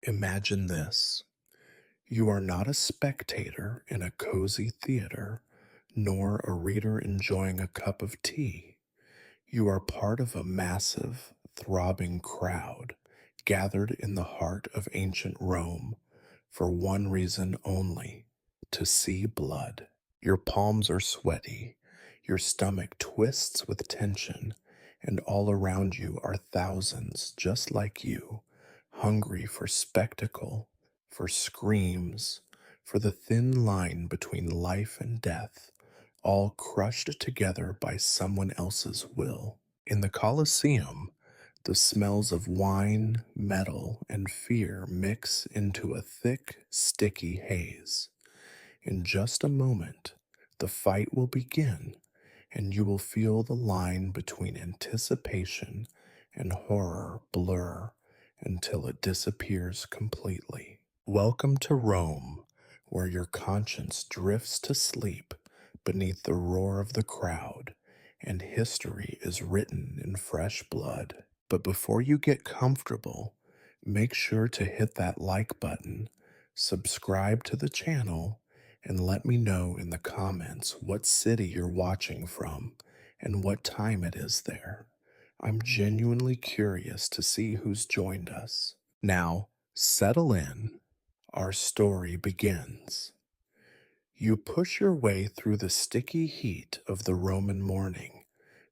Imagine this. You are not a spectator in a cozy theater, nor a reader enjoying a cup of tea. You are part of a massive, throbbing crowd gathered in the heart of ancient Rome for one reason only: to see blood. Your palms are sweaty, your stomach twists with tension, and all around you are thousands just like you, hungry for spectacle, for screams, for the thin line between life and death, all crushed together by someone else's will. In the Colosseum, the smells of wine, metal, and fear mix into a thick, sticky haze. In just a moment, the fight will begin, and you will feel the line between anticipation and horror blur until it disappears completely. Welcome to Rome, where your conscience drifts to sleep beneath the roar of the crowd, and history is written in fresh blood. But before you get comfortable, make sure to hit that like button, subscribe to the channel, and let me know in the comments what city you're watching from and what time it is there. I'm genuinely curious to see who's joined us. Now, settle in. Our story begins. You push your way through the sticky heat of the Roman morning,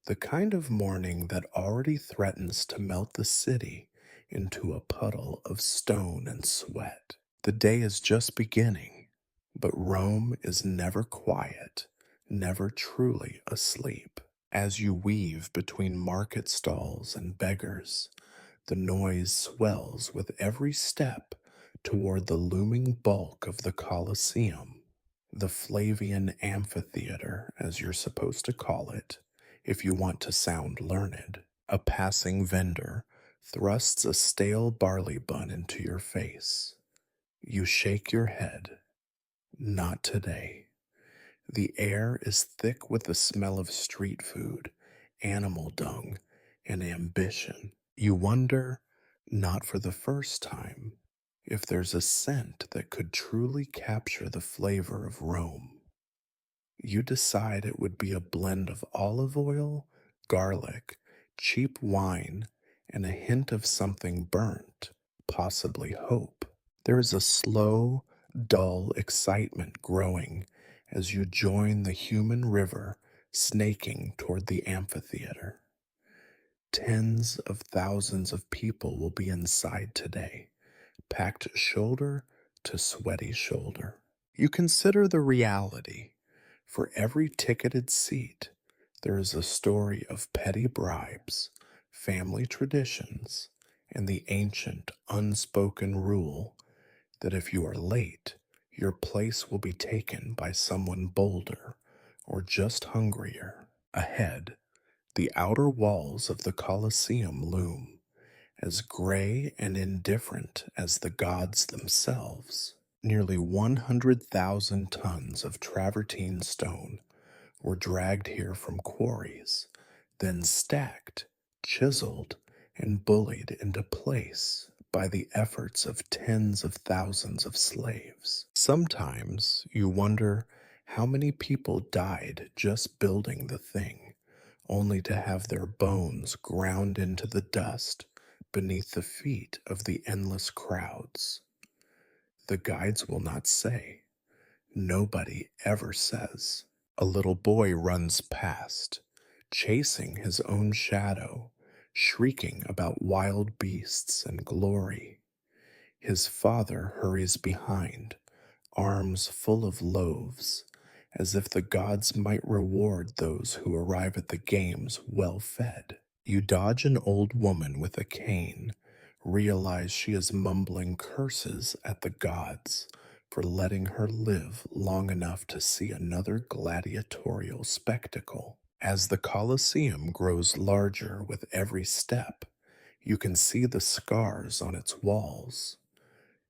the kind of morning that already threatens to melt the city into a puddle of stone and sweat. The day is just beginning, but Rome is never quiet, never truly asleep. As you weave between market stalls and beggars, the noise swells with every step toward the looming bulk of the Colosseum, the Flavian amphitheater, as you're supposed to call it, if you want to sound learned. A passing vendor thrusts a stale barley bun into your face. You shake your head. Not today. The air is thick with the smell of street food, animal dung, and ambition. You wonder, not for the first time, if there's a scent that could truly capture the flavor of Rome. You decide it would be a blend of olive oil, garlic, cheap wine, and a hint of something burnt, possibly hope. There is a slow, dull excitement growing as you join the human river snaking toward the amphitheater. Tens of thousands of people will be inside today, packed shoulder to sweaty shoulder. You consider the reality. For every ticketed seat, there is a story of petty bribes, family traditions, and the ancient unspoken rule that if you are late, your place will be taken by someone bolder or just hungrier. Ahead, the outer walls of the Colosseum loom, as gray and indifferent as the gods themselves. Nearly 100,000 tons of travertine stone were dragged here from quarries, then stacked, chiseled, and bullied into place by the efforts of tens of thousands of slaves. Sometimes you wonder how many people died just building the thing, only to have their bones ground into the dust beneath the feet of the endless crowds. The guides will not say. Nobody ever says. A little boy runs past, chasing his own shadow, shrieking about wild beasts and glory. His father hurries behind, arms full of loaves, as if the gods might reward those who arrive at the games well fed. You dodge an old woman with a cane, realize she is mumbling curses at the gods for letting her live long enough to see another gladiatorial spectacle. As the Colosseum grows larger with every step, you can see the scars on its walls.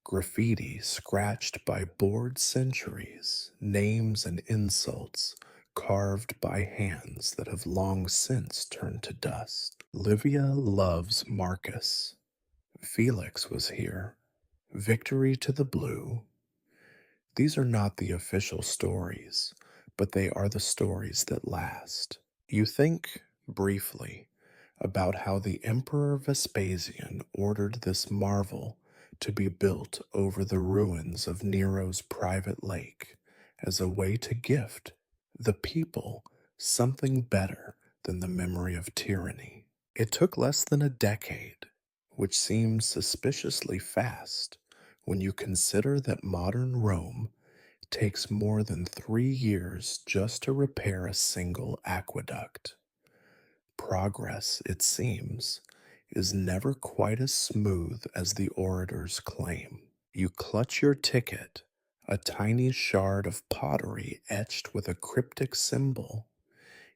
Graffiti scratched by bored centuries, names and insults carved by hands that have long since turned to dust. Livia loves Marcus. Felix was here. victory to the blue. These are not the official stories, but they are the stories that last. You think, briefly, about how the Emperor Vespasian ordered this marvel to be built over the ruins of Nero's private lake as a way to gift the people something better than the memory of tyranny. It took less than a decade, which seems suspiciously fast when you consider that modern Rome takes more than 3 years just to repair a single aqueduct. Progress, it seems, is never quite as smooth as the orators claim. You clutch your ticket, a tiny shard of pottery etched with a cryptic symbol.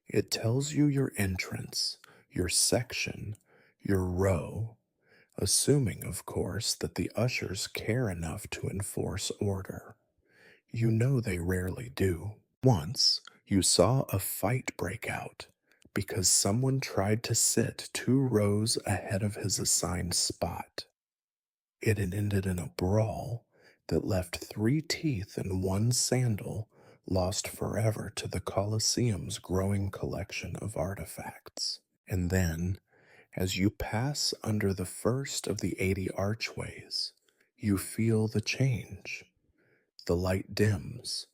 It tells you your entrance, your section, your row, assuming, of course, that the ushers care enough to enforce order. You know they rarely do. Once, you saw a fight break out because someone tried to sit 2 rows ahead of his assigned spot. It had ended in a brawl that left 3 teeth and 1 sandal lost forever to the Colosseum's growing collection of artifacts. And then, as you pass under the first of the 80 archways, you feel the change. The light dims,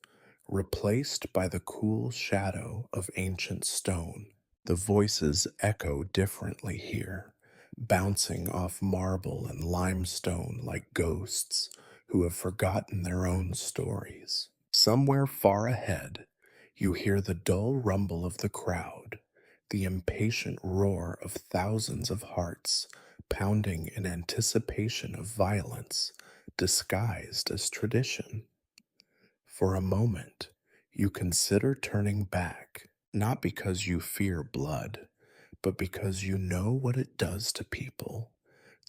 replaced by the cool shadow of ancient stone. The voices echo differently here, bouncing off marble and limestone like ghosts who have forgotten their own stories. Somewhere far ahead, you hear the dull rumble of the crowd, the impatient roar of thousands of hearts pounding in anticipation of violence disguised as tradition. For a moment, you consider turning back, not because you fear blood, but because you know what it does to people,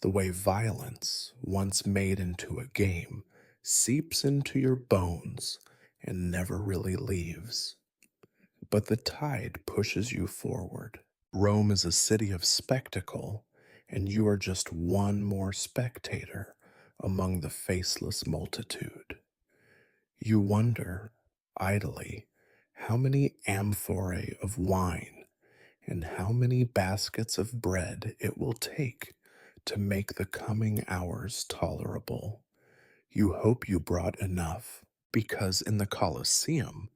the way violence, once made into a game, seeps into your bones and never really leaves. But the tide pushes you forward. Rome is a city of spectacle, and you are just one more spectator among the faceless multitude. You wonder, idly, how many amphorae of wine and how many baskets of bread it will take to make the coming hours tolerable. You hope you brought enough, because in the Colosseum,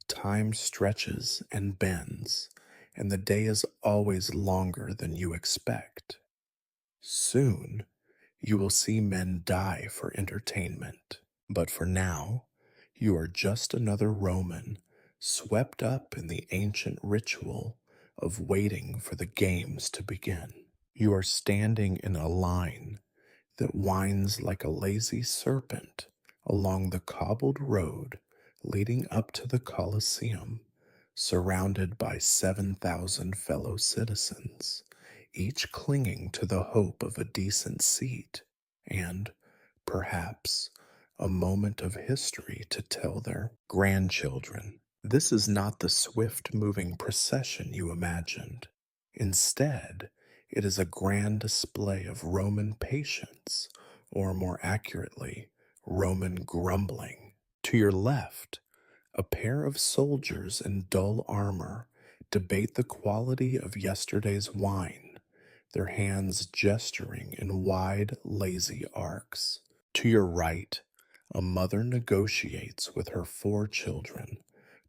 time stretches and bends, and the day is always longer than you expect. Soon, you will see men die for entertainment. But for now, you are just another Roman swept up in the ancient ritual of waiting for the games to begin. You are standing in a line that winds like a lazy serpent along the cobbled road leading up to the Colosseum, surrounded by 7,000 fellow citizens, each clinging to the hope of a decent seat and, perhaps, a moment of history to tell their grandchildren. This is not the swift moving procession you imagined. Instead, it is a grand display of Roman patience, or more accurately, Roman grumbling. To your left, a pair of soldiers in dull armor debate the quality of yesterday's wine, their hands gesturing in wide, lazy arcs. To your right, a mother negotiates with her 4 children,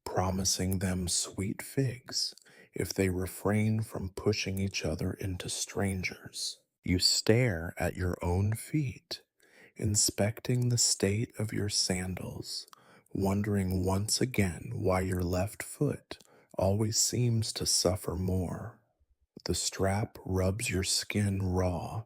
promising them sweet figs if they refrain from pushing each other into strangers. You stare at your own feet, inspecting the state of your sandals, wondering once again why your left foot always seems to suffer more. The strap rubs your skin raw,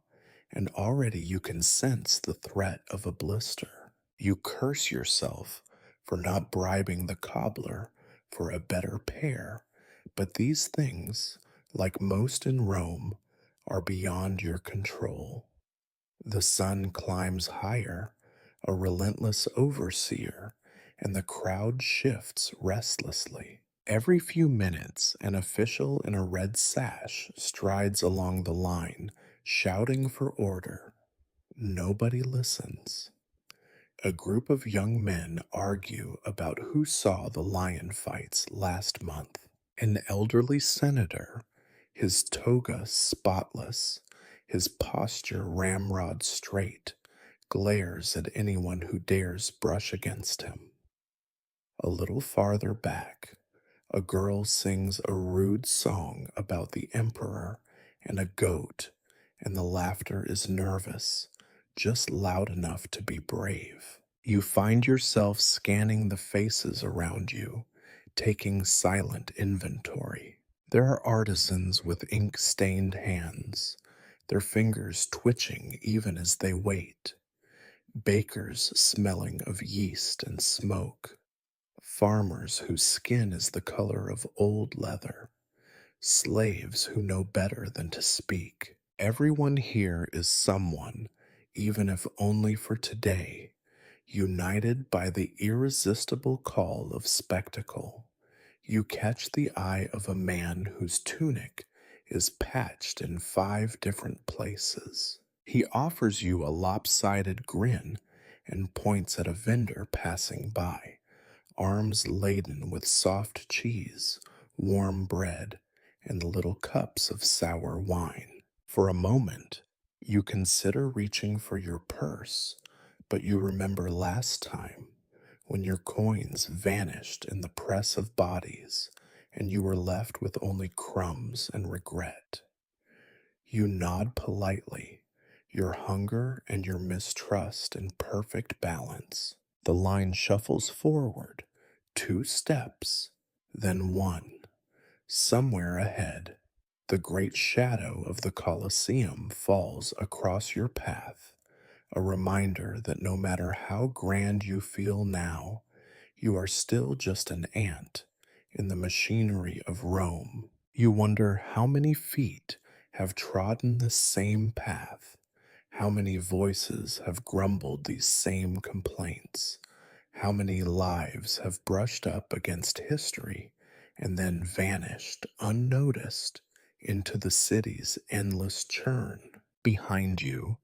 and already you can sense the threat of a blister. You curse yourself for not bribing the cobbler for a better pair, but these things, like most in Rome, are beyond your control. The sun climbs higher, a relentless overseer, and the crowd shifts restlessly. Every few minutes, an official in a red sash strides along the line, shouting for order. nobody listens. A group of young men argue about who saw the lion fights last month. An elderly senator, his toga spotless, his posture ramrod straight, glares at anyone who dares brush against him. A little farther back, a girl sings a rude song about the emperor and a goat, and the laughter is nervous, just loud enough to be brave. You find yourself scanning the faces around you, taking silent inventory. There are artisans with ink stained hands, their fingers twitching even as they wait, bakers smelling of yeast and smoke, farmers whose skin is the color of old leather, slaves who know better than to speak. Everyone here is someone, even if only for today, united by the irresistible call of spectacle. You catch the eye of a man whose tunic is patched in 5 different places. He offers you a lopsided grin and points at a vendor passing by, arms laden with soft cheese, warm bread, and little cups of sour wine. For a moment, you consider reaching for your purse, but you remember last time when your coins vanished in the press of bodies and you were left with only crumbs and regret. You nod politely, your hunger and your mistrust in perfect balance. The line shuffles forward, 2 steps, then one. Somewhere ahead, the great shadow of the Colosseum falls across your path, a reminder that no matter how grand you feel now, you are still just an ant in the machinery of Rome. You wonder how many feet have trodden the same path, how many voices have grumbled these same complaints, how many lives have brushed up against history and then vanished unnoticed into the city's endless churn. Behind you,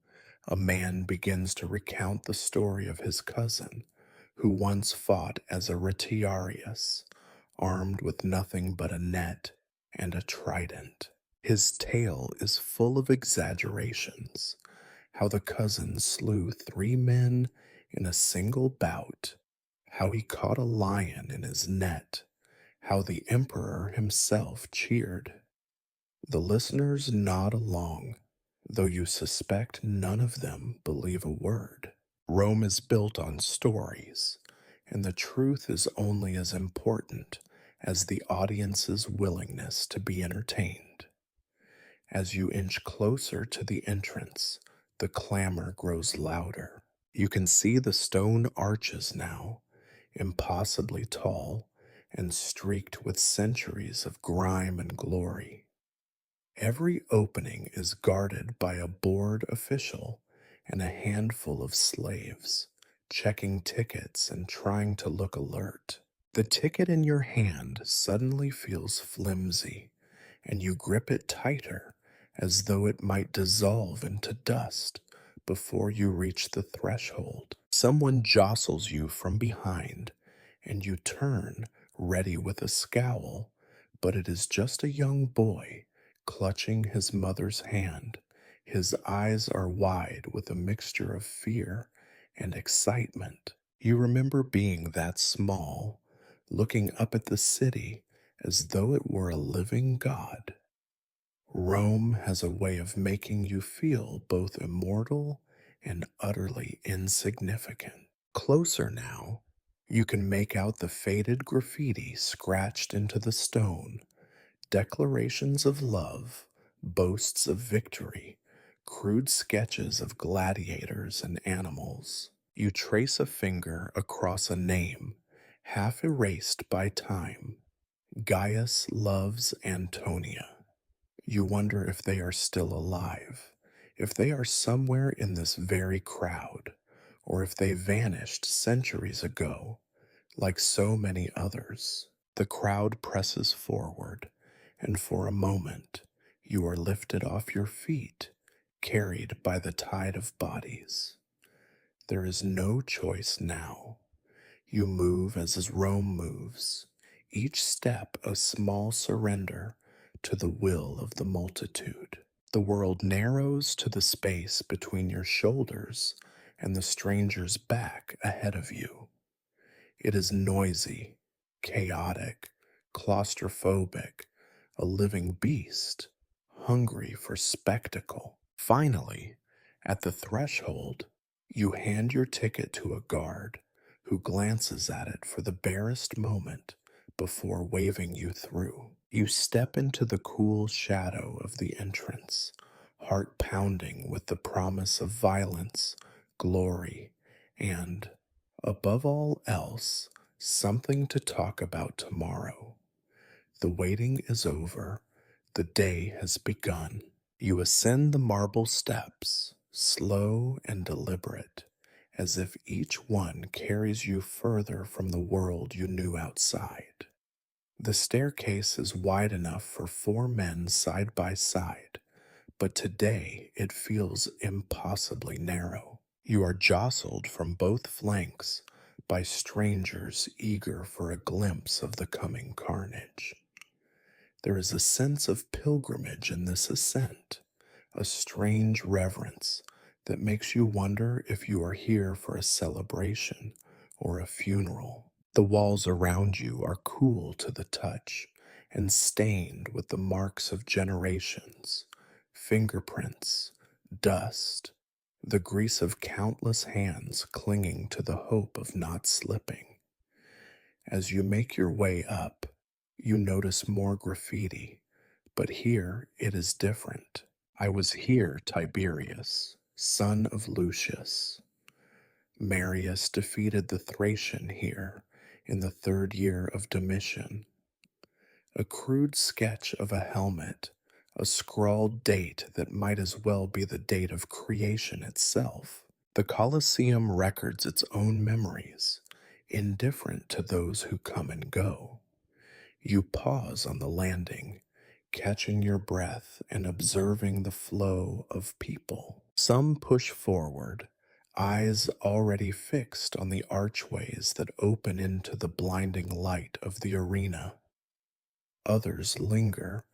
a man begins to recount the story of his cousin, who once fought as a retiarius, armed with nothing but a net and a trident. His tale is full of exaggerations, how the cousin slew 3 men in a single bout, how he caught a lion in his net, how the emperor himself cheered. The listeners nod along, though you suspect none of them believe a word. Rome is built on stories, and the truth is only as important as the audience's willingness to be entertained. As you inch closer to the entrance, the clamor grows louder. You can see the stone arches now, impossibly tall and streaked with centuries of grime and glory. Every opening is guarded by a bored official and a handful of slaves, checking tickets and trying to look alert. The ticket in your hand suddenly feels flimsy, and you grip it tighter as though it might dissolve into dust before you reach the threshold. Someone jostles you from behind, and you turn, ready with a scowl, but it is just a young boy clutching his mother's hand. His eyes are wide with a mixture of fear and excitement. You remember being that small, looking up at the city as though it were a living god. Rome has a way of making you feel both immortal and utterly insignificant. Closer now, you can make out the faded graffiti scratched into the stone, declarations of love, boasts of victory, crude sketches of gladiators and animals. You trace a finger across a name, half erased by time. Gaius loves Antonia. You wonder if they are still alive, if they are somewhere in this very crowd, or if they vanished centuries ago, like so many others. The crowd presses forward, and for a moment you are lifted off your feet, carried by the tide of bodies. There is no choice now. You move as Rome moves, each step a small surrender to the will of the multitude. The world narrows to the space between your shoulders and the stranger's back ahead of you. It is noisy, chaotic, claustrophobic, a living beast, hungry for spectacle. Finally, at the threshold, you hand your ticket to a guard who glances at it for the barest moment before waving you through. You step into the cool shadow of the entrance, heart pounding with the promise of violence, glory, and, above all else, something to talk about tomorrow. The waiting is over. The day has begun. You ascend the marble steps, slow and deliberate, as if each one carries you further from the world you knew outside. The staircase is wide enough for 4 men side by side, but today it feels impossibly narrow. You are jostled from both flanks by strangers eager for a glimpse of the coming carnage. There is a sense of pilgrimage in this ascent, a strange reverence that makes you wonder if you are here for a celebration or a funeral. The walls around you are cool to the touch and stained with the marks of generations, fingerprints, dust, the grease of countless hands clinging to the hope of not slipping. As you make your way up, you notice more graffiti, but here it is different. I was here, Tiberius, son of Lucius. Marius defeated the Thracian here in the 3rd year of Domitian. A crude sketch of a helmet, a scrawled date that might as well be the date of creation itself. The Colosseum records its own memories, indifferent to those who come and go. You pause on the landing, catching your breath and observing the flow of people. Some push forward, eyes already fixed on the archways that open into the blinding light of the arena. Others linger,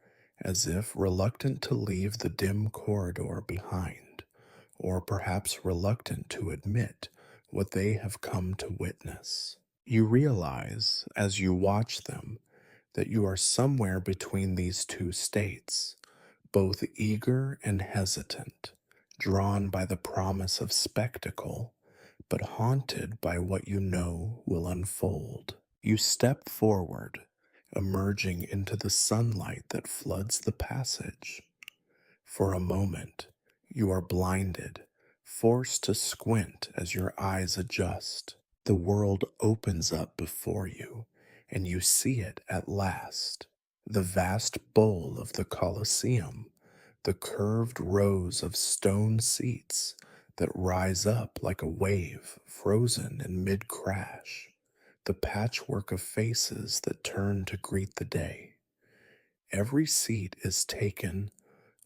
as if reluctant to leave the dim corridor behind, or perhaps reluctant to admit what they have come to witness. You realize, as you watch them, that you are somewhere between these two states, both eager and hesitant, drawn by the promise of spectacle, but haunted by what you know will unfold. You step forward, emerging into the sunlight that floods the passage. For a moment, you are blinded, forced to squint as your eyes adjust. The world opens up before you, and you see it at last. The vast bowl of the Colosseum, the curved rows of stone seats that rise up like a wave frozen in mid-crash, the patchwork of faces that turn to greet the day. Every seat is taken,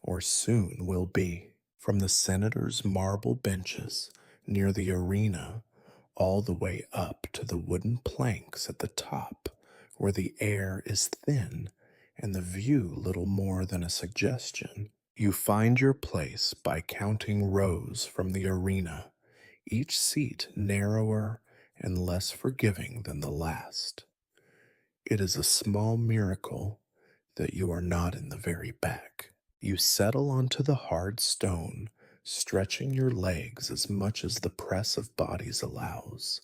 or soon will be, from the senators' marble benches near the arena all the way up to the wooden planks at the top, where the air is thin and the view little more than a suggestion. You find your place by counting rows from the arena, each seat narrower and less forgiving than the last. It is a small miracle that you are not in the very back. You settle onto the hard stone, stretching your legs as much as the press of bodies allows,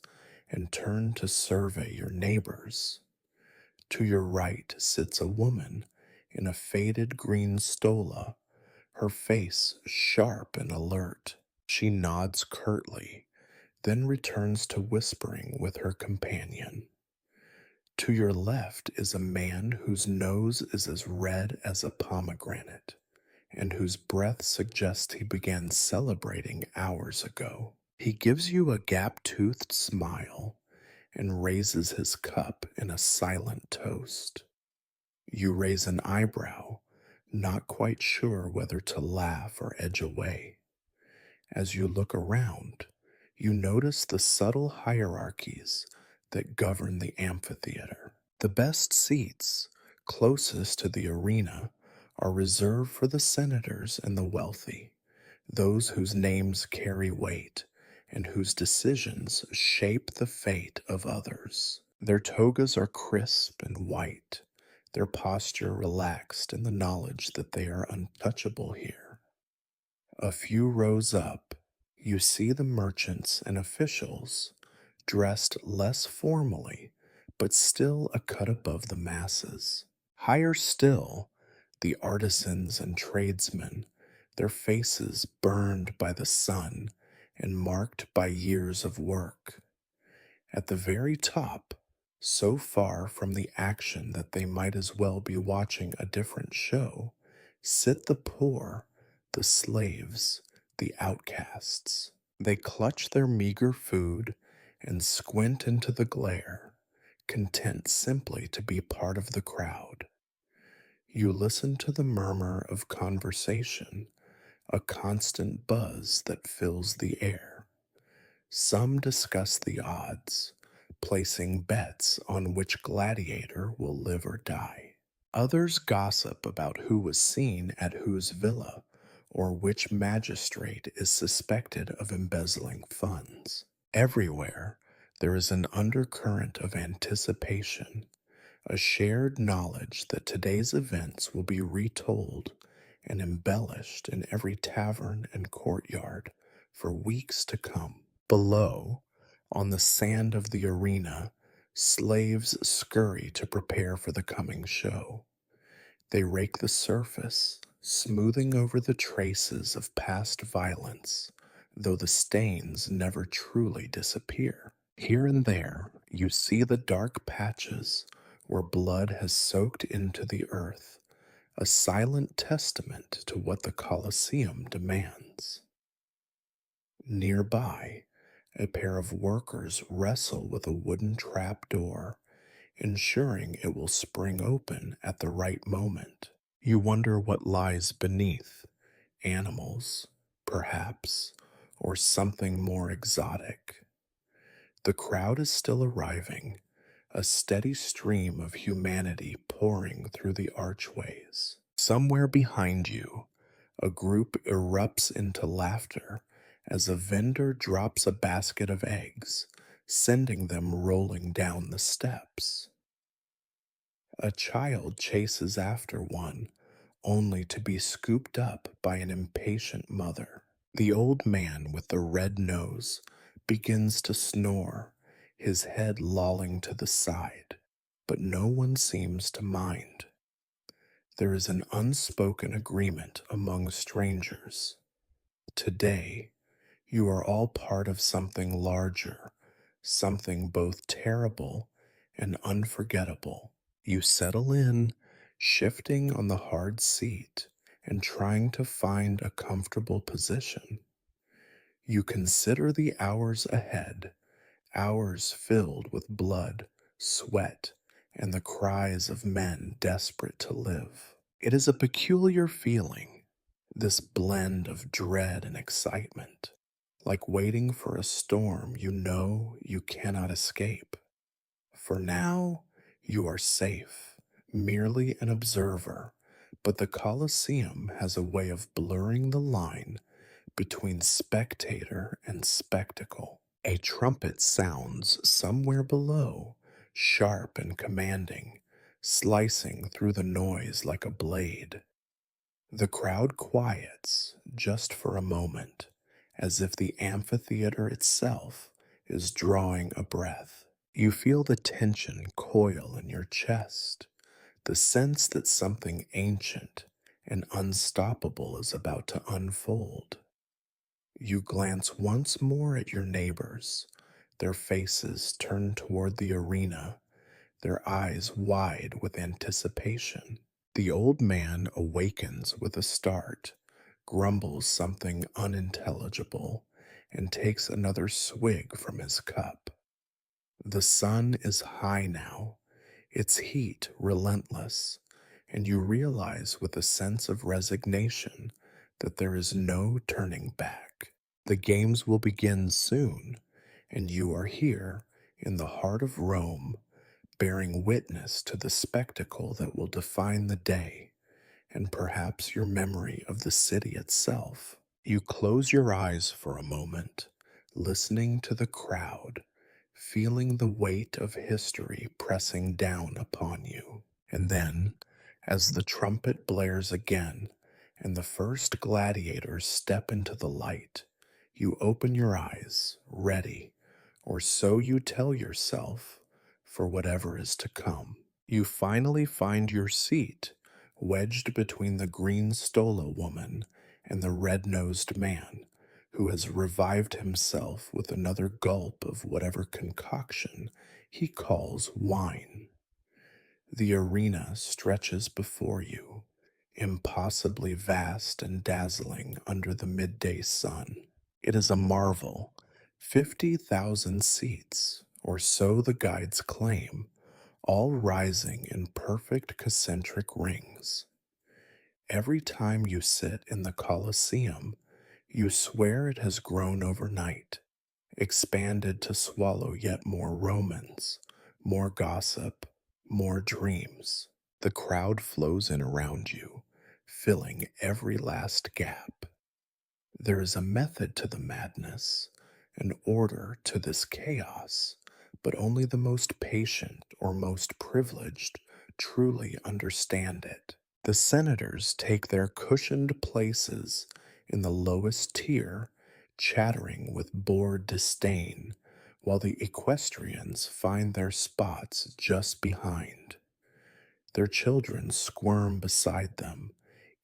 and turn to survey your neighbors. To your right sits a woman in a faded green stola, her face sharp and alert. She nods curtly, then returns to whispering with her companion. To your left is a man whose nose is as red as a pomegranate, and whose breath suggests he began celebrating hours ago. He gives you a gap-toothed smile and raises his cup in a silent toast. You raise an eyebrow, not quite sure whether to laugh or edge away. As you look around, you notice the subtle hierarchies that govern the amphitheater. The best seats, closest to the arena, are reserved for the senators and the wealthy, those whose names carry weight and whose decisions shape the fate of others. Their togas are crisp and white, their posture relaxed in the knowledge that they are untouchable here. A few rows up, you see the merchants and officials, dressed less formally, but still a cut above the masses. Higher still, the artisans and tradesmen, their faces burned by the sun and marked by years of work. At the very top, so far from the action that they might as well be watching a different show, sit the poor, the slaves, the outcasts. They clutch their meager food and squint into the glare, content simply to be part of the crowd. You listen to the murmur of conversation, a constant buzz that fills the air. Some discuss the odds, placing bets on which gladiator will live or die. Others gossip about who was seen at whose villa, or which magistrate is suspected of embezzling funds. Everywhere, there is an undercurrent of anticipation, a shared knowledge that today's events will be retold and embellished in every tavern and courtyard for weeks to come. Below, on the sand of the arena, slaves scurry to prepare for the coming show. They rake the surface, smoothing over the traces of past violence, though the stains never truly disappear. Here and there, you see the dark patches where blood has soaked into the earth, a silent testament to what the Colosseum demands. Nearby, a pair of workers wrestle with a wooden trap door, ensuring it will spring open at the right moment. You wonder what lies beneath: animals, perhaps, or something more exotic. The crowd is still arriving, a steady stream of humanity pouring through the archways. Somewhere behind you, a group erupts into laughter as a vendor drops a basket of eggs, sending them rolling down the steps. A child chases after one, only to be scooped up by an impatient mother. The old man with the red nose begins to snore, his head lolling to the side, but no one seems to mind. There is an unspoken agreement among strangers. Today, you are all part of something larger, something both terrible and unforgettable. You settle in, shifting on the hard seat and trying to find a comfortable position. You consider the hours ahead, hours filled with blood, sweat, and the cries of men desperate to live. It is a peculiar feeling, this blend of dread and excitement, like waiting for a storm you know you cannot escape. For now, you are safe, merely an observer, but the Colosseum has a way of blurring the line between spectator and spectacle. A trumpet sounds somewhere below, sharp and commanding, slicing through the noise like a blade. The crowd quiets just for a moment, as if the amphitheater itself is drawing a breath. You feel the tension coil in your chest, the sense that something ancient and unstoppable is about to unfold. You glance once more at your neighbors, their faces turned toward the arena, their eyes wide with anticipation. The old man awakens with a start, grumbles something unintelligible, and takes another swig from his cup. The sun is high now, its heat relentless, and you realize with a sense of resignation that there is no turning back. The games will begin soon, and you are here in the heart of Rome, bearing witness to the spectacle that will define the day and perhaps your memory of the city itself. You close your eyes for a moment, listening to the crowd, feeling the weight of history pressing down upon you. And then, as the trumpet blares again and the first gladiators step into the light, you open your eyes, ready, or so you tell yourself, for whatever is to come. You finally find your seat, wedged between the green stola woman and the red nosed man, who has revived himself with another gulp of whatever concoction he calls wine. The arena stretches before you, impossibly vast and dazzling under the midday sun. It is a marvel. 50,000 seats, or so the guides claim, all rising in perfect concentric rings. Every time you sit in the Colosseum, you swear it has grown overnight, expanded to swallow yet more Romans, more gossip, more dreams. The crowd flows in around you, filling every last gap. There is a method to the madness, an order to this chaos, but only the most patient or most privileged truly understand it. The senators take their cushioned places in the lowest tier, chattering with bored disdain, while the equestrians find their spots just behind. Their children squirm beside them,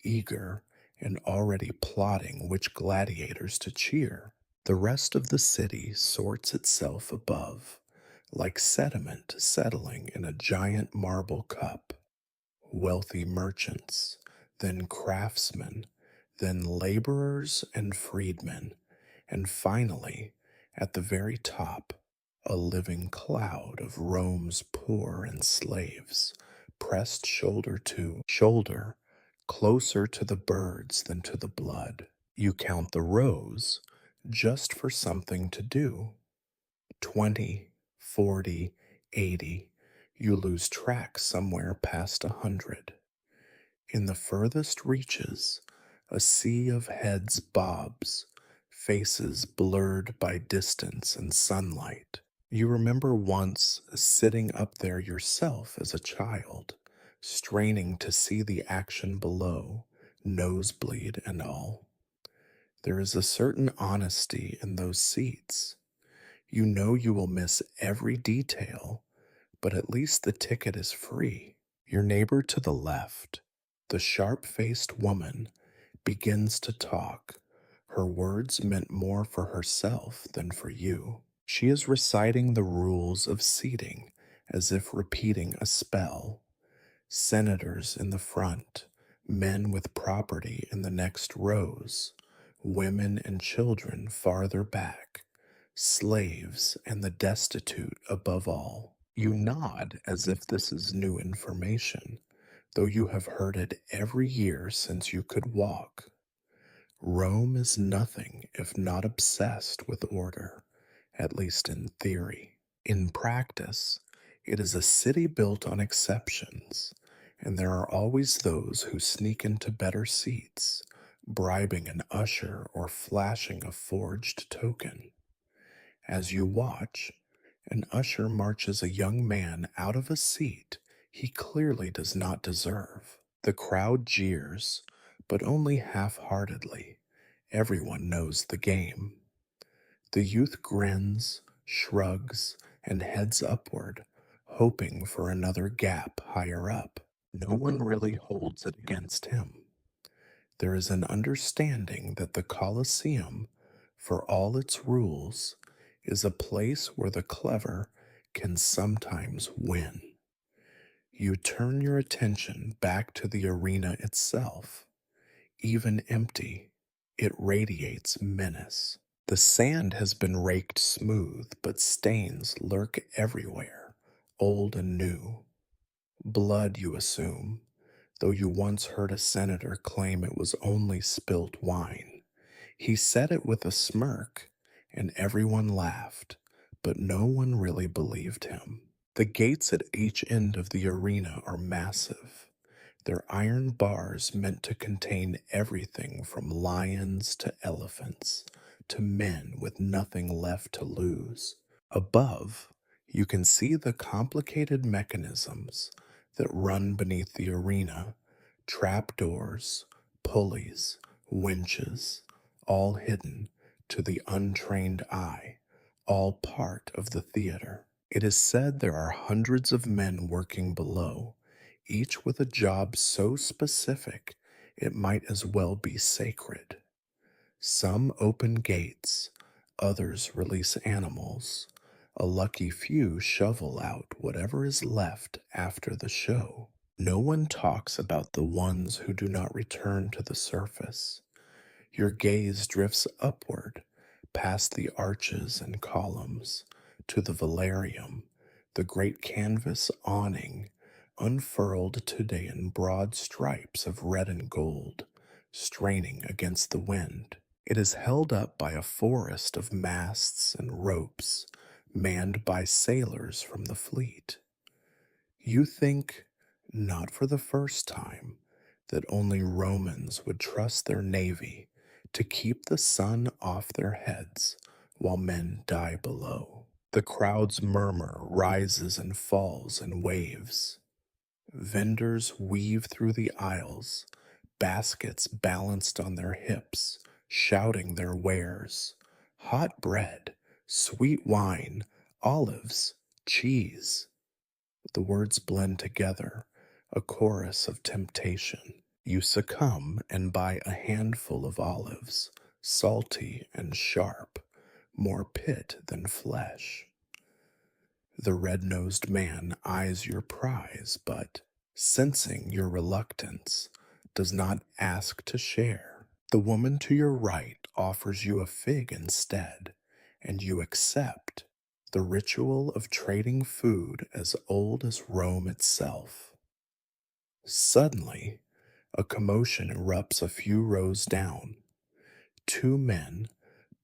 eager and already plotting which gladiators to cheer. The rest of the city sorts itself above, like sediment settling in a giant marble cup. Wealthy merchants, then craftsmen, then laborers and freedmen, and finally, at the very top, a living cloud of Rome's poor and slaves, pressed shoulder to shoulder, closer to the birds than to the blood. You count the rows just for something to do. 20, 40, 80. You lose track somewhere past 100. In the furthest reaches, a sea of heads bobs, faces blurred by distance and sunlight. You remember once sitting up there yourself as a child, straining to see the action below, nosebleed and all. There is a certain honesty in those seats. You know you will miss every detail, but at least the ticket is free. Your neighbor to the left, the sharp faced woman, begins to talk. Her words meant more for herself than for you. She is reciting the rules of seating as if repeating a spell. Senators in the front, men with property in the next rows, women and children farther back, slaves and the destitute above all. You nod as if this is new information, though you have heard it every year since you could walk. Rome is nothing if not obsessed with order, at least in theory. In practice, it is a city built on exceptions, and there are always those who sneak into better seats, bribing an usher or flashing a forged token. As you watch, an usher marches a young man out of a seat he clearly does not deserve. The crowd jeers, but only half-heartedly. Everyone knows the game. The youth grins, shrugs, and heads upward, hoping for another gap higher up. No one really holds it against him. There is an understanding that the Colosseum, for all its rules, is a place where the clever can sometimes win. You turn your attention back to the arena itself. Even empty, it radiates menace. The sand has been raked smooth, but stains lurk everywhere, old and new. Blood, you assume, though you once heard a senator claim it was only spilt wine. He said it with a smirk, and everyone laughed, but no one really believed him. The gates at each end of the arena are massive. Their iron bars meant to contain everything from lions to elephants to men with nothing left to lose. Above, you can see the complicated mechanisms that run beneath the arena: trapdoors, pulleys, winches, all hidden to the untrained eye, all part of the theater. It is said there are hundreds of men working below, each with a job so specific it might as well be sacred. Some open gates, others release animals. A lucky few shovel out whatever is left after the show. No one talks about the ones who do not return to the surface. Your gaze drifts upward, past the arches and columns, to the velarium, the great canvas awning, unfurled today in broad stripes of red and gold, straining against the wind. It is held up by a forest of masts and ropes, manned by sailors from the fleet. You think, not for the first time, that only Romans would trust their navy to keep the sun off their heads while men die below. The crowd's murmur rises and falls in waves. Vendors weave through the aisles, baskets balanced on their hips, shouting their wares: hot bread, sweet wine, olives, cheese. The words blend together, a chorus of temptation. You succumb and buy a handful of olives, salty and sharp, more pit than flesh. The red-nosed man eyes your prize, but, sensing your reluctance, does not ask to share. The woman to your right offers you a fig instead, and you accept, the ritual of trading food as old as Rome itself. Suddenly, a commotion erupts a few rows down. Two men,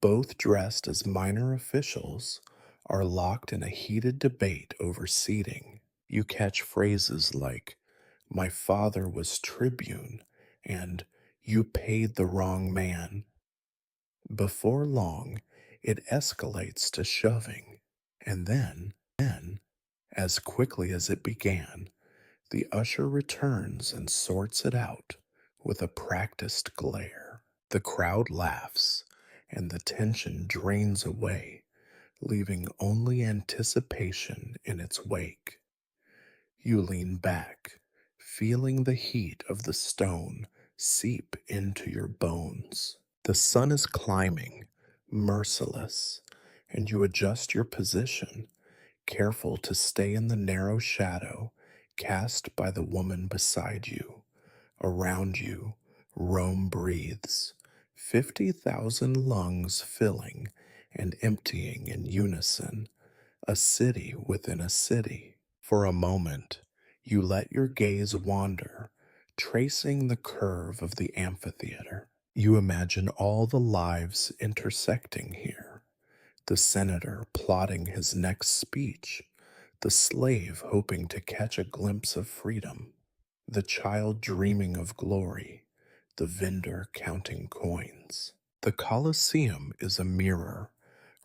both dressed as minor officials, are locked in a heated debate over seating. You catch phrases like, "My father was tribune," and "You paid the wrong man." Before long, it escalates to shoving, and then, as quickly as it began, the usher returns and sorts it out with a practiced glare. The crowd laughs, and the tension drains away, leaving only anticipation in its wake. You lean back, feeling the heat of the stone seep into your bones. The sun is climbing, merciless, and you adjust your position, careful to stay in the narrow shadow cast by the woman beside you. Around you, Rome breathes, 50,000 lungs filling and emptying in unison, a city within a city. For a moment, you let your gaze wander, tracing the curve of the amphitheater. You imagine all the lives intersecting here: the senator plotting his next speech, the slave hoping to catch a glimpse of freedom, the child dreaming of glory, the vendor counting coins. The Colosseum is a mirror,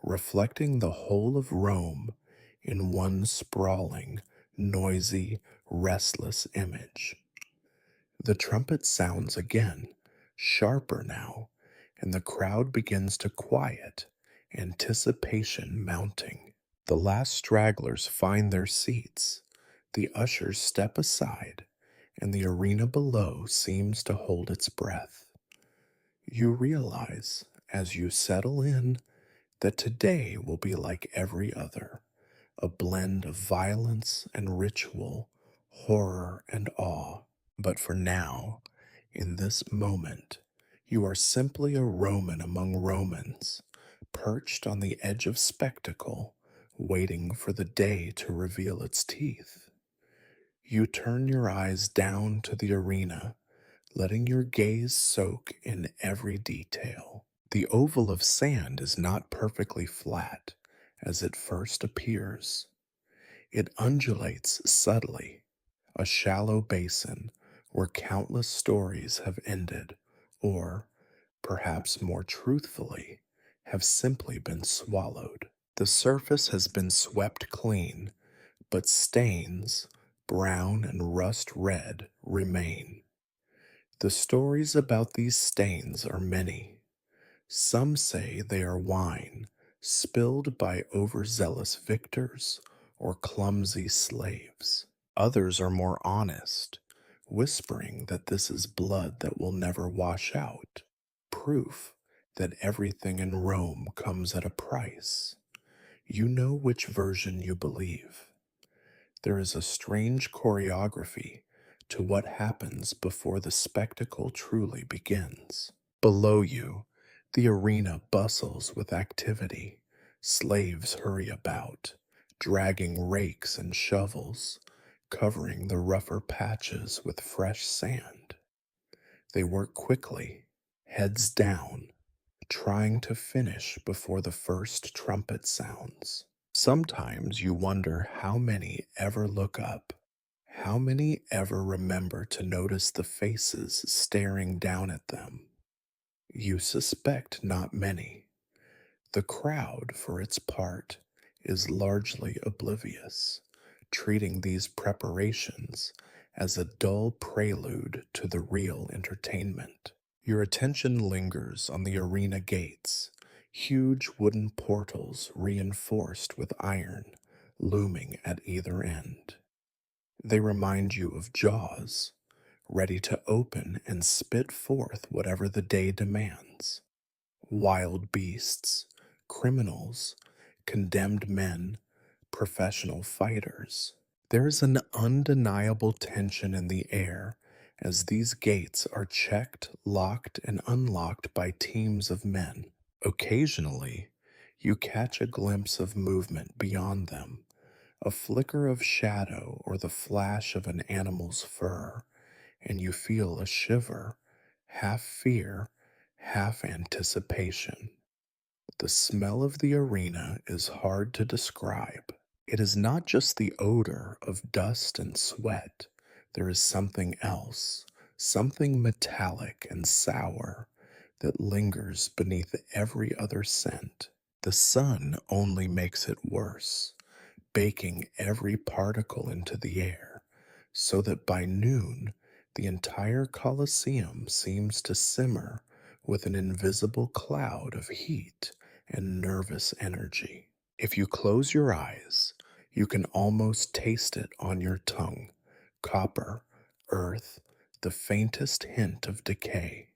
reflecting the whole of Rome in one sprawling, noisy, restless image. The trumpet sounds again, sharper now, and the crowd begins to quiet, anticipation mounting. The last stragglers find their seats, the ushers step aside, and the arena below seems to hold its breath. You realize, as you settle in, that today will be like every other, a blend of violence and ritual, horror and awe. But for now, in this moment, you are simply a Roman among Romans, perched on the edge of spectacle, waiting for the day to reveal its teeth. You turn your eyes down to the arena, letting your gaze soak in every detail. The oval of sand is not perfectly flat as it first appears. It undulates subtly, a shallow basin where countless stories have ended, or, perhaps more truthfully, have simply been swallowed. The surface has been swept clean, but stains, brown and rust red, remain. The stories about these stains are many. Some say they are wine spilled by overzealous victors or clumsy slaves. Others are more honest, whispering that this is blood that will never wash out, proof that everything in Rome comes at a price. You know which version you believe. There is a strange choreography to what happens before the spectacle truly begins. Below you, the arena bustles with activity. Slaves hurry about, dragging rakes and shovels, covering the rougher patches with fresh sand. They work quickly, heads down, trying to finish before the first trumpet sounds. Sometimes you wonder how many ever look up, how many ever remember to notice the faces staring down at them. You suspect not many. The crowd, for its part, is largely oblivious, treating these preparations as a dull prelude to the real entertainment. Your attention lingers on the arena gates, huge wooden portals reinforced with iron, looming at either end. They remind you of jaws, ready to open and spit forth whatever the day demands. Wild beasts, criminals, condemned men, professional fighters. There is an undeniable tension in the air as these gates are checked, locked, and unlocked by teams of men. Occasionally, you catch a glimpse of movement beyond them, a flicker of shadow or the flash of an animal's fur, and you feel a shiver, half fear, half anticipation. The smell of the arena is hard to describe. It is not just the odor of dust and sweat. There is something else, something metallic and sour that lingers beneath every other scent. The sun only makes it worse, baking every particle into the air, so that by noon the entire Colosseum seems to simmer with an invisible cloud of heat and nervous energy. If you close your eyes, you can almost taste it on your tongue. Copper, earth, the faintest hint of decay.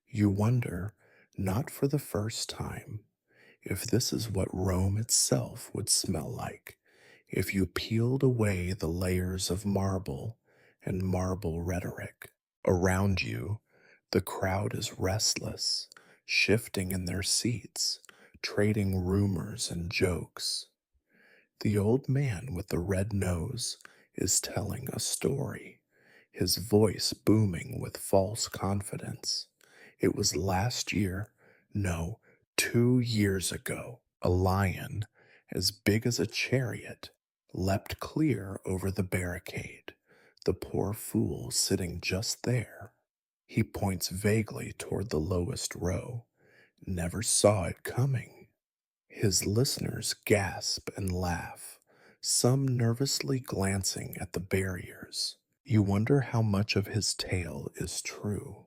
You wonder, not for the first time, if this is what Rome itself would smell like if you peeled away the layers of marble and marble rhetoric. Around you, the crowd is restless, shifting in their seats, trading rumors and jokes. The old man with the red nose is telling a story, his voice booming with false confidence. It was last year, no, 2 years ago, a lion, as big as a chariot, leapt clear over the barricade, the poor fool sitting just there. He points vaguely toward the lowest row. Never saw it coming. His listeners gasp and laugh, some nervously glancing at the barriers. You wonder how much of his tale is true.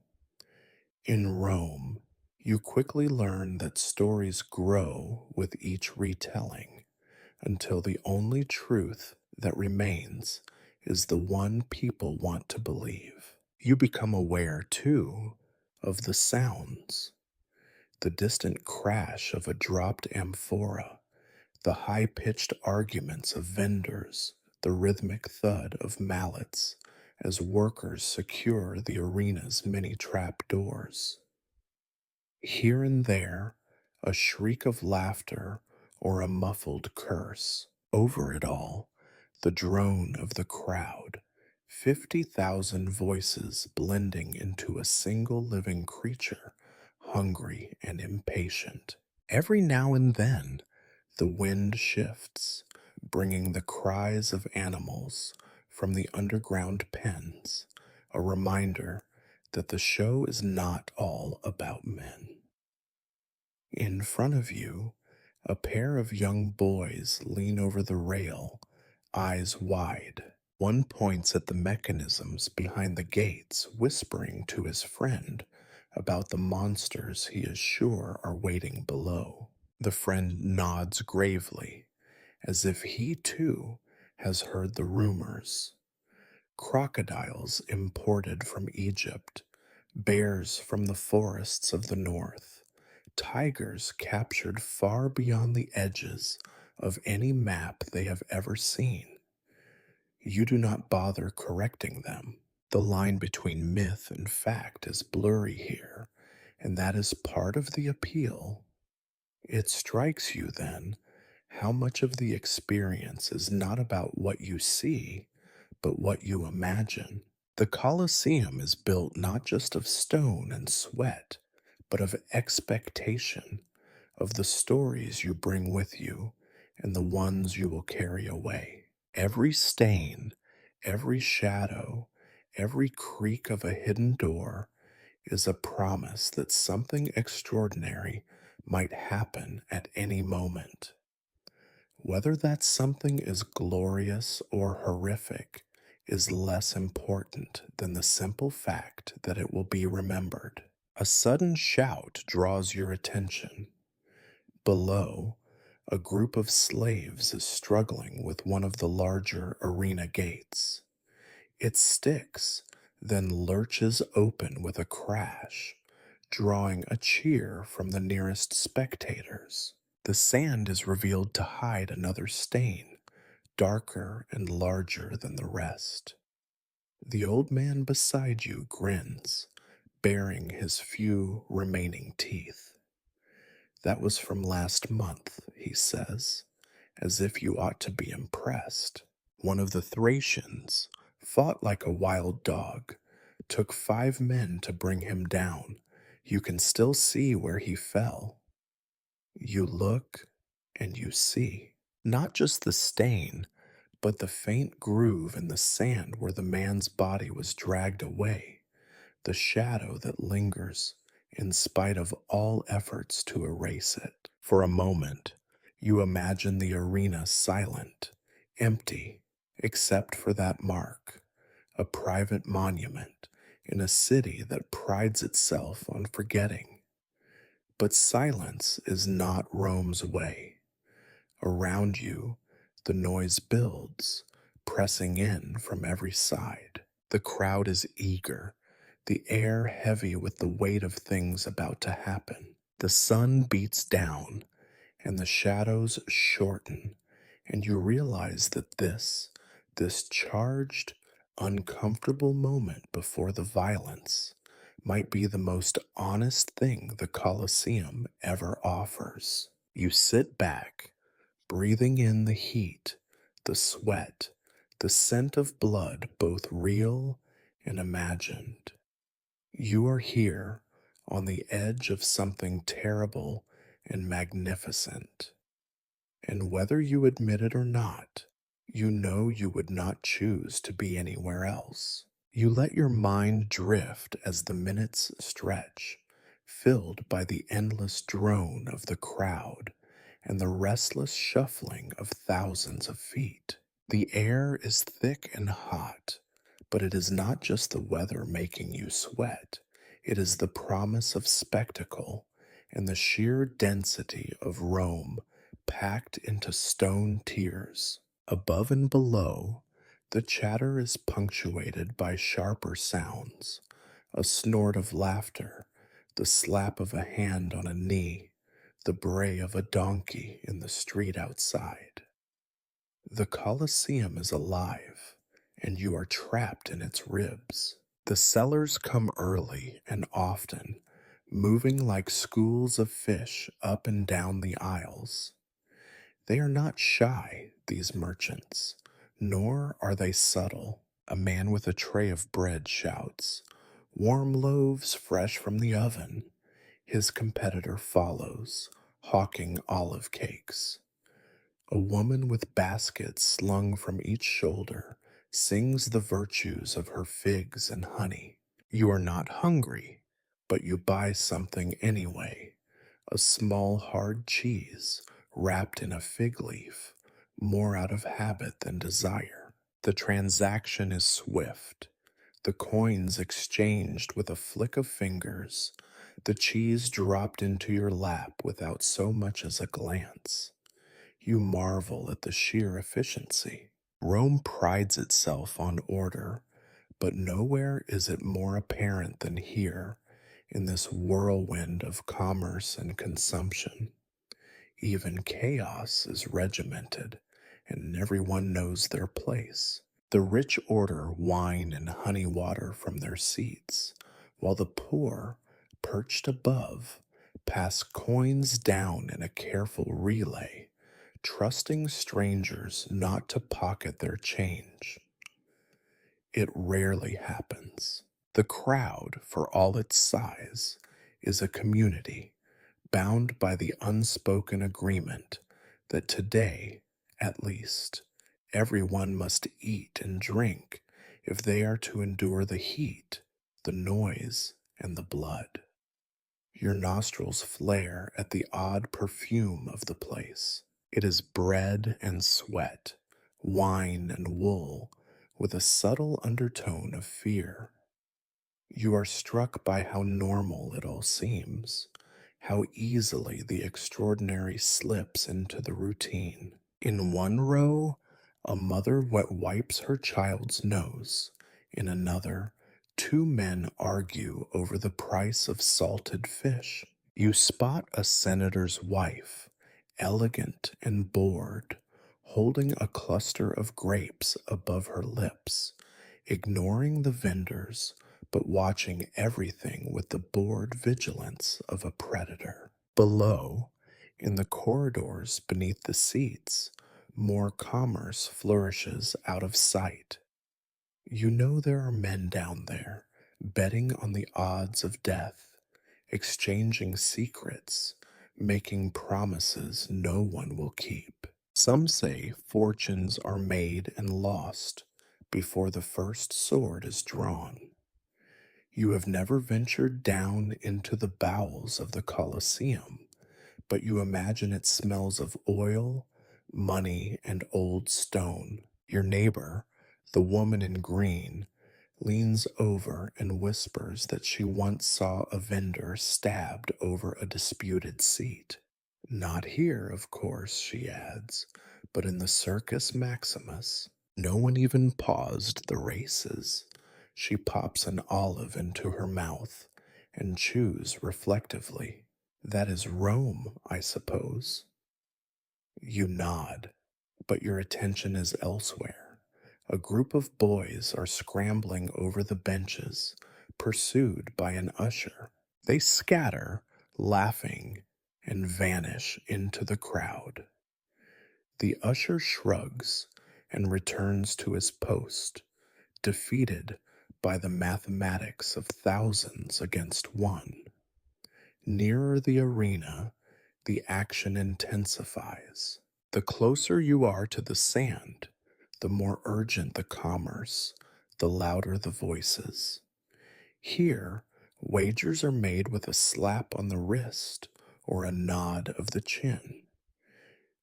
In Rome, you quickly learn that stories grow with each retelling until the only truth that remains is the one people want to believe. You become aware, too, of the sounds, the distant crash of a dropped amphora, the high pitched arguments of vendors, the rhythmic thud of mallets as workers secure the arena's many trap doors. Here and there, a shriek of laughter or a muffled curse. Over it all, the drone of the crowd, 50,000 voices blending into a single living creature, hungry and impatient. Every now and then, the wind shifts, bringing the cries of animals from the underground pens, a reminder that the show is not all about men. In front of you, a pair of young boys lean over the rail, eyes wide. One points at the mechanisms behind the gates, whispering to his friend about the monsters he is sure are waiting below. The friend nods gravely, as if he too has heard the rumors. Crocodiles imported from Egypt, bears from the forests of the north, tigers captured far beyond the edges of any map they have ever seen. You do not bother correcting them. The line between myth and fact is blurry here, and that is part of the appeal. It strikes you then how much of the experience is not about what you see, but what you imagine. The Colosseum is built not just of stone and sweat, but of expectation, of the stories you bring with you and the ones you will carry away. Every stain, every shadow, every creak of a hidden door is a promise that something extraordinary might happen at any moment. Whether that something is glorious or horrific is less important than the simple fact that it will be remembered. A sudden shout draws your attention. Below, a group of slaves is struggling with one of the larger arena gates. It sticks, then lurches open with a crash, drawing a cheer from the nearest spectators. The sand is revealed to hide another stain, darker and larger than the rest. The old man beside you grins, baring his few remaining teeth. That was from last month, he says, as if you ought to be impressed. One of the Thracians fought like a wild dog, took 5 men to bring him down. You can still see where he fell. You look and you see not just the stain, but the faint groove in the sand where the man's body was dragged away, the shadow that lingers in spite of all efforts to erase it. For a moment, you imagine the arena silent, empty, except for that mark, a private monument in a city that prides itself on forgetting. But silence is not Rome's way. Around you, the noise builds, pressing in from every side. The crowd is eager, the air heavy with the weight of things about to happen. The sun beats down, and the shadows shorten, and you realize that this charged, uncomfortable moment before the violence, might be the most honest thing the Colosseum ever offers. You sit back, breathing in the heat, the sweat, the scent of blood, both real and imagined. You are here on the edge of something terrible and magnificent. And whether you admit it or not, you know you would not choose to be anywhere else. You let your mind drift as the minutes stretch, filled by the endless drone of the crowd and the restless shuffling of thousands of feet. The air is thick and hot, but it is not just the weather making you sweat. It is the promise of spectacle and the sheer density of Rome packed into stone tiers. Above and below, the chatter is punctuated by sharper sounds, a snort of laughter, the slap of a hand on a knee, the bray of a donkey in the street outside. The Colosseum is alive, and you are trapped in its ribs. The sellers come early and often, moving like schools of fish up and down the aisles. They are not shy, these merchants, Nor are they subtle. A man with a tray of bread shouts, "Warm loaves fresh from the oven." His competitor follows, hawking olive cakes. A woman with baskets slung from each shoulder sings the virtues of her figs and honey. You are not hungry, but you buy something anyway. A small hard cheese wrapped in a fig leaf, more out of habit than desire. The transaction is swift, the coins exchanged with a flick of fingers, the cheese dropped into your lap without so much as a glance. You marvel at the sheer efficiency. Rome prides itself on order, but nowhere is it more apparent than here, in this whirlwind of commerce and consumption. Even chaos is regimented, and everyone knows their place. The rich order wine and honey water from their seats, while the poor, perched above, pass coins down in a careful relay, trusting strangers not to pocket their change. It rarely happens. The crowd, for all its size, is a community bound by the unspoken agreement that today, at least, everyone must eat and drink if they are to endure the heat, the noise, and the blood. Your nostrils flare at the odd perfume of the place. It is bread and sweat, wine and wool, with a subtle undertone of fear. You are struck by how normal it all seems, how easily the extraordinary slips into the routine. In one row, a mother wipes her child's nose. In another, two men argue over the price of salted fish. You spot a senator's wife, elegant and bored, holding a cluster of grapes above her lips, ignoring the vendors, but watching everything with the bored vigilance of a predator. Below, in the corridors beneath the seats, more commerce flourishes out of sight. You know there are men down there, betting on the odds of death, exchanging secrets, making promises no one will keep. Some say fortunes are made and lost before the first sword is drawn. You have never ventured down into the bowels of the Colosseum, but you imagine it smells of oil, money, and old stone. Your neighbor, the woman in green, leans over and whispers that she once saw a vendor stabbed over a disputed seat. Not here, of course, she adds, but in the Circus Maximus. No one even paused the races. She pops an olive into her mouth and chews reflectively. That is Rome, I suppose. You nod, but your attention is elsewhere. A group of boys are scrambling over the benches, pursued by an usher. They scatter, laughing, and vanish into the crowd. The usher shrugs and returns to his post, defeated by the mathematics of thousands against one. Nearer the arena, the action intensifies. The closer you are to the sand, the more urgent the commerce, the louder the voices. Here, wagers are made with a slap on the wrist or a nod of the chin.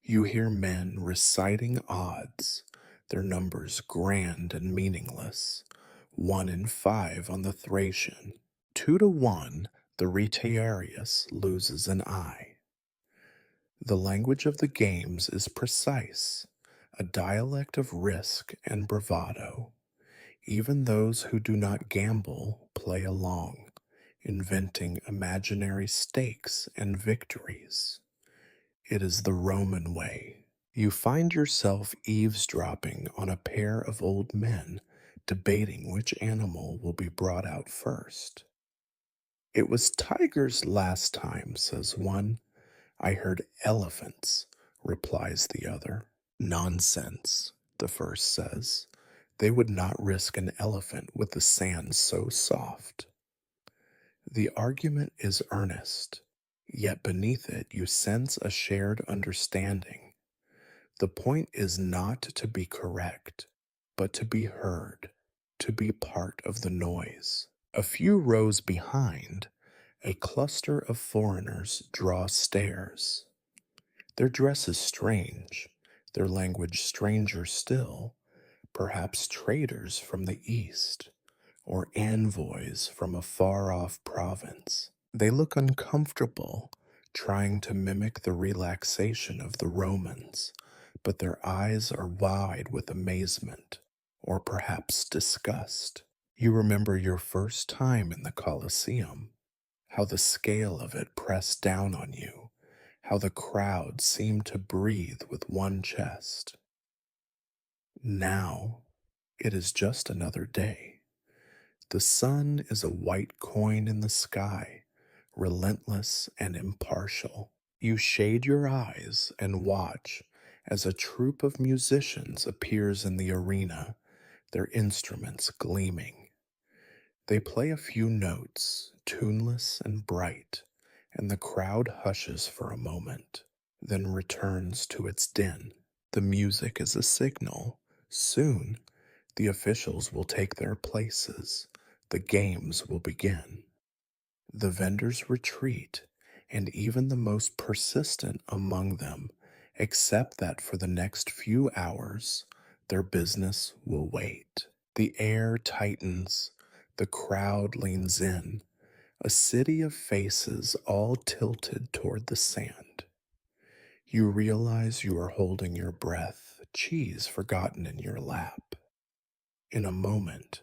You hear men reciting odds, their numbers grand and meaningless. 1 in 5 on the Thracian. 2 to 1, the Retiarius loses an eye. The language of the games is precise, a dialect of risk and bravado. Even those who do not gamble play along, inventing imaginary stakes and victories. It is the Roman way. You find yourself eavesdropping on a pair of old men debating which animal will be brought out first. It was tigers last time, says one. I heard elephants, replies the other. Nonsense. the first says. They would not risk an elephant with the sand so soft. The argument is earnest, yet beneath it you sense a shared understanding. The point is not to be correct, but to be heard, to be part of the noise. A few rows behind, a cluster of foreigners draw stairs. Their dress is strange, their language stranger still, perhaps traders from the east, or envoys from a far off province. They look uncomfortable, trying to mimic the relaxation of the Romans, but their eyes are wide with amazement, or perhaps disgust. You remember your first time in the Colosseum, how the scale of it pressed down on you, how the crowd seemed to breathe with one chest. Now, it is just another day. The sun is a white coin in the sky, relentless and impartial. You shade your eyes and watch as a troupe of musicians appears in the arena, their instruments gleaming. They play a few notes, tuneless and bright, and the crowd hushes for a moment, then returns to its din. The music is a signal. Soon, the officials will take their places. The games will begin. The vendors retreat, and even the most persistent among them accept that for the next few hours, their business will wait. The air tightens, the crowd leans in, a city of faces all tilted toward the sand. You realize you are holding your breath, cheese forgotten in your lap. In a moment,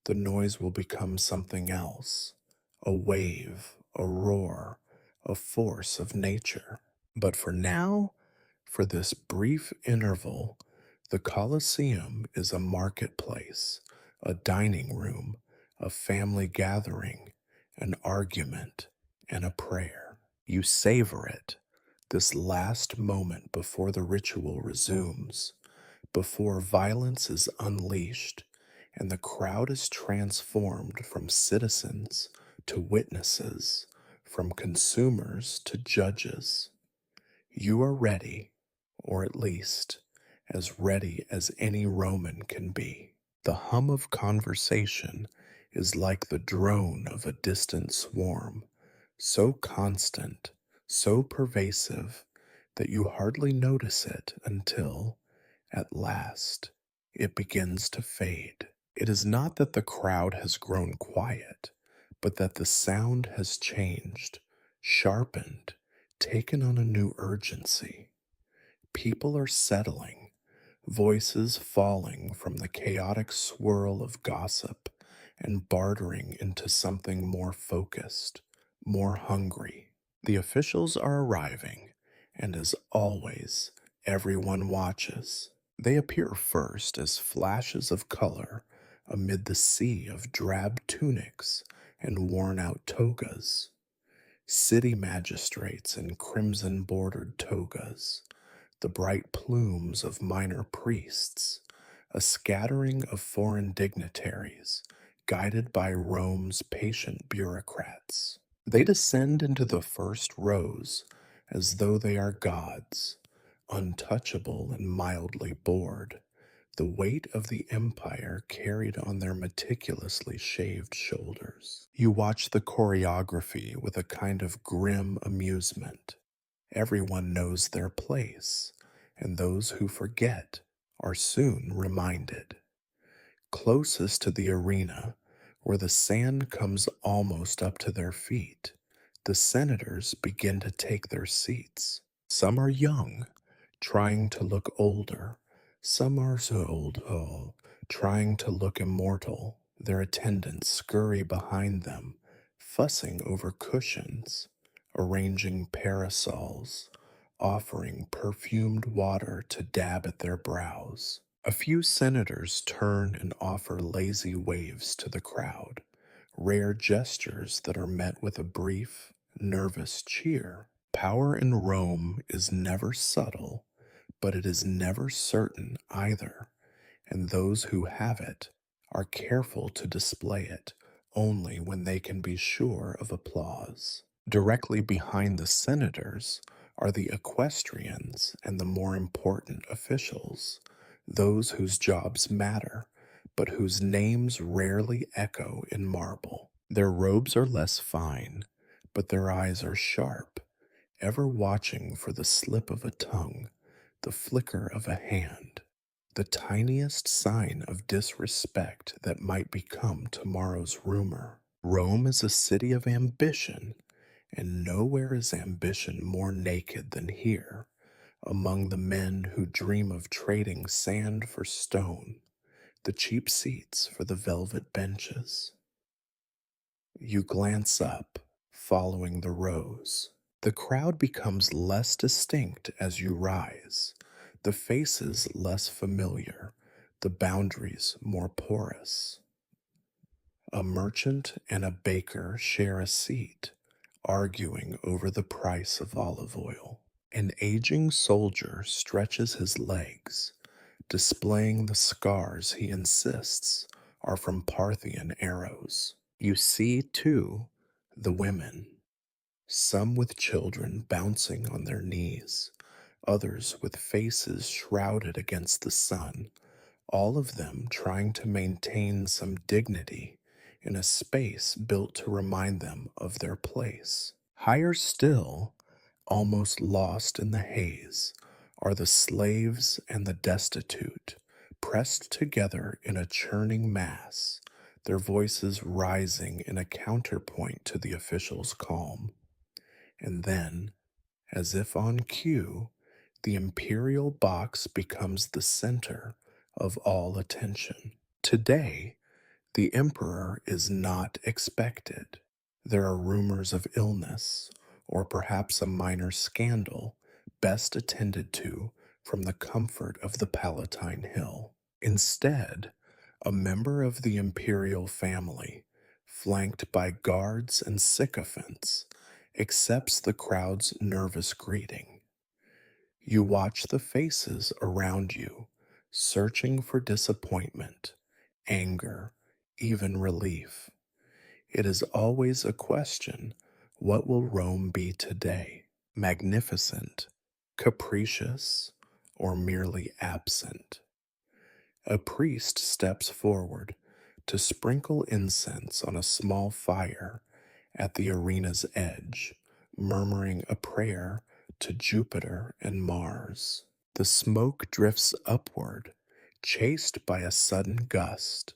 the noise will become something else, a wave, a roar, a force of nature. But for now, for this brief interval, the Colosseum is a marketplace, a dining room, a family gathering, an argument, and a prayer. You savor it, this last moment before the ritual resumes, before violence is unleashed and the crowd is transformed from citizens to witnesses, from consumers to judges. You are ready, or at least as ready as any Roman can be. The hum of conversation is like the drone of a distant swarm, so constant, so pervasive, that you hardly notice it until, at last, it begins to fade. It is not that the crowd has grown quiet, but that the sound has changed, sharpened, taken on a new urgency. People are settling, voices falling from the chaotic swirl of gossip and bartering into something more focused, more hungry. The officials are arriving, and as always, everyone watches. They appear first as flashes of color amid the sea of drab tunics and worn out togas. City magistrates in crimson bordered togas, the bright plumes of minor priests, a scattering of foreign dignitaries, guided by Rome's patient bureaucrats. They descend into the first rows as though they are gods, untouchable and mildly bored, the weight of the empire carried on their meticulously shaved shoulders. You watch the choreography with a kind of grim amusement. Everyone knows their place, and those who forget are soon reminded. Closest to the arena, where the sand comes almost up to their feet, the senators begin to take their seats. Some are young, trying to look older. Some are so old, trying to look immortal. Their attendants scurry behind them, fussing over cushions, arranging parasols, offering perfumed water to dab at their brows. A few senators turn and offer lazy waves to the crowd, rare gestures that are met with a brief, nervous cheer. Power in Rome is never subtle, but it is never certain either, and those who have it are careful to display it only when they can be sure of applause. Directly behind the senators are the equestrians and the more important officials, those whose jobs matter, but whose names rarely echo in marble. Their robes are less fine, but their eyes are sharp, ever watching for the slip of a tongue, the flicker of a hand, the tiniest sign of disrespect that might become tomorrow's rumor. Rome is a city of ambition, and nowhere is ambition more naked than here, among the men who dream of trading sand for stone, the cheap seats for the velvet benches. You glance up, following the rows. The crowd becomes less distinct as you rise, the faces less familiar, the boundaries more porous. A merchant and a baker share a seat, arguing over the price of olive oil. An aging soldier stretches his legs, displaying the scars he insists are from Parthian arrows. You see, too, the women, some with children bouncing on their knees, others with faces shrouded against the sun, all of them trying to maintain some dignity in a space built to remind them of their place. Higher still, almost lost in the haze, are the slaves and the destitute, pressed together in a churning mass, their voices rising in a counterpoint to the official's calm. And then, as if on cue, the imperial box becomes the center of all attention. Today, the emperor is not expected. There are rumors of illness, or perhaps a minor scandal, best attended to from the comfort of the Palatine Hill. Instead, a member of the imperial family, flanked by guards and sycophants, accepts the crowd's nervous greeting. You watch the faces around you, searching for disappointment, anger, even relief. It is always a question: what will Rome be today? Magnificent, capricious, or merely absent? A priest steps forward to sprinkle incense on a small fire at the arena's edge, murmuring a prayer to Jupiter and Mars. The smoke drifts upward, chased by a sudden gust,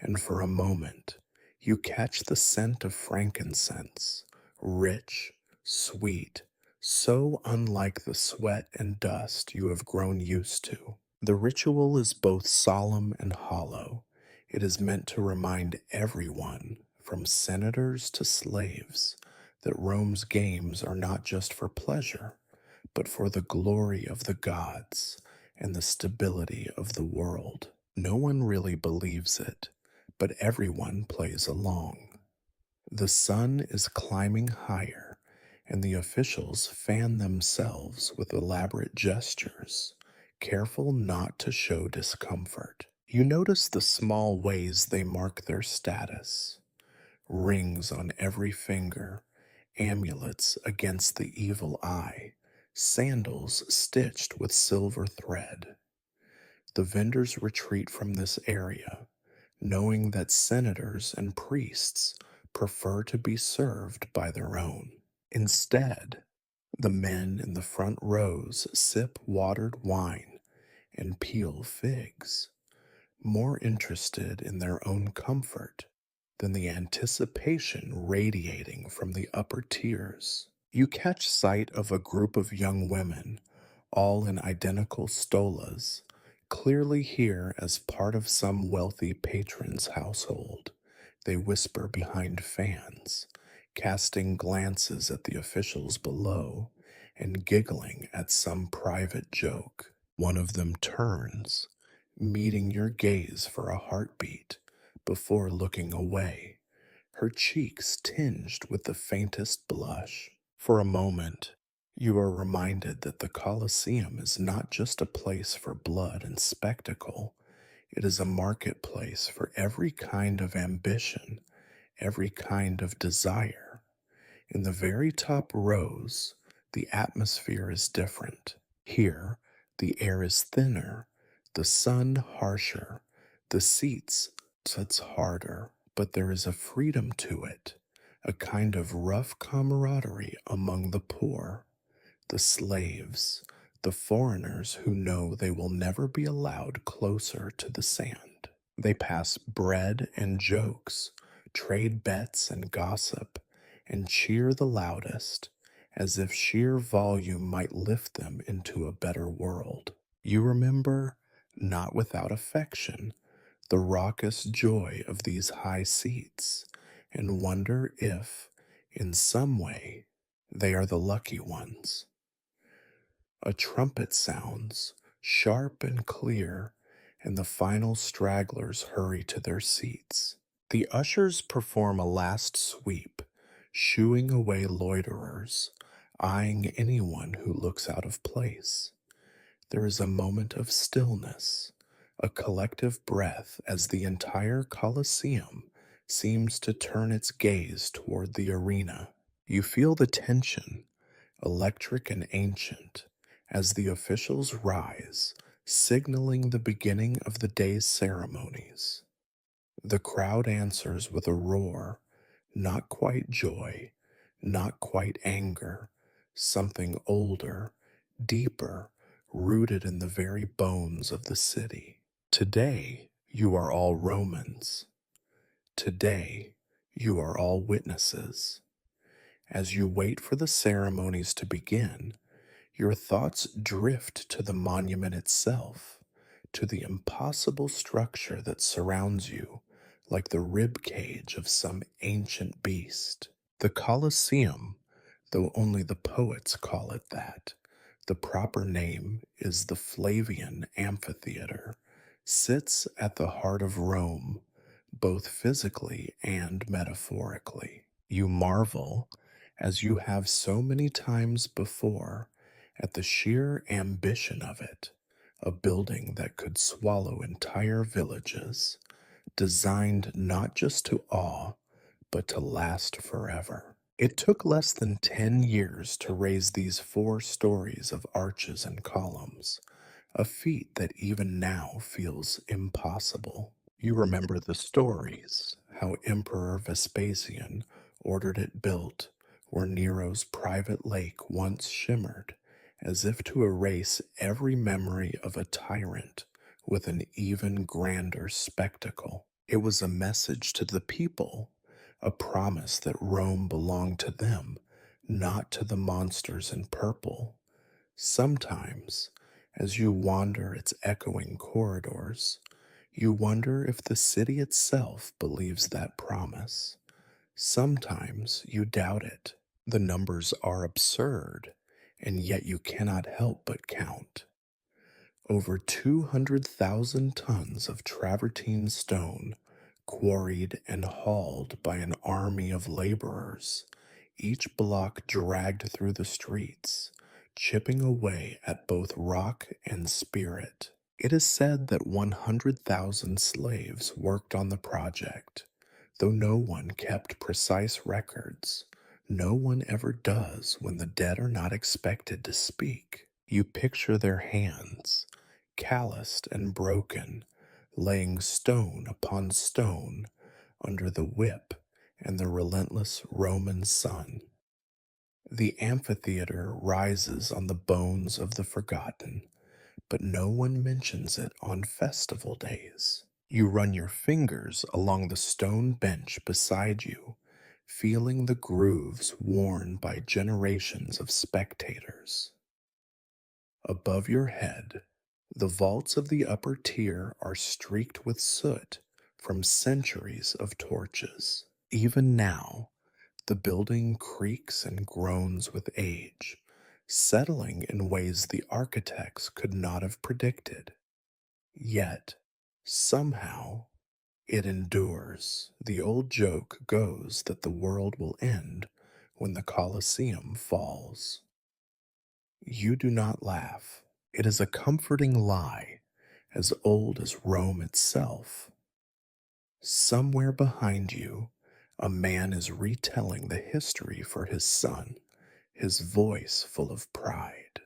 and for a moment you catch the scent of frankincense, rich, sweet, so unlike the sweat and dust you have grown used to. The ritual is both solemn and hollow. It is meant to remind everyone, from senators to slaves, that Rome's games are not just for pleasure, but for the glory of the gods and the stability of the world. No one really believes it, but everyone plays along. The sun is climbing higher, and the officials fan themselves with elaborate gestures, careful not to show discomfort. You notice the small ways they mark their status: rings on every finger, amulets against the evil eye, sandals stitched with silver thread. The vendors retreat from this area, knowing that senators and priests prefer to be served by their own. Instead, the men in the front rows sip watered wine and peel figs, more interested in their own comfort than the anticipation radiating from the upper tiers. You catch sight of a group of young women, all in identical stolas, clearly here as part of some wealthy patron's household. They whisper behind fans, casting glances at the officials below and giggling at some private joke. One of them turns, meeting your gaze for a heartbeat before looking away, her cheeks tinged with the faintest blush. For a moment, you are reminded that the Colosseum is not just a place for blood and spectacle, It is a marketplace for every kind of ambition, every kind of desire. In the very top rows, the atmosphere is different. Here, the air is thinner, the sun harsher, the seats sits harder, but there is a freedom to it, a kind of rough camaraderie among the poor, the slaves, the foreigners who know they will never be allowed closer to the sand. They pass bread and jokes, trade bets and gossip, and cheer the loudest, as if sheer volume might lift them into a better world. You remember, not without affection, the raucous joy of these high seats, and wonder if, in some way, they are the lucky ones. A trumpet sounds, sharp and clear, and the final stragglers hurry to their seats. The ushers perform a last sweep, shooing away loiterers, eyeing anyone who looks out of place. There is a moment of stillness, a collective breath as the entire Colosseum seems to turn its gaze toward the arena. You feel the tension, electric and ancient, as the officials rise, signaling the beginning of the day's ceremonies. The crowd answers with a roar, not quite joy, not quite anger, something older, deeper, rooted in the very bones of the city. Today, you are all Romans. Today, you are all witnesses. As you wait for the ceremonies to begin, your thoughts drift to the monument itself, to the impossible structure that surrounds you, like the rib cage of some ancient beast. The Colosseum, though only the poets call it that, the proper name is the Flavian Amphitheater, sits at the heart of Rome, both physically and metaphorically. You marvel, as you have so many times before, at the sheer ambition of it, a building that could swallow entire villages, designed not just to awe, but to last forever. It took less than 10 years to raise these 4 stories of arches and columns, a feat that even now feels impossible. You remember the stories, how Emperor Vespasian ordered it built where Nero's private lake once shimmered, as if to erase every memory of a tyrant with an even grander spectacle. It was a message to the people, a promise that Rome belonged to them, not to the monsters in purple. Sometimes, as you wander its echoing corridors, you wonder if the city itself believes that promise. Sometimes you doubt it. The numbers are absurd, and yet you cannot help but count. Over 200,000 tons of travertine stone, quarried and hauled by an army of laborers, each block dragged through the streets, chipping away at both rock and spirit. It is said that 100,000 slaves worked on the project, though no one kept precise records. No one ever does when the dead are not expected to speak. You picture their hands, calloused and broken, laying stone upon stone under the whip and the relentless Roman sun. The amphitheater rises on the bones of the forgotten, but no one mentions it on festival days. You run your fingers along the stone bench beside you, feeling the grooves worn by generations of spectators. Above your head, the vaults of the upper tier are streaked with soot from centuries of torches. Even now, the building creaks and groans with age, settling in ways the architects could not have predicted. Yet, somehow, it endures. The old joke goes that the world will end when the Colosseum falls. You do not laugh. It is a comforting lie, as old as Rome itself. Somewhere behind you, a man is retelling the history for his son, his voice full of pride.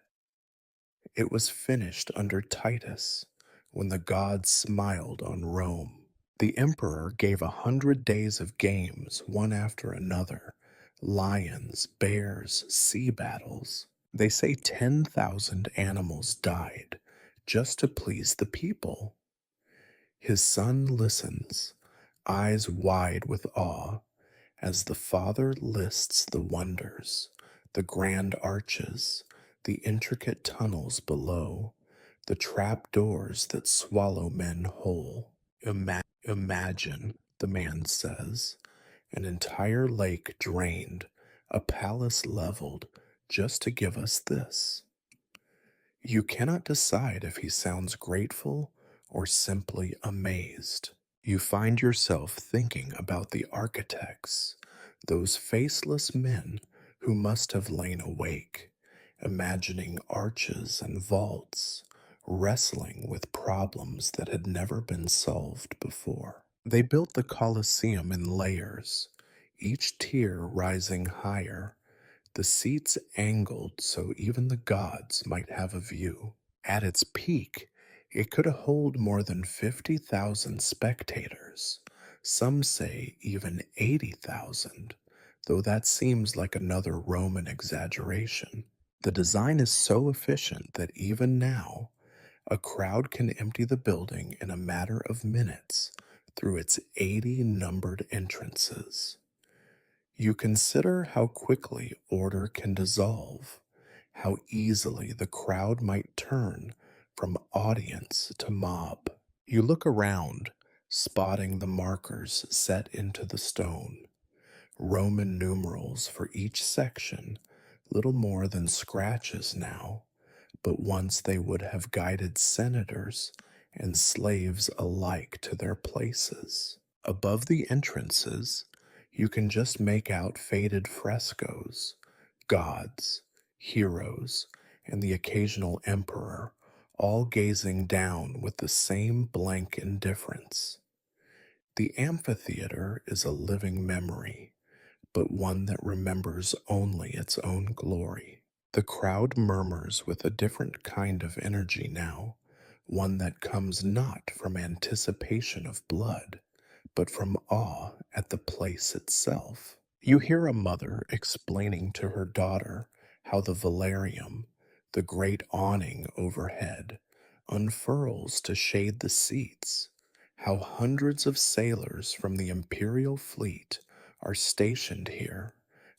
It was finished under Titus, when the gods smiled on Rome. The emperor gave 100 days of games, one after another: lions, bears, sea battles. They say 10,000 animals died just to please the people. His son listens, eyes wide with awe, as the father lists the wonders, the grand arches, the intricate tunnels below, the trap doors that swallow men whole. Imagine, the man says, an entire lake drained, a palace leveled, just to give us this. You cannot decide if he sounds grateful or simply amazed. You find yourself thinking about the architects, those faceless men who must have lain awake, imagining arches and vaults, wrestling with problems that had never been solved before. They built the Colosseum in layers, each tier rising higher, the seats angled so even the gods might have a view. At its peak, it could hold more than 50,000 spectators. Some say even 80,000, though that seems like another Roman exaggeration. The design is so efficient that even now, a crowd can empty the building in a matter of minutes through its 80 numbered entrances. You consider how quickly order can dissolve, how easily the crowd might turn from audience to mob. You look around, spotting the markers set into the stone, Roman numerals for each section, little more than scratches now, but once they would have guided senators and slaves alike to their places. Above the entrances, you can just make out faded frescoes, gods, heroes, and the occasional emperor, all gazing down with the same blank indifference. The amphitheater is a living memory, but one that remembers only its own glory. The crowd murmurs with a different kind of energy now, one that comes not from anticipation of blood, but from awe at the place itself. You hear a mother explaining to her daughter how the velarium, the great awning overhead, unfurls to shade the seats, how hundreds of sailors from the imperial fleet are stationed here,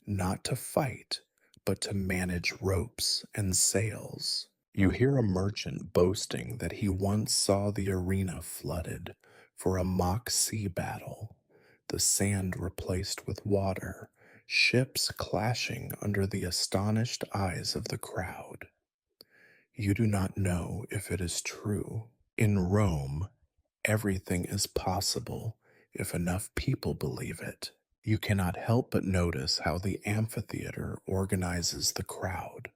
not to fight, but to manage ropes and sails. You hear a merchant boasting that he once saw the arena flooded for a mock sea battle, the sand replaced with water, ships clashing under the astonished eyes of the crowd. You do not know if it is true. In Rome, everything is possible if enough people believe it. You cannot help but notice how the amphitheater organizes the crowd.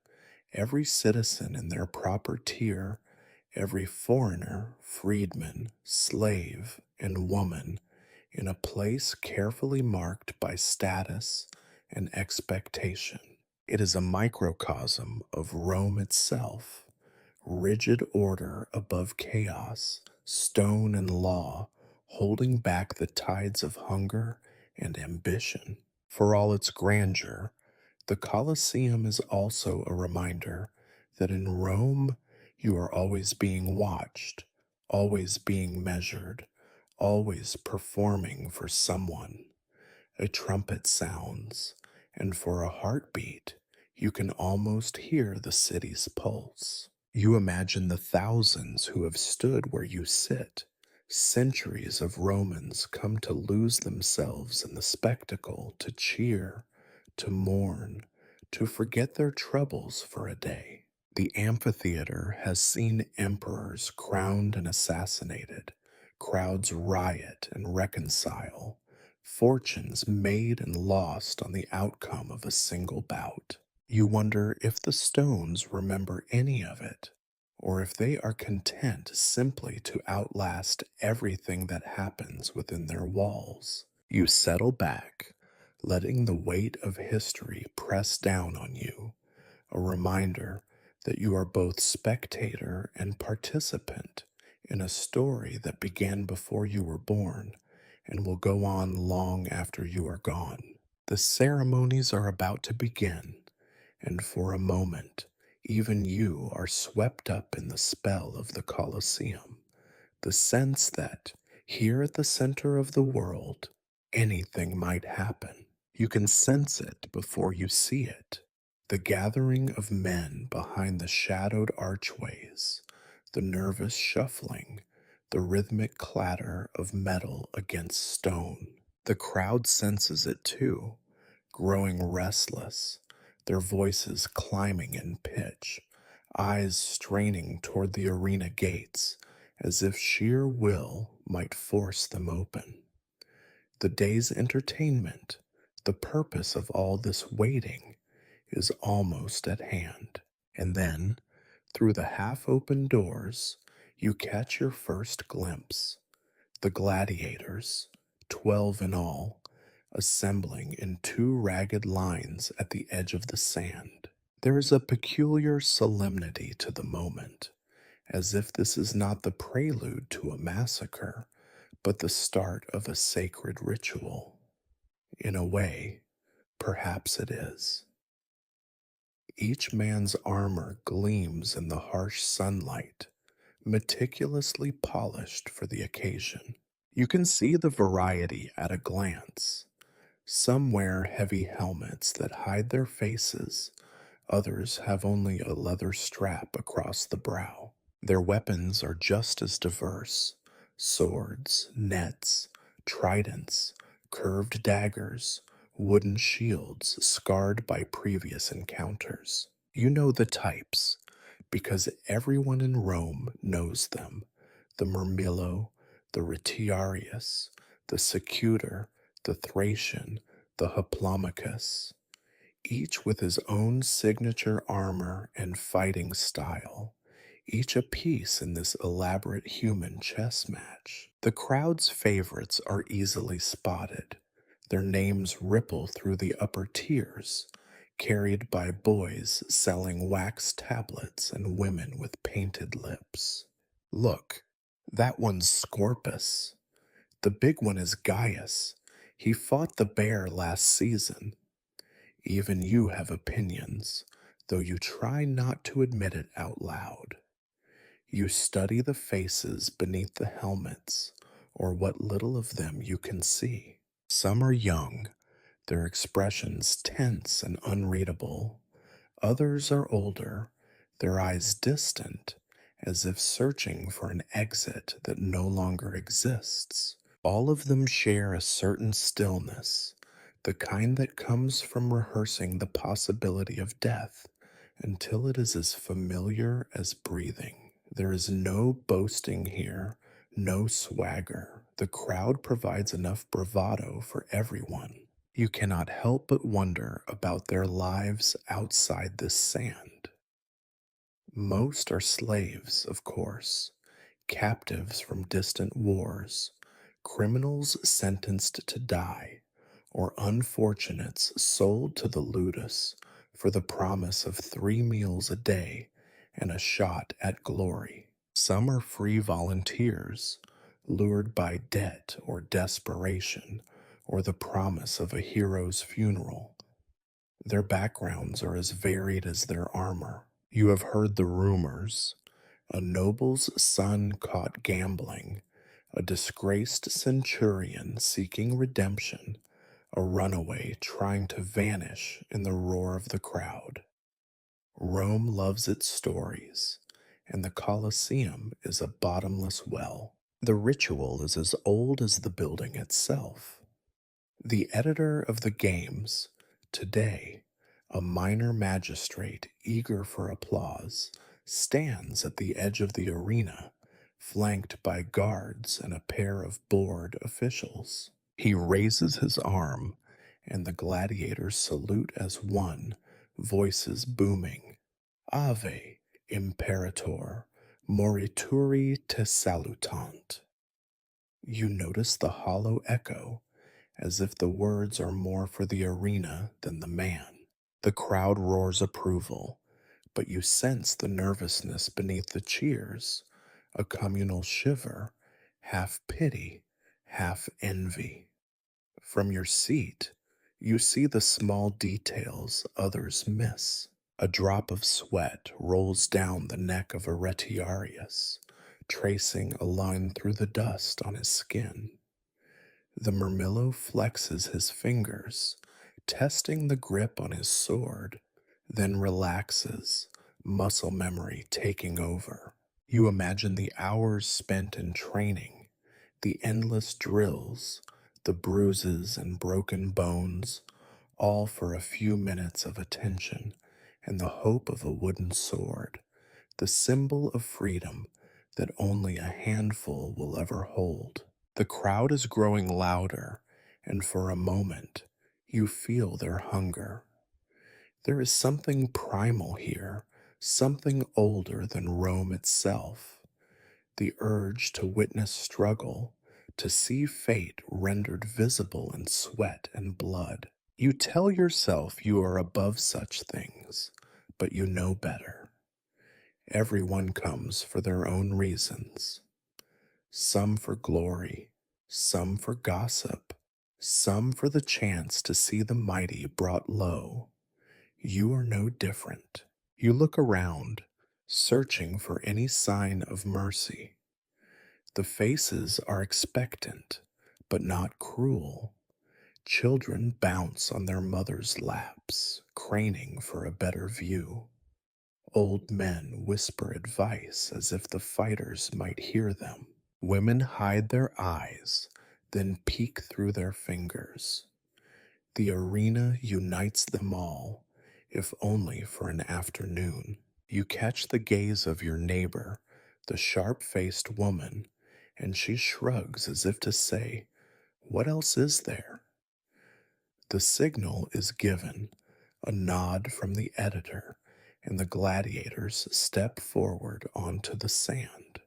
Every citizen in their proper tier, every foreigner, freedman, slave, and woman in a place carefully marked by status and expectation. It is a microcosm of Rome itself, rigid order above chaos, stone and law holding back the tides of hunger and ambition. For all its grandeur, the Colosseum is also a reminder that in Rome you are always being watched, always being measured, always performing for someone. A trumpet sounds, and for a heartbeat, you can almost hear the city's pulse. You imagine the thousands who have stood where you sit. Centuries of Romans come to lose themselves in the spectacle, to cheer, to mourn, to forget their troubles for a day. The amphitheater has seen emperors crowned and assassinated, crowds riot and reconcile, fortunes made and lost on the outcome of a single bout. You wonder if the stones remember any of it, or if they are content simply to outlast everything that happens within their walls. You settle back, letting the weight of history press down on you, a reminder that you are both spectator and participant in a story that began before you were born and will go on long after you are gone. The ceremonies are about to begin, and for a moment, even you are swept up in the spell of the Colosseum, the sense that, here at the center of the world, anything might happen. You can sense it before you see it. The gathering of men behind the shadowed archways, the nervous shuffling, the rhythmic clatter of metal against stone. The crowd senses it too, growing restless, their voices climbing in pitch, eyes straining toward the arena gates as if sheer will might force them open. The day's entertainment, the purpose of all this waiting, is almost at hand. And then, through the half open doors, you catch your first glimpse. The gladiators, 12 in all, assembling in two ragged lines at the edge of the sand. There is a peculiar solemnity to the moment, as if this is not the prelude to a massacre, but the start of a sacred ritual. In a way, perhaps it is. Each man's armor gleams in the harsh sunlight, meticulously polished for the occasion. You can see the variety at a glance. Some wear heavy helmets that hide their faces, others have only a leather strap across the brow. Their weapons are just as diverse: swords, nets, tridents, curved daggers, wooden shields scarred by previous encounters. You know the types, because everyone in Rome knows them: the Murmillo, the Retiarius, the Secutor, the Thracian, the Hoplomachus, each with his own signature armor and fighting style, each a piece in this elaborate human chess match. The crowd's favorites are easily spotted. Their names ripple through the upper tiers, carried by boys selling wax tablets and women with painted lips. Look, that one's Scorpus. The big one is Gaius. He fought the bear last season. Even you have opinions, though you try not to admit it out loud. You study the faces beneath the helmets, or what little of them you can see. Some are young, their expressions tense and unreadable. Others are older, their eyes distant, as if searching for an exit that no longer exists. All of them share a certain stillness, the kind that comes from rehearsing the possibility of death until it is as familiar as breathing. There is no boasting here, no swagger. The crowd provides enough bravado for everyone. You cannot help but wonder about their lives outside this sand. Most are slaves, of course, captives from distant wars, criminals sentenced to die, or unfortunates sold to the ludus for the promise of 3 meals a day and a shot at glory. Some are free volunteers, lured by debt or desperation, or the promise of a hero's funeral. Their backgrounds are as varied as their armor. You have heard the rumors: a noble's son caught gambling, a disgraced centurion seeking redemption, a runaway trying to vanish in the roar of the crowd. Rome loves its stories, and the Colosseum is a bottomless well. The ritual is as old as the building itself. The editor of the games, today a minor magistrate eager for applause, stands at the edge of the arena, flanked by guards and a pair of bored officials. He raises his arm, and the gladiators salute as one, voices booming: Ave, Imperator, Morituri te salutant. You notice the hollow echo, as if the words are more for the arena than the man. The crowd roars approval, but you sense the nervousness beneath the cheers, a communal shiver, half pity, half envy. From your seat, you see the small details others miss. A drop of sweat rolls down the neck of a retiarius, tracing a line through the dust on his skin. The Murmillo flexes his fingers, testing the grip on his sword, then relaxes, muscle memory taking over. You imagine the hours spent in training, the endless drills, the bruises and broken bones, all for a few minutes of attention and the hope of a wooden sword, the symbol of freedom that only a handful will ever hold. The crowd is growing louder, and for a moment, you feel their hunger. There is something primal here, something older than Rome itself. The urge to witness struggle, to see fate rendered visible in sweat and blood. You tell yourself you are above such things, but you know better. Everyone comes for their own reasons. Some for glory, some for gossip, some for the chance to see the mighty brought low. You are no different. You look around, searching for any sign of mercy. The faces are expectant, but not cruel. Children bounce on their mothers' laps, craning for a better view. Old men whisper advice as if the fighters might hear them. Women hide their eyes, then peek through their fingers. The arena unites them all, if only for an afternoon. You catch the gaze of your neighbor, the sharp-faced woman, and she shrugs as if to say, "What else is there?" The signal is given, a nod from the editor, and the gladiators step forward onto the sand.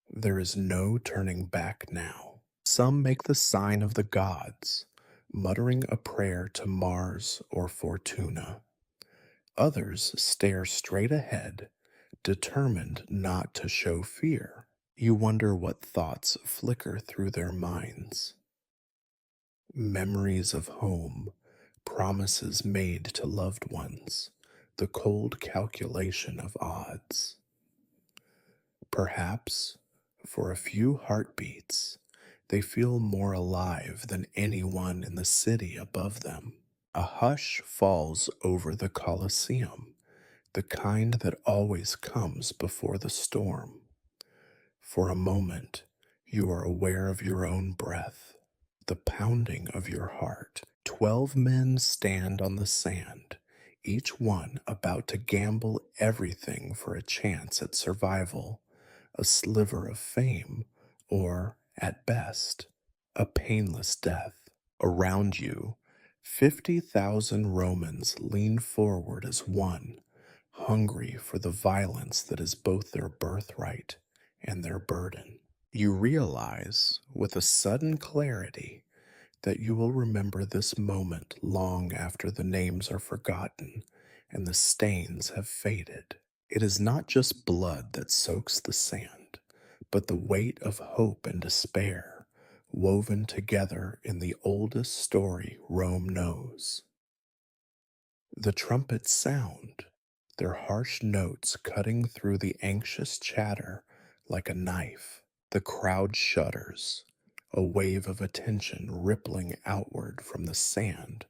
There is no turning back now. Some make the sign of the gods, muttering a prayer to Mars or Fortuna. Others stare straight ahead, determined not to show fear. You wonder what thoughts flicker through their minds. Memories of home, promises made to loved ones, the cold calculation of odds. Perhaps, for a few heartbeats, they feel more alive than anyone in the city above them. A hush falls over the Colosseum, the kind that always comes before the storm. For a moment, you are aware of your own breath, the pounding of your heart. 12 men stand on the sand, each one about to gamble everything for a chance at survival, a sliver of fame, or, at best, a painless death. Around you, 50,000 Romans lean forward as one, hungry for the violence that is both their birthright and their burden. You realize, with a sudden clarity, that you will remember this moment long after the names are forgotten and the stains have faded. It is not just blood that soaks the sand, but the weight of hope and despair, woven together in the oldest story Rome knows. The trumpets sound, their harsh notes cutting through the anxious chatter like a knife. The crowd shudders, a wave of attention rippling outward from the sand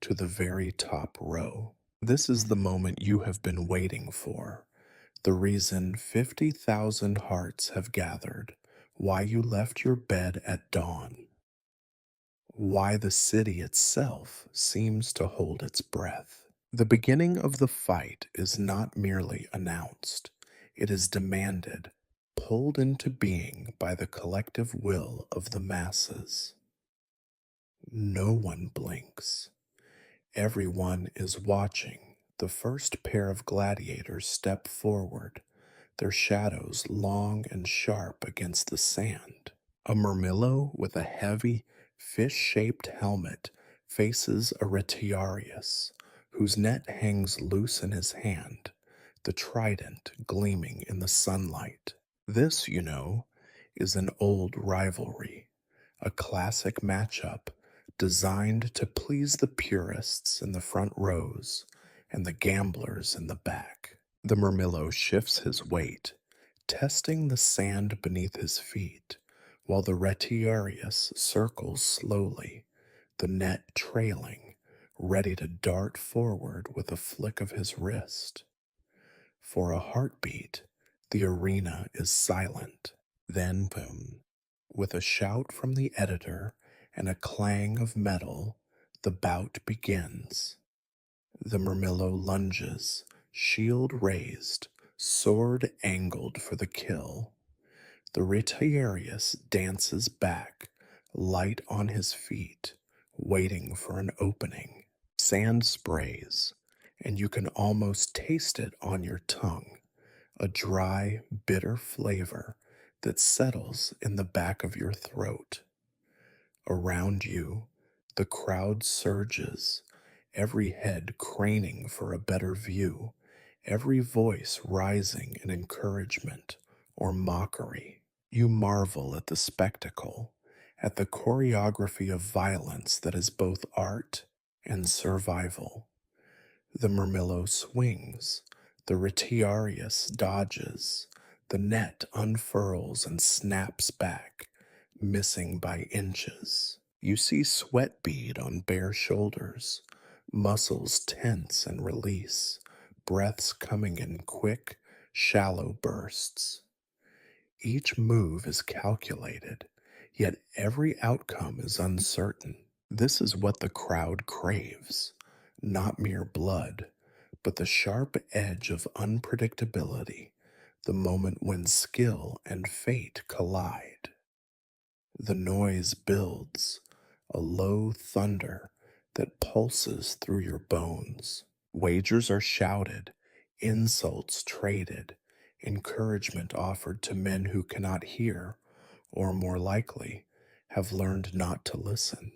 to the very top row. This is the moment you have been waiting for, the reason 50,000 hearts have gathered, why you left your bed at dawn, why the city itself seems to hold its breath. The beginning of the fight is not merely announced, it is demanded, pulled into being by the collective will of the masses. No one blinks. Everyone is watching the first pair of gladiators step forward, their shadows long and sharp against the sand. A murmillo with a heavy, fish shaped helmet faces a retiarius, whose net hangs loose in his hand, the trident gleaming in the sunlight. This, is an old rivalry, a classic matchup designed to please the purists in the front rows and the gamblers in the back. The murmillo shifts his weight, testing the sand beneath his feet, while the retiarius circles slowly, the net trailing, ready to dart forward with a flick of his wrist. For a heartbeat, the arena is silent. Then, boom, with a shout from the editor and a clang of metal, the bout begins. The murmillo lunges, shield raised, sword angled for the kill. The retiarius dances back, light on his feet, waiting for an opening. Sand sprays, and you can almost taste it on your tongue, a dry, bitter flavor that settles in the back of your throat. Around you, the crowd surges, every head craning for a better view, every voice rising in encouragement or mockery. You marvel at the spectacle, at the choreography of violence that is both art and survival. The murmillo swings, the retiarius dodges, the net unfurls and snaps back, missing by inches. You see sweat bead on bare shoulders, muscles tense and release, breaths coming in quick, shallow bursts. Each move is calculated, yet every outcome is uncertain. This is what the crowd craves, not mere blood, but the sharp edge of unpredictability, the moment when skill and fate collide. The noise builds, a low thunder that pulses through your bones. Wagers are shouted, insults traded, encouragement offered to men who cannot hear, or more likely, have learned not to listen.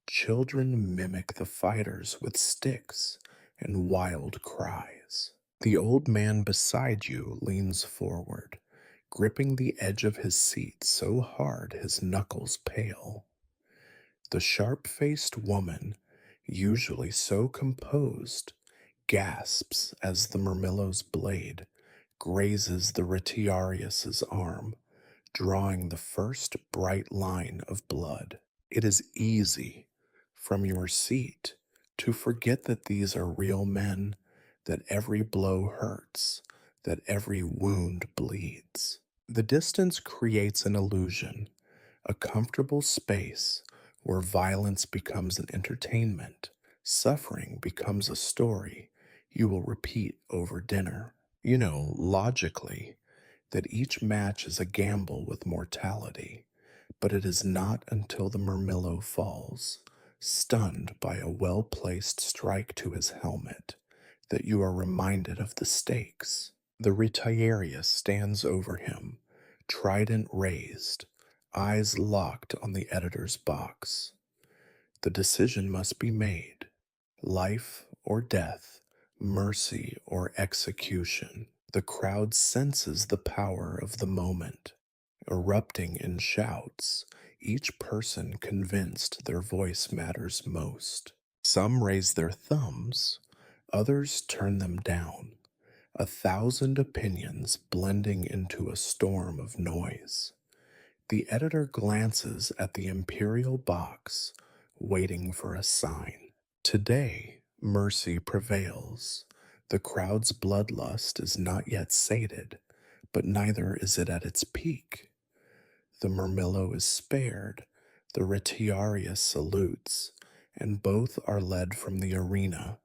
Children mimic the fighters with sticks and wild cries. The old man beside you leans forward, gripping the edge of his seat so hard his knuckles pale. The sharp faced woman, usually so composed, gasps as the murmillo's blade grazes the retiarius's arm, drawing the first bright line of blood. It is easy, from your seat, to forget that these are real men, that every blow hurts, that every wound bleeds. The distance creates an illusion, a comfortable space where violence becomes an entertainment, suffering becomes a story you will repeat over dinner. Logically, that each match is a gamble with mortality, but it is not until the murmillo falls, stunned by a well placed strike to his helmet, that you are reminded of the stakes. The retiarius stands over him, trident raised, eyes locked on the editor's box. The decision must be made: life or death, mercy or execution. The crowd senses the power of the moment, erupting in shouts, each person convinced their voice matters most. Some raise their thumbs, others turn them down, a thousand opinions blending into a storm of noise. The editor glances at the imperial box, waiting for a sign. Today, mercy prevails. The crowd's bloodlust is not yet sated, but neither is it at its peak. The murmillo is spared, the retiarius salutes, and both are led from the arena,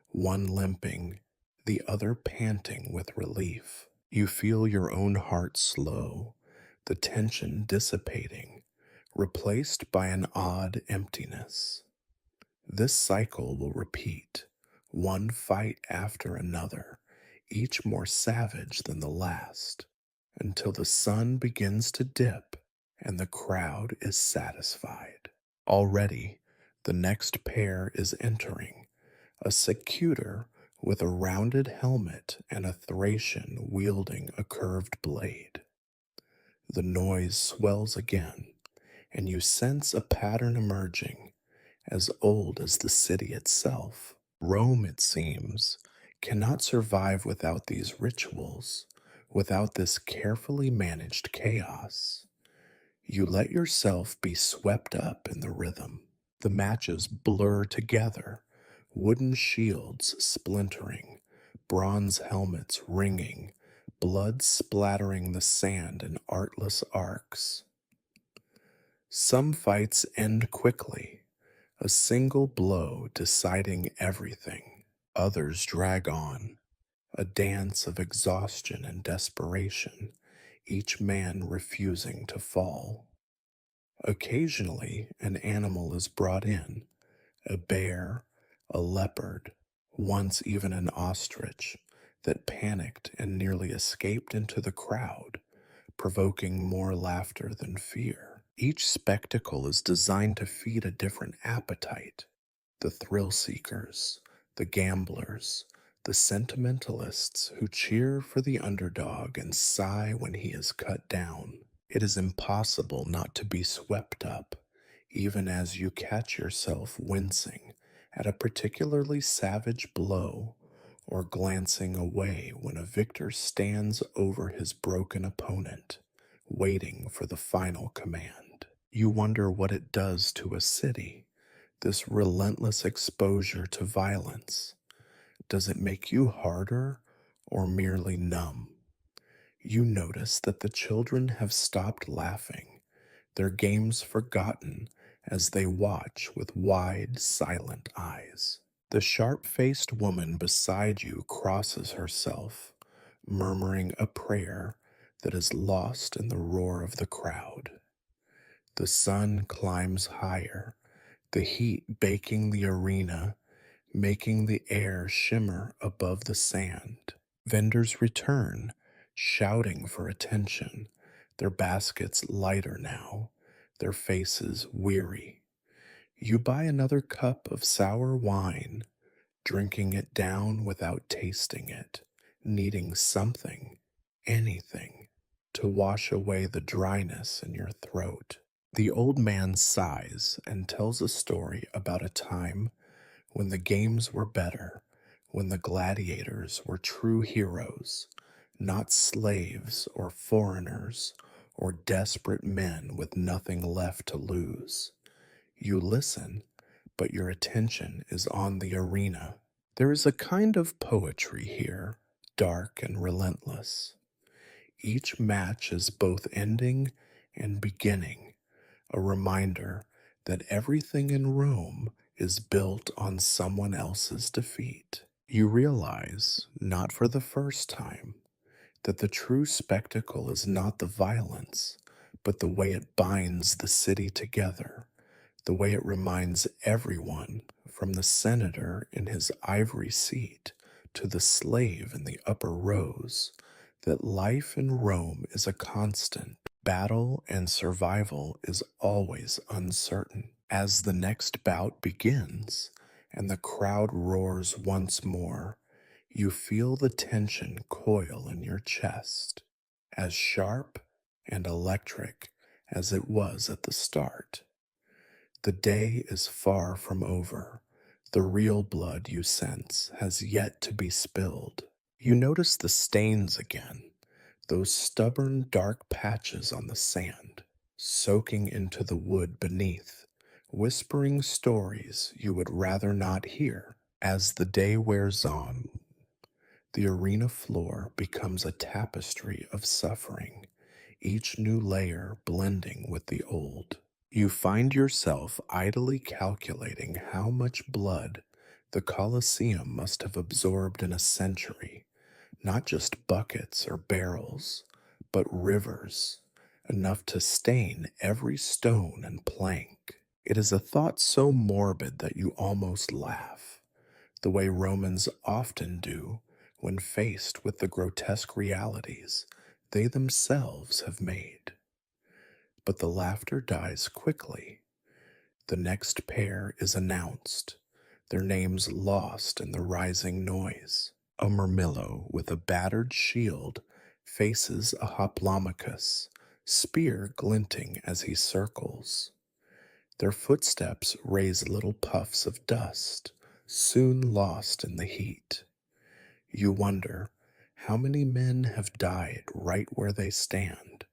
one limping, the other panting with relief. You feel your own heart slow, the tension dissipating, replaced by an odd emptiness. This cycle will repeat, one fight after another, each more savage than the last, until the sun begins to dip and the crowd is satisfied. Already, the next pair is entering, a secutor with a rounded helmet and a Thracian wielding a curved blade. The noise swells again, and you sense a pattern emerging as old as the city itself. Rome, it seems, cannot survive without these rituals, without this carefully managed chaos. You let yourself be swept up in the rhythm. The matches blur together, wooden shields splintering, bronze helmets ringing, blood splattering the sand in artless arcs. Some fights end quickly, a single blow deciding everything. Others drag on, a dance of exhaustion and desperation, each man refusing to fall. Occasionally, an animal is brought in, a bear, a leopard, once even an ostrich, that panicked and nearly escaped into the crowd, provoking more laughter than fear. Each spectacle is designed to feed a different appetite: the thrill seekers, the gamblers, the sentimentalists who cheer for the underdog and sigh when he is cut down. It is impossible not to be swept up, even as you catch yourself wincing at a particularly savage blow or glancing away when a victor stands over his broken opponent, waiting for the final command. You wonder what it does to a city, this relentless exposure to violence. Does it make you harder or merely numb? You notice that the children have stopped laughing, their games forgotten as they watch with wide, silent eyes. The sharp faced woman beside you crosses herself, murmuring a prayer that is lost in the roar of the crowd. The sun climbs higher, the heat baking the arena, making the air shimmer above the sand. Vendors return, shouting for attention, their baskets lighter now, their faces weary. You buy another cup of sour wine, drinking it down without tasting it, needing something, anything, to wash away the dryness in your throat. The old man sighs and tells a story about a time when the games were better, when the gladiators were true heroes, not slaves or foreigners or desperate men with nothing left to lose. You listen, but your attention is on the arena. There is a kind of poetry here, dark and relentless. Each match is both ending and beginning, a reminder that everything in Rome is built on someone else's defeat. You realize, not for the first time, that the true spectacle is not the violence, but the way it binds the city together, the way it reminds everyone, from the senator in his ivory seat to the slave in the upper rows, that life in Rome is a constant. Battle and survival is always uncertain. As the next bout begins and the crowd roars once more, you feel the tension coil in your chest, as sharp and electric as it was at the start. The day is far from over. The real blood you sense has yet to be spilled. You notice the stains again, those stubborn dark patches on the sand, soaking into the wood beneath, whispering stories you would rather not hear. As the day wears on, the arena floor becomes a tapestry of suffering, each new layer blending with the old. You find yourself idly calculating how much blood the Colosseum must have absorbed in a century, not just buckets or barrels, but rivers, enough to stain every stone and plank. It is a thought so morbid that you almost laugh, the way Romans often do when faced with the grotesque realities they themselves have made. But the laughter dies quickly. The next pair is announced, their names lost in the rising noise. A Murmillo with a battered shield faces a Hoplomachus, spear glinting as he circles. Their footsteps raise little puffs of dust, soon lost in the heat. You wonder how many men have died right where they stand.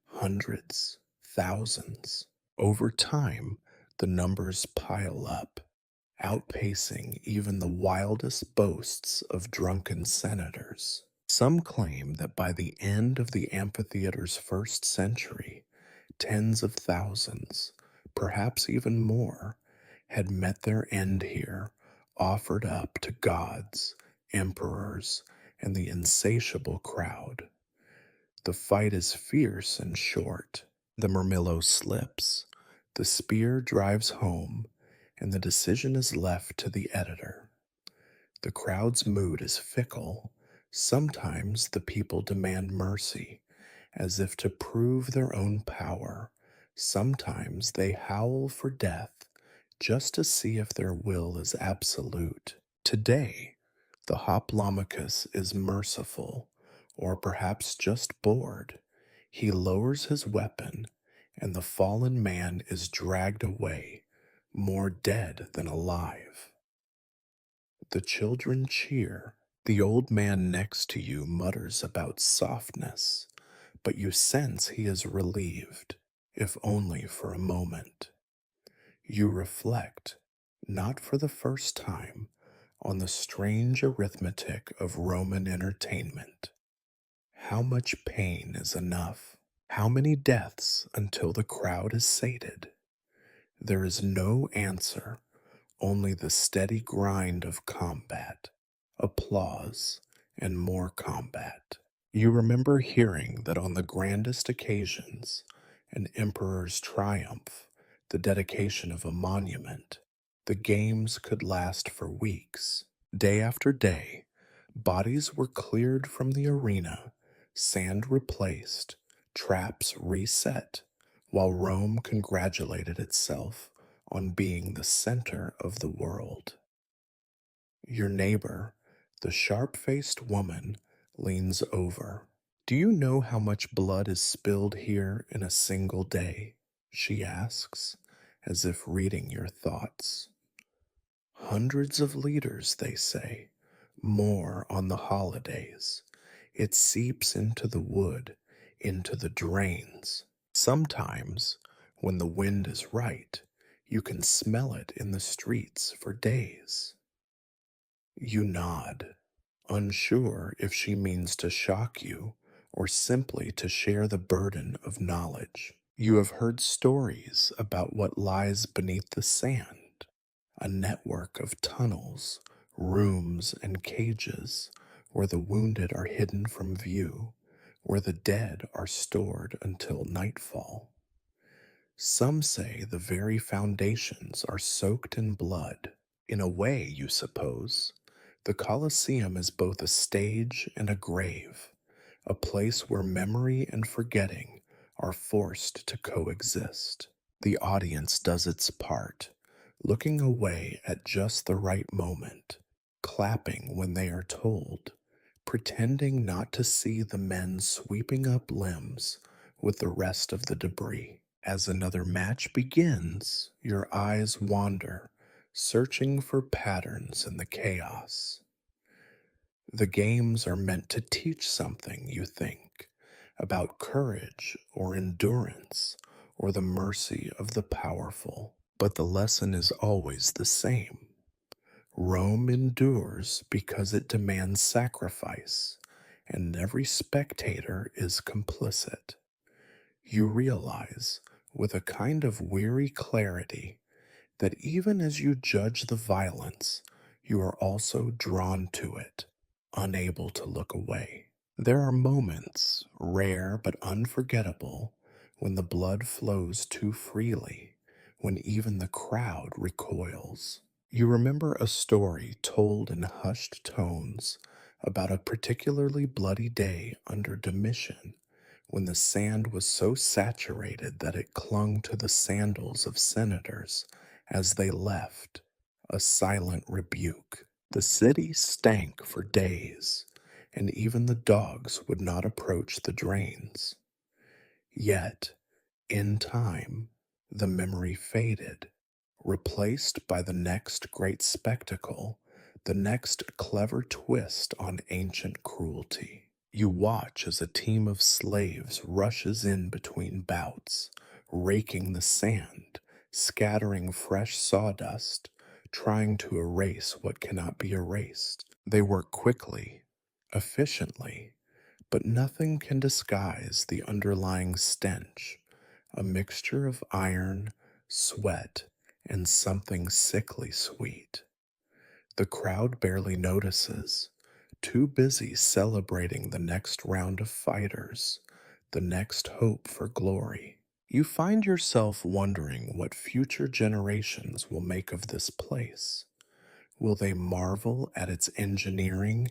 Hundreds, thousands. Over time, the numbers pile up, outpacing even the wildest boasts of drunken senators. Some claim that by the end of the amphitheater's first century, tens of thousands, perhaps even more, had met their end here, offered up to gods, emperors, and the insatiable crowd. The fight is fierce and short. The Murmillo slips, the spear drives home, and the decision is left to the editor. The crowd's mood is fickle. Sometimes the people demand mercy, as if to prove their own power. Sometimes they howl for death, just to see if their will is absolute. Today, the Hoplomachus is merciful, or perhaps just bored. He lowers his weapon, and the fallen man is dragged away, more dead than alive. The children cheer. The old man next to you mutters about softness, but you sense he is relieved, if only for a moment. You reflect, not for the first time, on the strange arithmetic of Roman entertainment. How much pain is enough? How many deaths until the crowd is sated? There is no answer, only the steady grind of combat, applause, and more combat. You remember hearing that on the grandest occasions, an emperor's triumph, the dedication of a monument, the games could last for weeks. Day after day, bodies were cleared from the arena, sand replaced, traps reset, while Rome congratulated itself on being the center of the world. Your neighbor, the sharp faced woman, leans over. Do you know how much blood is spilled here in a single day? She asks, as if reading your thoughts. Hundreds of liters, they say, more on the holidays. It seeps into the wood, into the drains. Sometimes, when the wind is right, you can smell it in the streets for days. You nod, unsure if she means to shock you or simply to share the burden of knowledge. You have heard stories about what lies beneath the sand, a network of tunnels, rooms, and cages where the wounded are hidden from view, where the dead are stored until nightfall. Some say the very foundations are soaked in blood. In a way, you suppose, the Colosseum is both a stage and a grave, a place where memory and forgetting are forced to coexist. The audience does its part, looking away at just the right moment, clapping when they are told, pretending not to see the men sweeping up limbs with the rest of the debris. As another match begins, your eyes wander, searching for patterns in the chaos. The games are meant to teach something, you think, about courage or endurance or the mercy of the powerful. But the lesson is always the same. Rome endures because it demands sacrifice, and every spectator is complicit. You realize, with a kind of weary clarity, that even as you judge the violence, you are also drawn to it, unable to look away. There are moments, rare but unforgettable, when the blood flows too freely, when even the crowd recoils. You remember a story told in hushed tones about a particularly bloody day under Domitian when the sand was so saturated that it clung to the sandals of senators as they left, a silent rebuke. The city stank for days, and even the dogs would not approach the drains. Yet, in time, the memory faded, replaced by the next great spectacle, the next clever twist on ancient cruelty. You watch as a team of slaves rushes in between bouts, raking the sand, scattering fresh sawdust, trying to erase what cannot be erased. They work quickly, efficiently, but nothing can disguise the underlying stench, a mixture of iron, sweat, and something sickly sweet. The crowd barely notices, too busy celebrating the next round of fighters, the next hope for glory. You find yourself wondering what future generations will make of this place. Will they marvel at its engineering,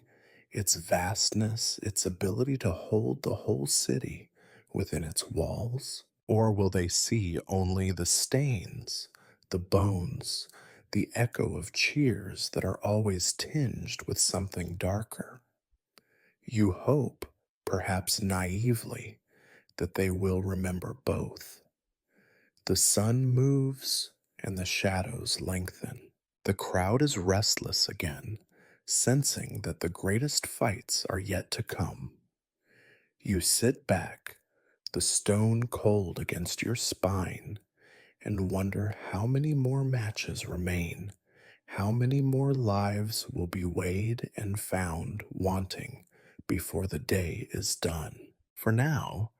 its vastness, its ability to hold the whole city within its walls? Or will they see only the stains, the bones, the echo of cheers that are always tinged with something darker? You hope, perhaps naively, that they will remember both. The sun moves and the shadows lengthen. The crowd is restless again, sensing that the greatest fights are yet to come. You sit back, the stone cold against your spine, and wonder how many more matches remain, how many more lives will be weighed and found wanting before the day is done. For now,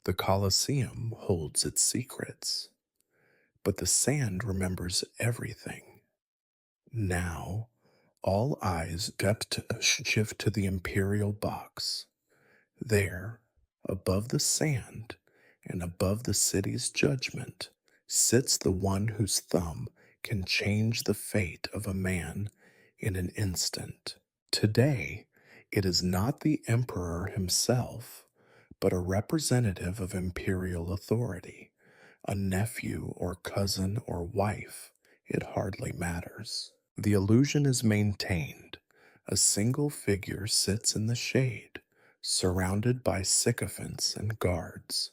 the Colosseum holds its secrets, but the sand remembers everything. Now, all eyes depth shift to the imperial box. There, above the sand and above the city's judgment, sits the one whose thumb can change the fate of a man in an instant. Today, it is not the emperor himself, but a representative of imperial authority, a nephew or cousin or wife, it hardly matters. The illusion is maintained. A single figure sits in the shade, surrounded by sycophants and guards,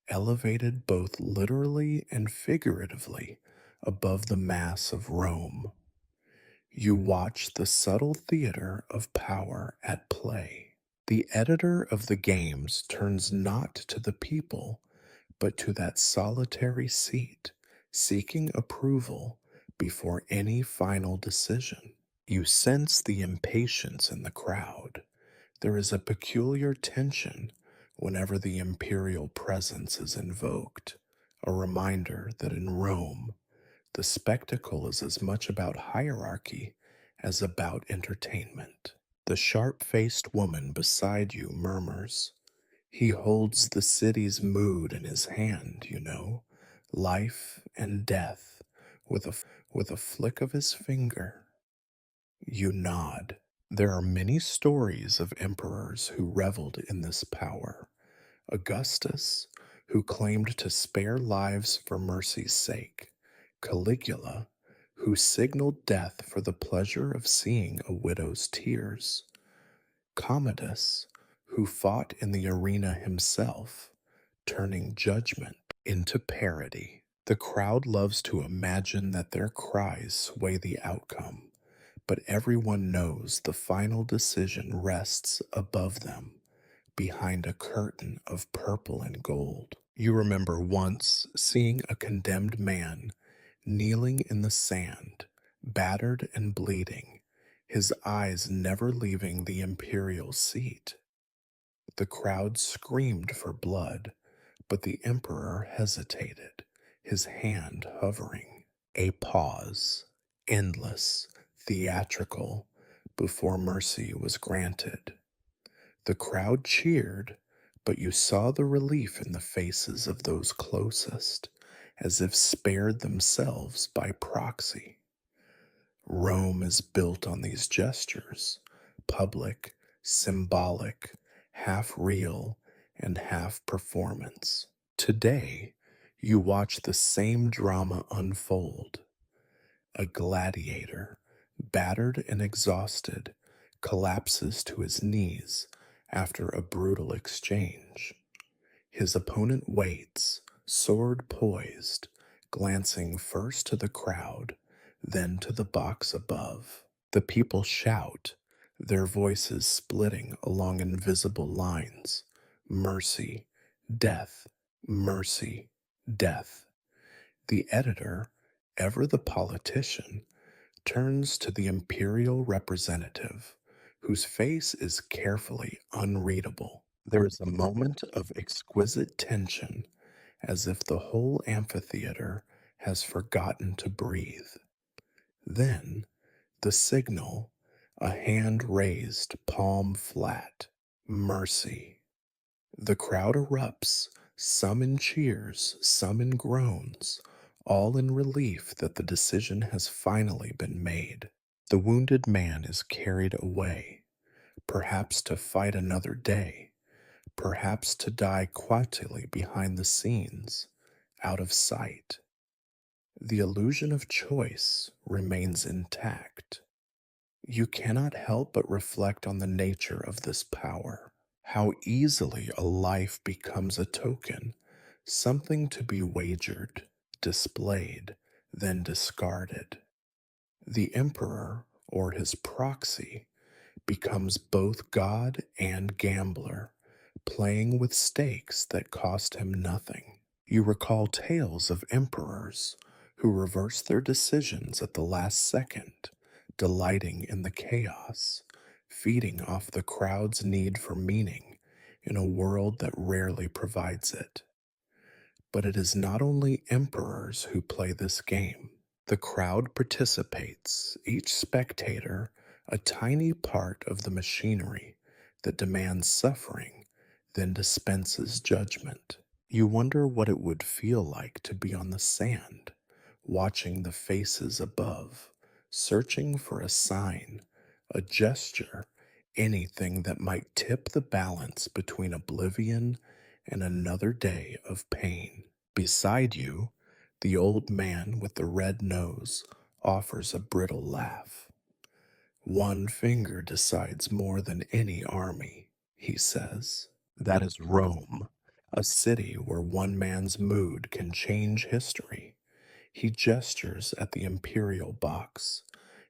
elevated both literally and figuratively above the mass of Rome. You watch the subtle theater of power at play. The editor of the games turns not to the people, but to that solitary seat, seeking approval before any final decision. You sense the impatience in the crowd. There is a peculiar tension whenever the imperial presence is invoked, a reminder that in Rome, the spectacle is as much about hierarchy as about entertainment. The sharp faced woman beside you murmurs, "He holds the city's mood in his hand, you know, life and death, with a flick of his finger." You nod. There are many stories of emperors who reveled in this power. Augustus, who claimed to spare lives for mercy's sake. Caligula, who signaled death for the pleasure of seeing a widow's tears. Commodus, who fought in the arena himself, turning judgment into parody. The crowd loves to imagine that their cries sway the outcome, but everyone knows the final decision rests above them, behind a curtain of purple and gold. You remember once seeing a condemned man kneeling in the sand, battered and bleeding, his eyes never leaving the imperial seat. The crowd screamed for blood, but the emperor hesitated, his hand hovering. A pause, endless, theatrical, before mercy was granted. The crowd cheered, but you saw the relief in the faces of those closest, as if spared themselves by proxy. Rome is built on these gestures, public, symbolic, half real, and half performance. Today, you watch the same drama unfold. A gladiator, battered and exhausted, collapses to his knees after a brutal exchange. His opponent waits, sword poised, glancing first to the crowd, then to the box above. The people shout, their voices splitting along invisible lines. Mercy, death, mercy, death. The editor, ever the politician, turns to the imperial representative, whose face is carefully unreadable. There is a moment of exquisite tension, as if the whole amphitheater has forgotten to breathe. Then, the signal, a hand raised, palm flat, mercy. The crowd erupts, some in cheers, some in groans, all in relief that the decision has finally been made. The wounded man is carried away, perhaps to fight another day, perhaps to die quietly behind the scenes, out of sight. The illusion of choice remains intact. You cannot help but reflect on the nature of this power, how easily a life becomes a token, something to be wagered, displayed, then discarded. The emperor, or his proxy, becomes both god and gambler, playing with stakes that cost him nothing. You recall tales of emperors who reverse their decisions at the last second, delighting in the chaos, feeding off the crowd's need for meaning in a world that rarely provides it. But it is not only emperors who play this game. The crowd participates, each spectator a tiny part of the machinery that demands suffering, then dispenses judgment. You wonder what it would feel like to be on the sand, watching the faces above, searching for a sign, a gesture, anything that might tip the balance between oblivion and another day of pain. Beside you, the old man with the red nose offers a brittle laugh. One finger decides more than any army, he says. That is Rome, a city where one man's mood can change history. He gestures at the imperial box,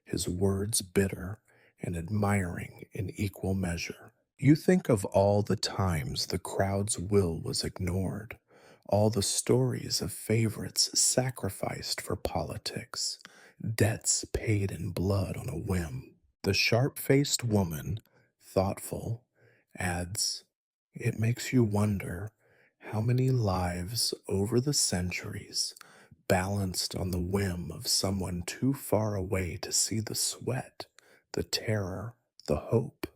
his words bitter and admiring in equal measure. You think of all the times the crowd's will was ignored, all the stories of favorites sacrificed for politics, debts paid in blood on a whim. The sharp faced woman, thoughtful, adds, "It makes you wonder how many lives over the centuries balanced on the whim of someone too far away to see the sweat, the terror, the hope."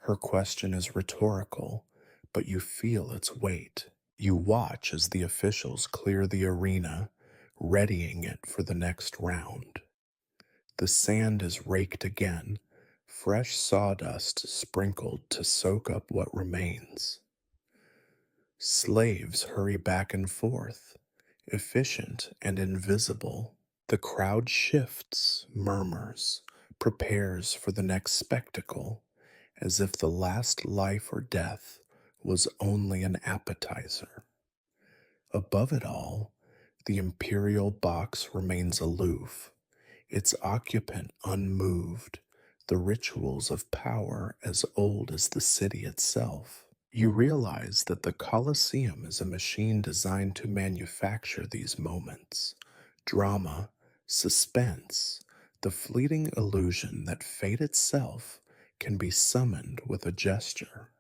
Her question is rhetorical, but you feel its weight. You watch as the officials clear the arena, readying it for the next round. The sand is raked again, fresh sawdust sprinkled to soak up what remains. Slaves hurry back and forth, efficient and invisible. The crowd shifts, murmurs, prepares for the next spectacle, as if the last life or death was only an appetizer. Above it all, the imperial box remains aloof, its occupant unmoved, the rituals of power as old as the city itself. You realize that the Colosseum is a machine designed to manufacture these moments. Drama, suspense, the fleeting illusion that fate itself can be summoned with a gesture.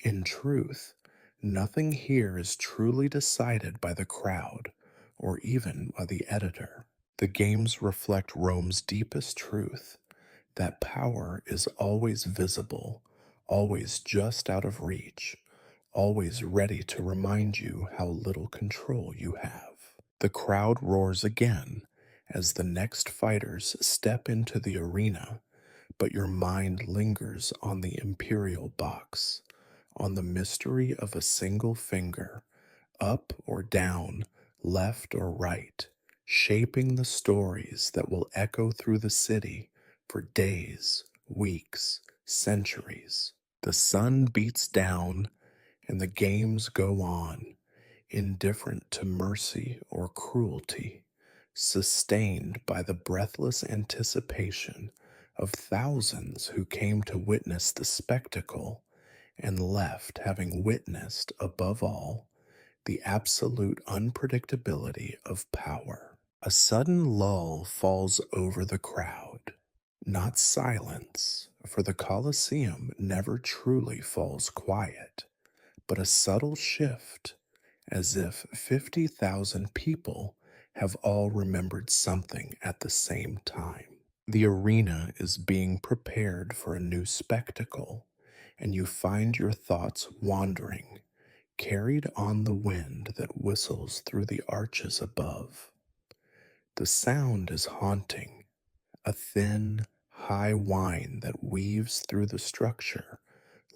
In truth, nothing here is truly decided by the crowd or even by the editor. The games reflect Rome's deepest truth, that power is always visible, always just out of reach, always ready to remind you how little control you have. The crowd roars again as the next fighters step into the arena, but your mind lingers on the imperial box, on the mystery of a single finger, up or down, left or right, shaping the stories that will echo through the city for days, weeks, centuries. The sun beats down and the games go on, indifferent to mercy or cruelty, sustained by the breathless anticipation of thousands who came to witness the spectacle and left having witnessed, above all, the absolute unpredictability of power. A sudden lull falls over the crowd. Not silence, for the Colosseum never truly falls quiet, but a subtle shift, as if 50,000 people have all remembered something at the same time. The arena is being prepared for a new spectacle, and you find your thoughts wandering, carried on the wind that whistles through the arches above. The sound is haunting, a thin, high whine that weaves through the structure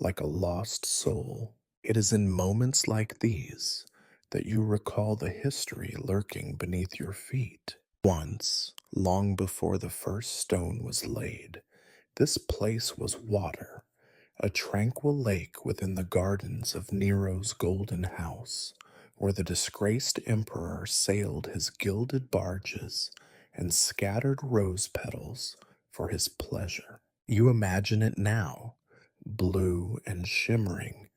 like a lost soul. It is in moments like these that you recall the history lurking beneath your feet. Once, long before the first stone was laid, this place was water, a tranquil lake within the gardens of Nero's golden house, where the disgraced emperor sailed his gilded barges and scattered rose petals for his pleasure. You imagine it now, blue and shimmering,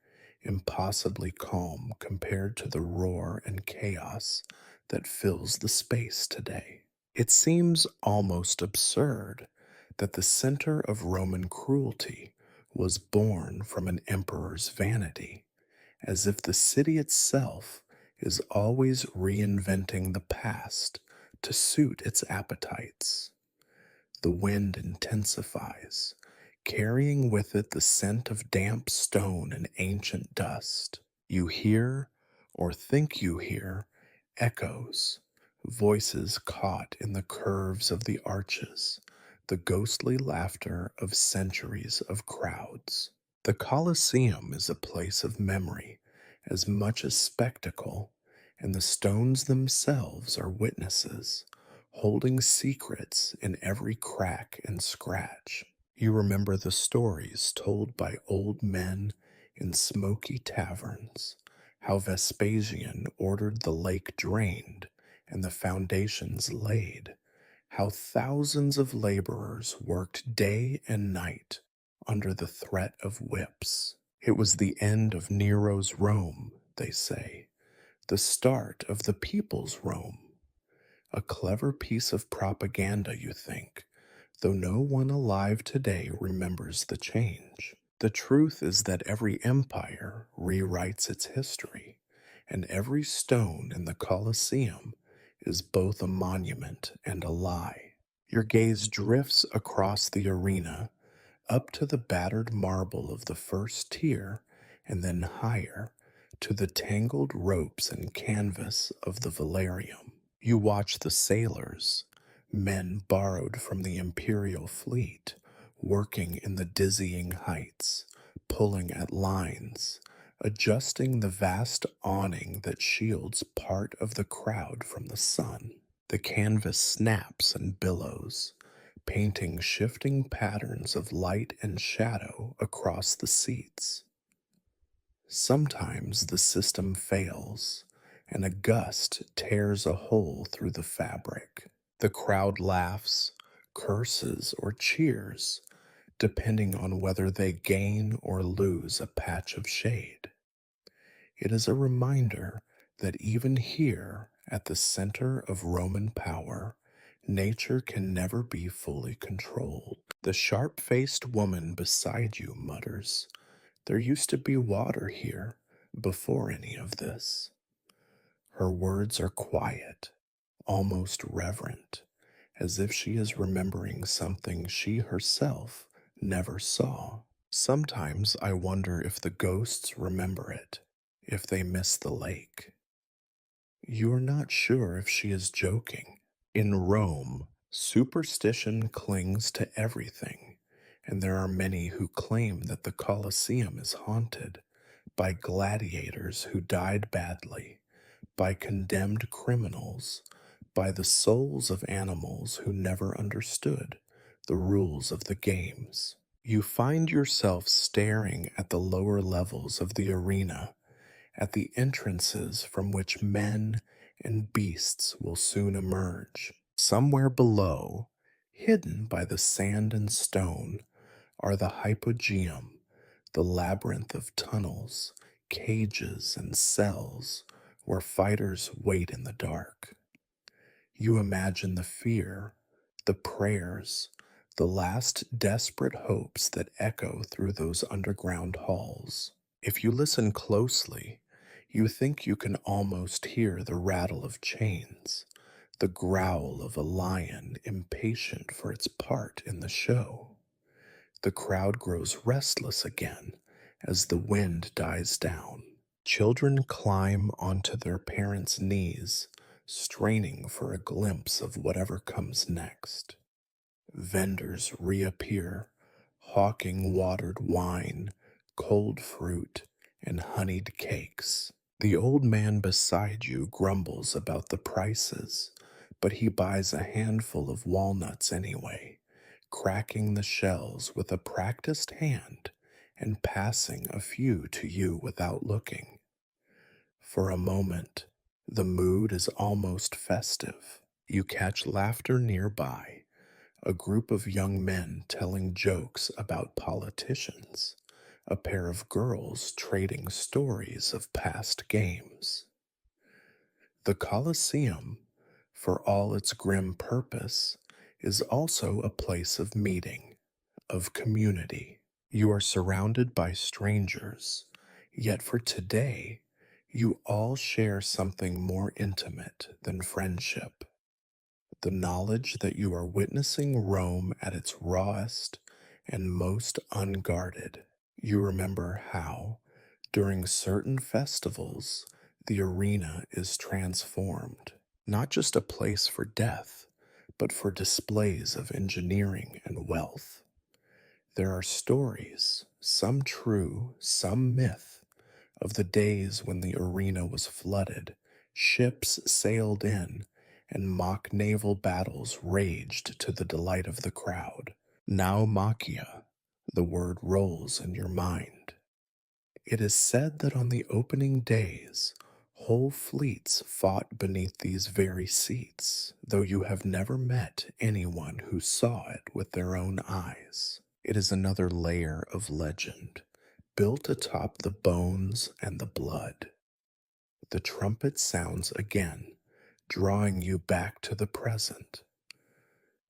impossibly calm compared to the roar and chaos that fills the space today. It seems almost absurd that the center of Roman cruelty was born from an emperor's vanity, as if the city itself is always reinventing the past to suit its appetites. The wind intensifies, carrying with it the scent of damp stone and ancient dust. You hear, or think you hear, echoes, voices caught in the curves of the arches, the ghostly laughter of centuries of crowds. The Colosseum is a place of memory as much as spectacle, and the stones themselves are witnesses, holding secrets in every crack and scratch. You remember the stories told by old men in smoky taverns, how Vespasian ordered the lake drained and the foundations laid, how thousands of laborers worked day and night under the threat of whips. It was the end of Nero's Rome, they say, the start of the people's Rome. A clever piece of propaganda, you think, though no one alive today remembers the change. The truth is that every empire rewrites its history, and every stone in the Colosseum is both a monument and a lie. Your gaze drifts across the arena, up to the battered marble of the first tier, and then higher, to the tangled ropes and canvas of the velarium. You watch the sailors, men borrowed from the imperial fleet, working in the dizzying heights, pulling at lines, adjusting the vast awning that shields part of the crowd from the sun. The canvas snaps and billows, painting shifting patterns of light and shadow across the seats. Sometimes the system fails, and a gust tears a hole through the fabric. The crowd laughs, curses, or cheers, depending on whether they gain or lose a patch of shade. It is a reminder that even here, at the center of Roman power, nature can never be fully controlled. The sharp-faced woman beside you mutters, "There used to be water here before any of this." Her words are quiet, almost reverent, as if she is remembering something she herself never saw. Sometimes I wonder if the ghosts remember it, if they miss the lake. You are not sure if she is joking. In Rome, superstition clings to everything, and there are many who claim that the Colosseum is haunted by gladiators who died badly, by condemned criminals, by the souls of animals who never understood the rules of the games. You find yourself staring at the lower levels of the arena, at the entrances from which men and beasts will soon emerge. Somewhere below, hidden by the sand and stone, are the hypogeum, the labyrinth of tunnels, cages, and cells where fighters wait in the dark. You imagine the fear, the prayers, the last desperate hopes that echo through those underground halls. If you listen closely, you think you can almost hear the rattle of chains, the growl of a lion impatient for its part in the show. The crowd grows restless again as the wind dies down. Children climb onto their parents' knees, straining for a glimpse of whatever comes next. Vendors reappear, hawking watered wine, cold fruit, and honeyed cakes. The old man beside you grumbles about the prices, but he buys a handful of walnuts anyway, cracking the shells with a practiced hand and passing a few to you without looking. For a moment, the mood is almost festive. You catch laughter nearby, a group of young men telling jokes about politicians, a pair of girls trading stories of past games. The Colosseum, for all its grim purpose, is also a place of meeting, of community. You are surrounded by strangers, yet for today, you all share something more intimate than friendship. The knowledge that you are witnessing Rome at its rawest and most unguarded. You remember how, during certain festivals, the arena is transformed, not just a place for death, but for displays of engineering and wealth. There are stories, some true, some myth, of the days when the arena was flooded, ships sailed in, and mock naval battles raged to the delight of the crowd. Naumachia, the word rolls in your mind. It is said that on the opening days, whole fleets fought beneath these very seats, though you have never met anyone who saw it with their own eyes. It is another layer of legend, built atop the bones and the blood. The trumpet sounds again, drawing you back to the present.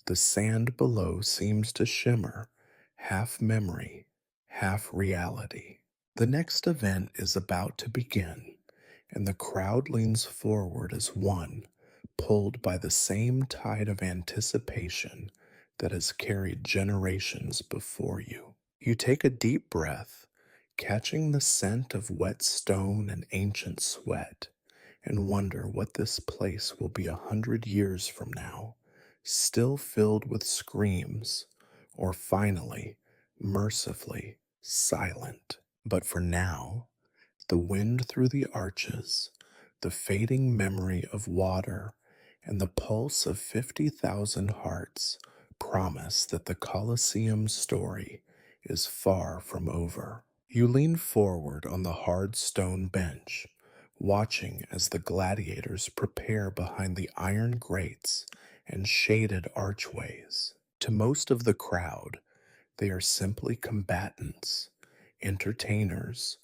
The sand below seems to shimmer, half memory, half reality. The next event is about to begin, and the crowd leans forward as one, pulled by the same tide of anticipation that has carried generations before you. You take a deep breath, catching the scent of wet stone and ancient sweat, and wonder what this place will be 100 years from now, still filled with screams, or finally, mercifully, silent. But for now, the wind through the arches, the fading memory of water, and the pulse of 50,000 hearts promise that the Colosseum story is far from over. You lean forward on the hard stone bench, watching as the gladiators prepare behind the iron grates and shaded archways. To most of the crowd, they are simply combatants, entertainers,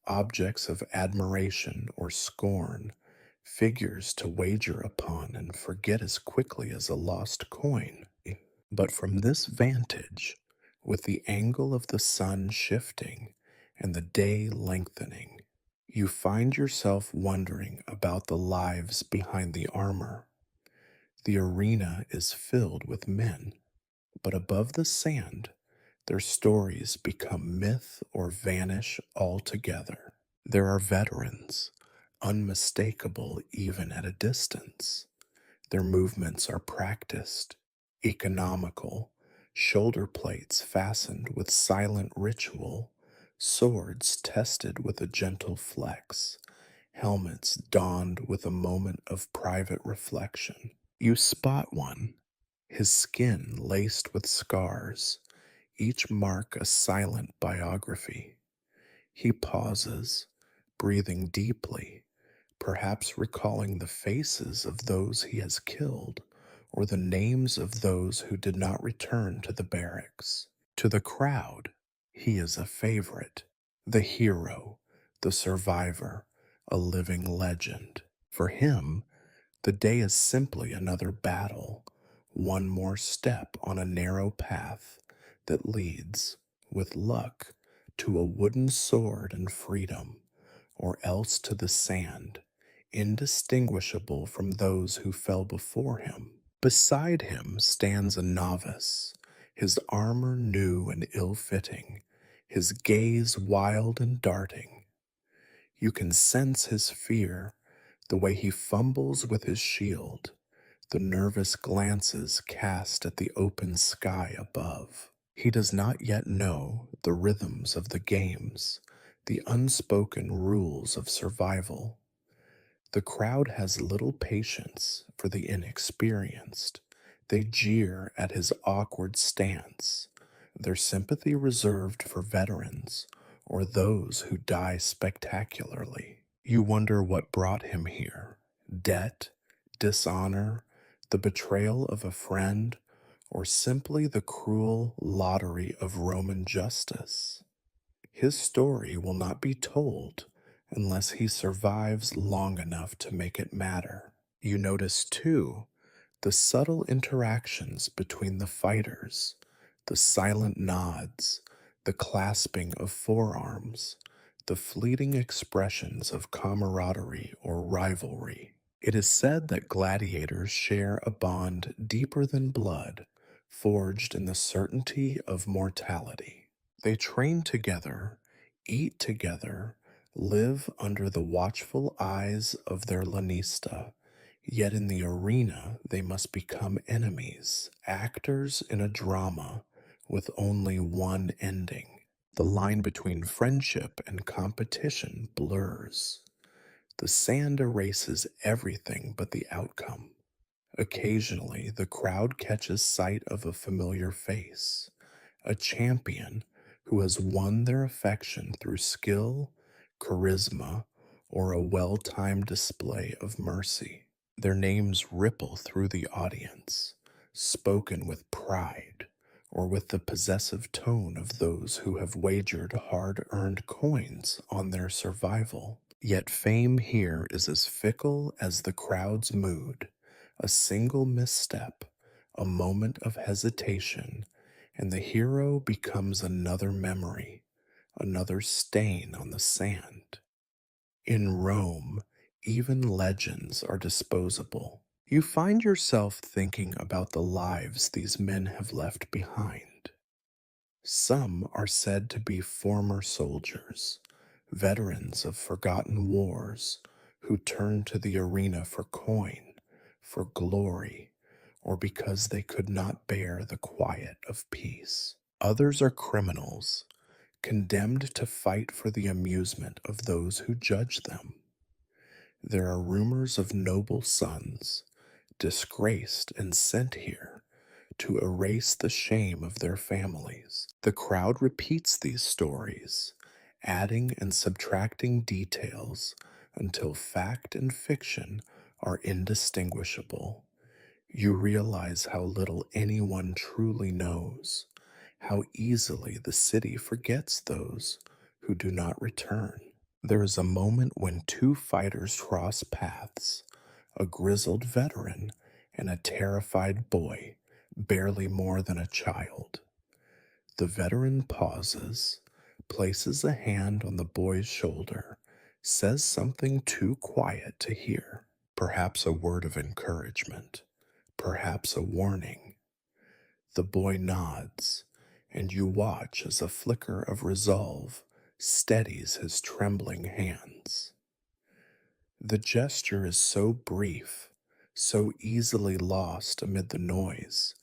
objects of admiration or scorn, figures to wager upon and forget as quickly as a lost coin. But from this vantage, with the angle of the sun shifting and the day lengthening, you find yourself wondering about the lives behind the armor. The arena is filled with men, but above the sand, their stories become myth or vanish altogether. There are veterans, unmistakable even at a distance. Their movements are practiced, economical, shoulder plates fastened with silent ritual, swords tested with a gentle flex, helmets donned with a moment of private reflection. You spot one, his skin laced with scars, each mark a silent biography. He pauses, breathing deeply, perhaps recalling the faces of those he has killed or the names of those who did not return to the barracks. To the crowd, he is a favorite, the hero, the survivor, a living legend. For him, the day is simply another battle, one more step on a narrow path that leads, with luck, to a wooden sword and freedom, or else to the sand, indistinguishable from those who fell before him. Beside him stands a novice, his armor new and ill fitting, his gaze wild and darting. You can sense his fear, the way he fumbles with his shield, the nervous glances cast at the open sky above. He does not yet know the rhythms of the games, the unspoken rules of survival. The crowd has little patience for the inexperienced. They jeer at his awkward stance, their sympathy reserved for veterans or those who die spectacularly. You wonder what brought him here: debt, dishonor, the betrayal of a friend, or simply the cruel lottery of Roman justice. His story will not be told unless he survives long enough to make it matter. You notice, too, the subtle interactions between the fighters, the silent nods, the clasping of forearms, the fleeting expressions of camaraderie or rivalry. It is said that gladiators share a bond deeper than blood, forged in the certainty of mortality. They train together, eat together, live under the watchful eyes of their lanista, yet in the arena they must become enemies, actors in a drama with only one ending. The line between friendship and competition blurs. The sand erases everything but the outcome. Occasionally, the crowd catches sight of a familiar face, a champion who has won their affection through skill, charisma, or a well timed display of mercy. Their names ripple through the audience, spoken with pride or with the possessive tone of those who have wagered hard earned coins on their survival. Yet fame here is as fickle as the crowd's mood. A single misstep, a moment of hesitation, and the hero becomes another memory, another stain on the sand. In Rome, even legends are disposable. You find yourself thinking about the lives these men have left behind. Some are said to be former soldiers, veterans of forgotten wars, who turned to the arena for coin, for glory, or because they could not bear the quiet of peace. Others are criminals, condemned to fight for the amusement of those who judge them. There are rumors of noble sons, disgraced and sent here to erase the shame of their families. The crowd repeats these stories, adding and subtracting details until fact and fiction are indistinguishable. You realize how little anyone truly knows, how easily the city forgets those who do not return. There is a moment when two fighters cross paths, a grizzled veteran and a terrified boy, barely more than a child. The veteran pauses, places a hand on the boy's shoulder, says something too quiet to hear, perhaps a word of encouragement, perhaps a warning. The boy nods, and you watch as a flicker of resolve steadies his trembling hands. The gesture is so brief, so easily lost amid the noise,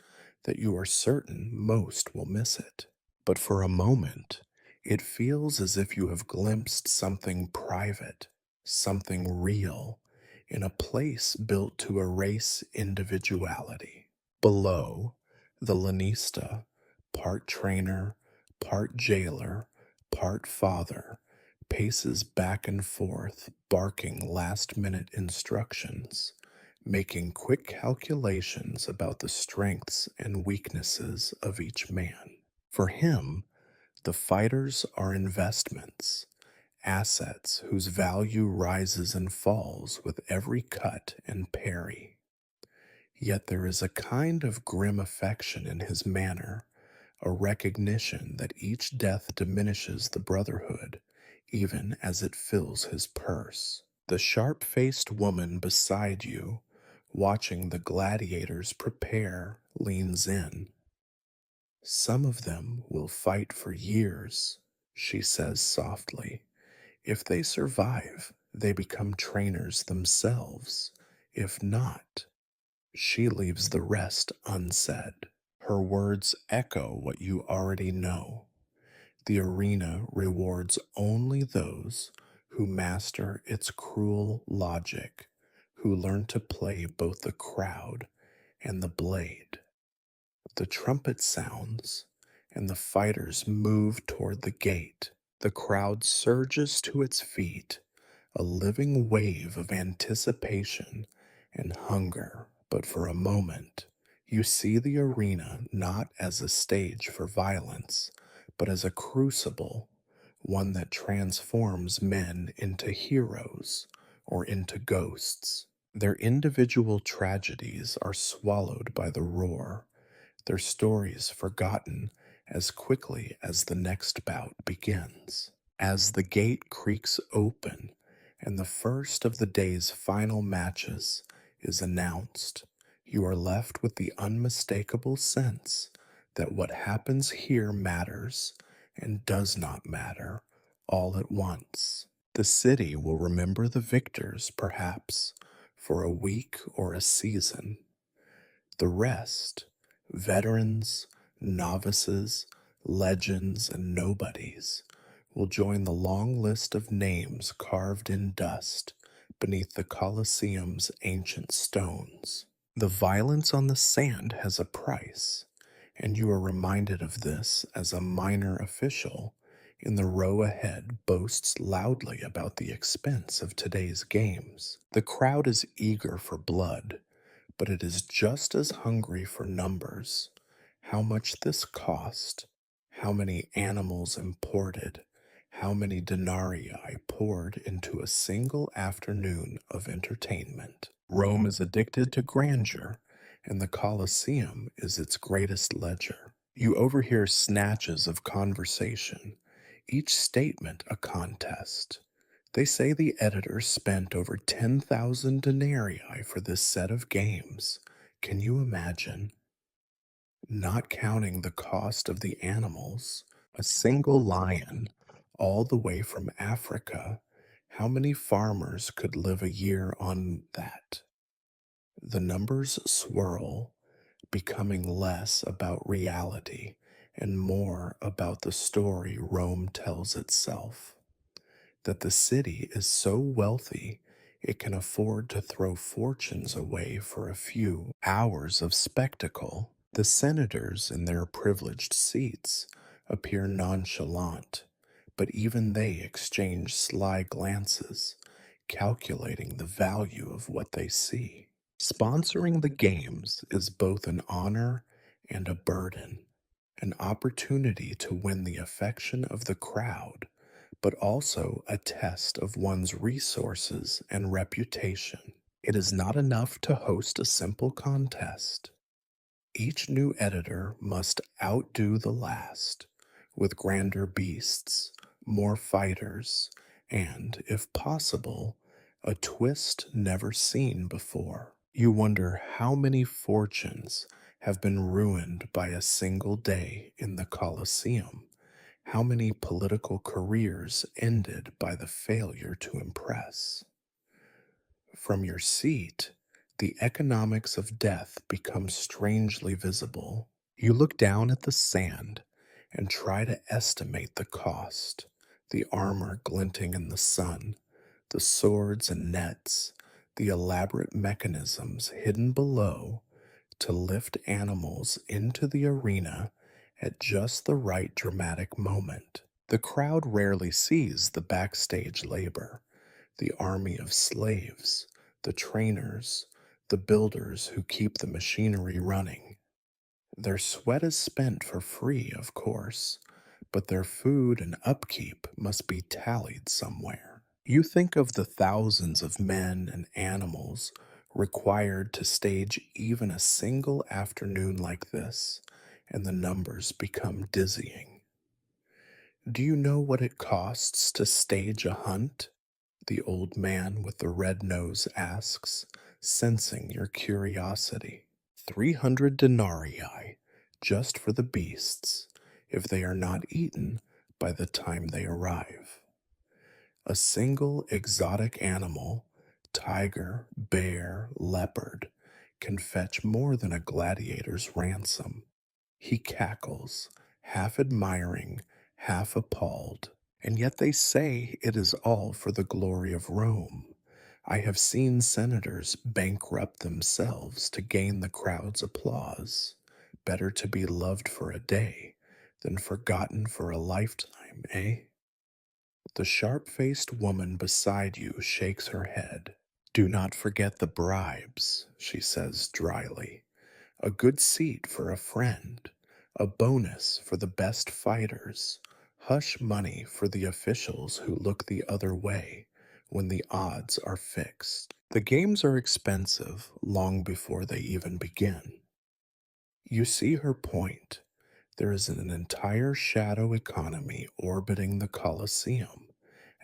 that you are certain most will miss it. But for a moment, it feels as if you have glimpsed something private, something real, in a place built to erase individuality. Below, the Lanista, part trainer, part jailer, part father, paces back and forth, barking last minute instructions, making quick calculations about the strengths and weaknesses of each man. For him, the fighters are investments, assets whose value rises and falls with every cut and parry. Yet there is a kind of grim affection in his manner, a recognition that each death diminishes the brotherhood, even as it fills his purse. The sharp faced woman beside you, watching the gladiators prepare, leans in. Some of them will fight for years, she says softly. If they survive, they become trainers themselves. If not, she leaves the rest unsaid. Her words echo what you already know. The arena rewards only those who master its cruel logic, who learn to play both the crowd and the blade. The trumpet sounds, and the fighters move toward the gate. The crowd surges to its feet, a living wave of anticipation and hunger. But for a moment, you see the arena not as a stage for violence, but as a crucible, one that transforms men into heroes or into ghosts. Their individual tragedies are swallowed by the roar, their stories forgotten as quickly as the next bout begins. As the gate creaks open and the first of the day's final matches is announced, you are left with the unmistakable sense that what happens here matters and does not matter all at once. The city will remember the victors, perhaps, for a week or a season. The rest, veterans, novices, legends, and nobodies, will join the long list of names carved in dust beneath the Colosseum's ancient stones. The violence on the sand has a price, and you are reminded of this as a minor official in the row ahead boasts loudly about the expense of today's games. The crowd is eager for blood, but it is just as hungry for numbers. How much this cost, how many animals imported, how many denarii poured into a single afternoon of entertainment. Rome is addicted to grandeur, and the Colosseum is its greatest ledger. You overhear snatches of conversation, each statement a contest. They say the editor spent over 10,000 denarii for this set of games. Can you imagine? Not counting the cost of the animals, a single lion, all the way from Africa. How many farmers could live a year on that? The numbers swirl, becoming less about reality and more about the story Rome tells itself. That the city is so wealthy it can afford to throw fortunes away for a few hours of spectacle. The senators in their privileged seats appear nonchalant, but even they exchange sly glances, calculating the value of what they see. Sponsoring the games is both an honor and a burden, an opportunity to win the affection of the crowd, but also a test of one's resources and reputation. It is not enough to host a simple contest. Each new editor must outdo the last, with grander beasts, more fighters, and, if possible, a twist never seen before. You wonder how many fortunes have been ruined by a single day in the Colosseum, how many political careers ended by the failure to impress. From your seat, the economics of death become strangely visible. You look down at the sand and try to estimate the cost, the armor glinting in the sun, the swords and nets, the elaborate mechanisms hidden below to lift animals into the arena at just the right dramatic moment. The crowd rarely sees the backstage labor, the army of slaves, the trainers, the builders who keep the machinery running. Their sweat is spent for free, of course, but their food and upkeep must be tallied somewhere. You think of the thousands of men and animals required to stage even a single afternoon like this, and the numbers become dizzying. Do you know what it costs to stage a hunt? The old man with the red nose asks, sensing your curiosity. 300 denarii, just for the beasts, if they are not eaten by the time they arrive. A single exotic animal, tiger, bear, leopard, can fetch more than a gladiator's ransom. He cackles, half admiring, half appalled. And yet they say it is all for the glory of Rome. I have seen senators bankrupt themselves to gain the crowd's applause. Better to be loved for a day than forgotten for a lifetime, eh? The sharp faced woman beside you shakes her head. Do not forget the bribes, she says dryly. A good seat for a friend, a bonus for the best fighters, hush money for the officials who look the other way when the odds are fixed. The games are expensive long before they even begin. You see her point. There is an entire shadow economy orbiting the Colosseum,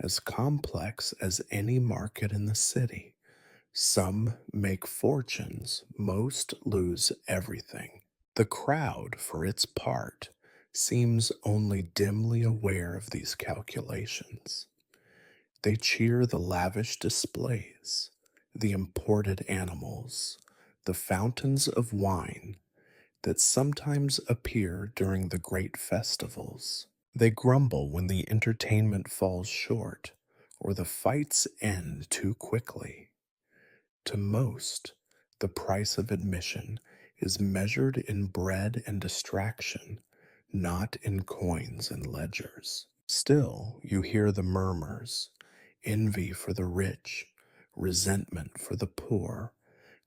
as complex as any market in the city. Some make fortunes, most lose everything. The crowd, for its part, seems only dimly aware of these calculations. They cheer the lavish displays, the imported animals, the fountains of wine that sometimes appear during the great festivals. They grumble when the entertainment falls short or the fights end too quickly. To most, the price of admission is measured in bread and distraction, not in coins and ledgers. Still, you hear the murmurs, envy for the rich, resentment for the poor,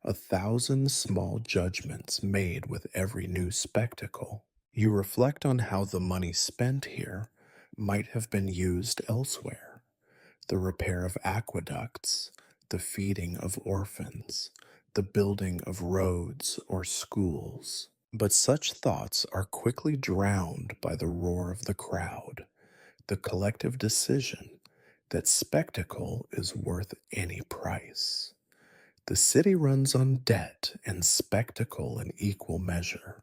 a thousand small judgments made with every new spectacle. You reflect on how the money spent here might have been used elsewhere: the repair of aqueducts, the feeding of orphans, the building of roads or schools. But such thoughts are quickly drowned by the roar of the crowd, the collective decision that spectacle is worth any price. The city runs on debt and spectacle in equal measure.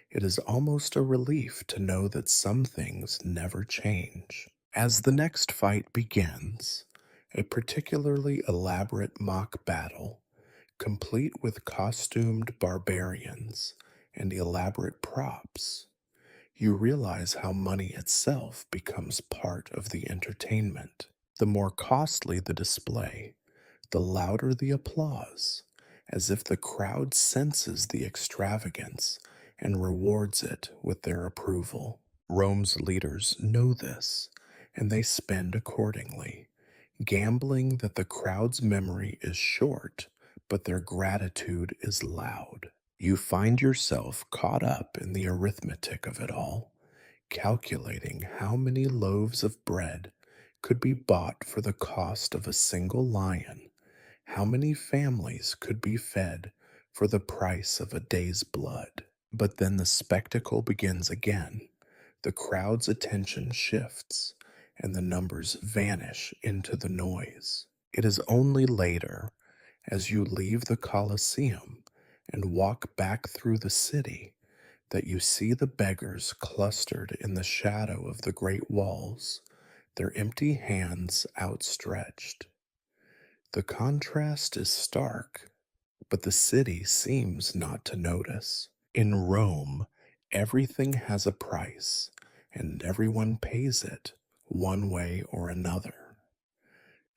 It is almost a relief to know that some things never change. As the next fight begins, a particularly elaborate mock battle, complete with costumed barbarians and elaborate props, you realize how money itself becomes part of the entertainment. The more costly the display, the louder the applause, as if the crowd senses the extravagance and rewards it with their approval. Rome's leaders know this, and they spend accordingly, gambling that the crowd's memory is short, but their gratitude is loud. You find yourself caught up in the arithmetic of it all, calculating how many loaves of bread could be bought for the cost of a single lion, how many families could be fed for the price of a day's blood. But then the spectacle begins again. The crowd's attention shifts, and the numbers vanish into the noise. It is only later, as you leave the Colosseum and walk back through the city, that you see the beggars clustered in the shadow of the great walls, their empty hands outstretched. The contrast is stark, but the city seems not to notice. In Rome, Everything has a price, and everyone pays it one way or another.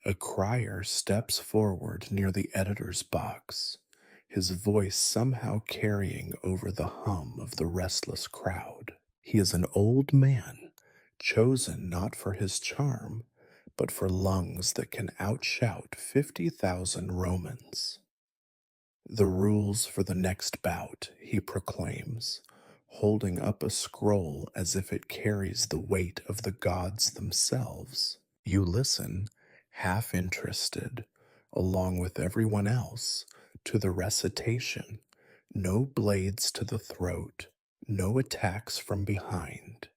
A crier steps forward near the editor's box, his voice somehow carrying over the hum of the restless crowd. He is an old man, chosen not for his charm, but for lungs that can outshout 50,000 Romans. The rules for the next bout, he proclaims, holding up a scroll as if it carries the weight of the gods themselves. You listen, half interested, along with everyone else, to the recitation. No blades to the throat, no attacks from behind.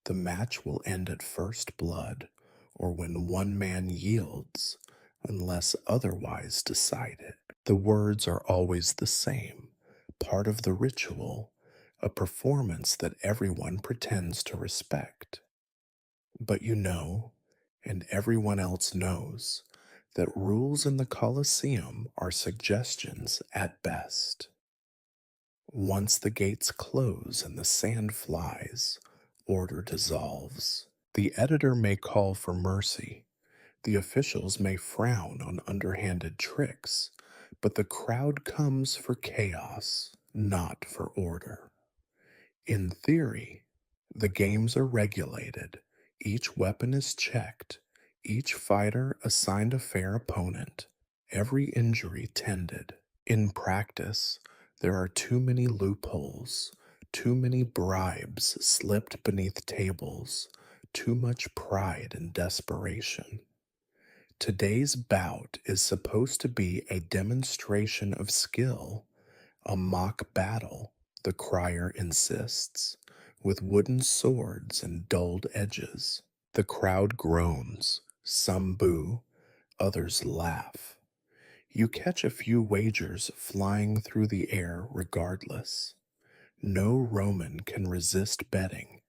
The match will end at first blood, or when one man yields, unless otherwise decided. The words are always the same, part of the ritual, a performance that everyone pretends to respect. But you know, and everyone else knows, that rules in the Colosseum are suggestions at best. Once the gates close and the sand flies, order dissolves. The editor may call for mercy, the officials may frown on underhanded tricks, but the crowd comes for chaos, not for order. In theory, the games are regulated, each weapon is checked, each fighter assigned a fair opponent, every injury tended. In practice, there are too many loopholes, too many bribes slipped beneath tables, too much pride and desperation. Today's bout is supposed to be a demonstration of skill, a mock battle, the crier insists, with wooden swords and dulled edges. The crowd groans, some boo, others laugh. You catch a few wagers flying through the air regardless. No Roman can resist betting,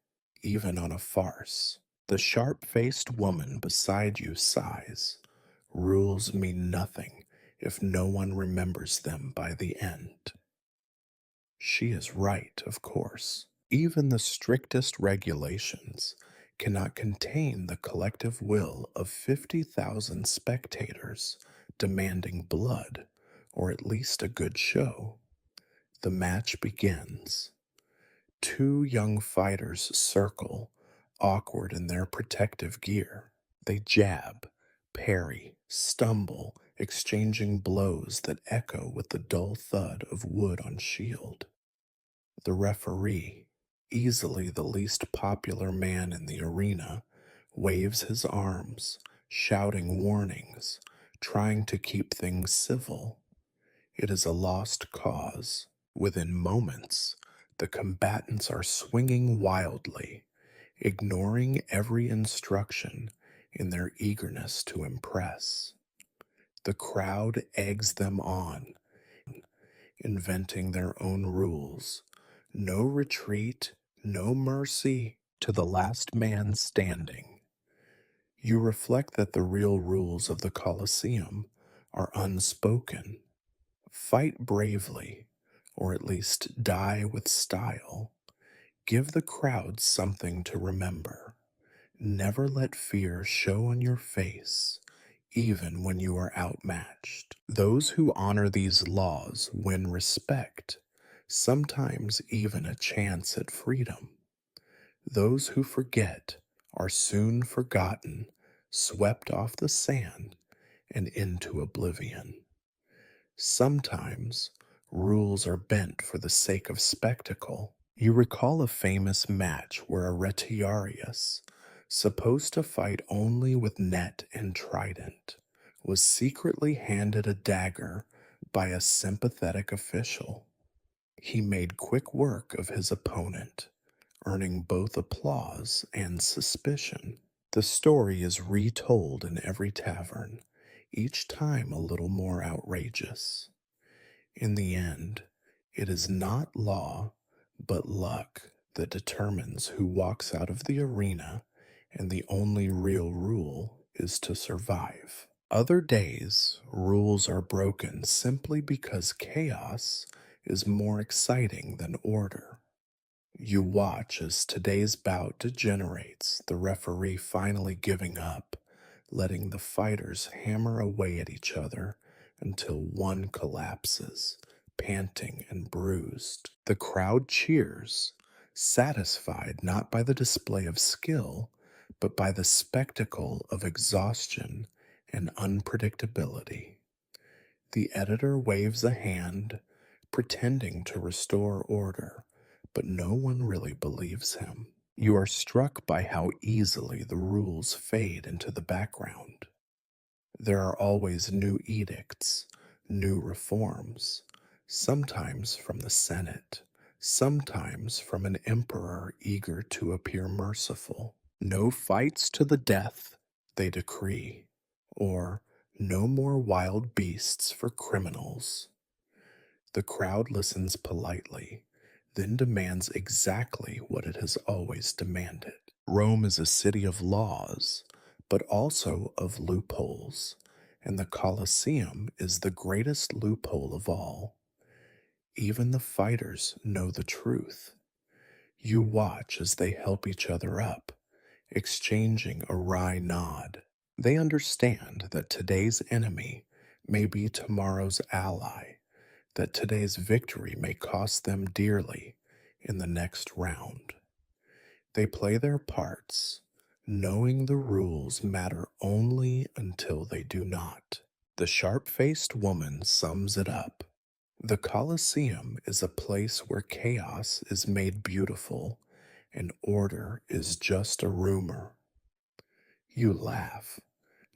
even on a farce. The sharp faced woman beside you sighs. Rules mean nothing if no one remembers them by the end. She is right, of course. Even the strictest regulations cannot contain the collective will of 50,000 spectators demanding blood, or at least a good show. The match begins. Two young fighters circle, awkward in their protective gear. They jab, parry, stumble, exchanging blows that echo with the dull thud of wood on shield. The referee, easily the least popular man in the arena, waves his arms, shouting warnings, trying to keep things civil. It is a lost cause. Within moments, the combatants are swinging wildly, ignoring every instruction in their eagerness to impress. The crowd eggs them on, inventing their own rules. No retreat, no mercy to the last man standing. You reflect that the real rules of the Colosseum are unspoken. Fight bravely, or at least die with style. Give the crowd something to remember. Never let fear show on your face, even when you are outmatched. Those who honor these laws win respect, sometimes even a chance at freedom. Those who forget are soon forgotten, swept off the sand and into oblivion. Sometimes rules are bent for the sake of spectacle. You recall a famous match where a retiarius, supposed to fight only with net and trident, was secretly handed a dagger by a sympathetic official. He made quick work of his opponent, earning both applause and suspicion. The story is retold in every tavern, each time a little more outrageous. In the end, it is not law, but luck that determines who walks out of the arena, and the only real rule is to survive. Other days, rules are broken simply because chaos is more exciting than order. You watch as today's bout degenerates, the referee finally giving up, letting the fighters hammer away at each other until one collapses, panting and bruised. The crowd cheers, satisfied not by the display of skill, but by the spectacle of exhaustion and unpredictability. The editor waves a hand, pretending to restore order, but no one really believes him. You are struck by how easily the rules fade into the background. There are always new edicts, new reforms, sometimes from the Senate, sometimes from an emperor eager to appear merciful. No fights to the death, they decree, or no more wild beasts for criminals. The crowd listens politely, then demands exactly what it has always demanded. Rome is a city of laws, but also of loopholes, and the Colosseum is the greatest loophole of all. Even the fighters know the truth. You watch as they help each other up, exchanging a wry nod. They understand that today's enemy may be tomorrow's ally, that today's victory may cost them dearly in the next round. They play their parts, knowing the rules matter only until they do not. The sharp faced woman sums it up. The Colosseum is a place where chaos is made beautiful and order is just a rumor. You laugh,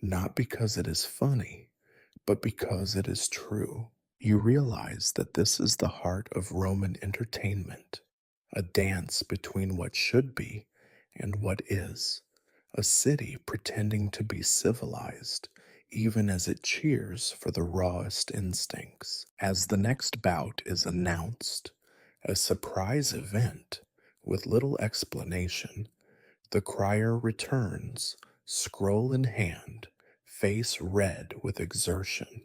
not because it is funny, but because it is true. You realize that this is the heart of Roman entertainment, a dance between what should be and what is, a city pretending to be civilized, even as it cheers for the rawest instincts. As the next bout is announced, a surprise event with little explanation, the crier returns, scroll in hand, face red with exertion.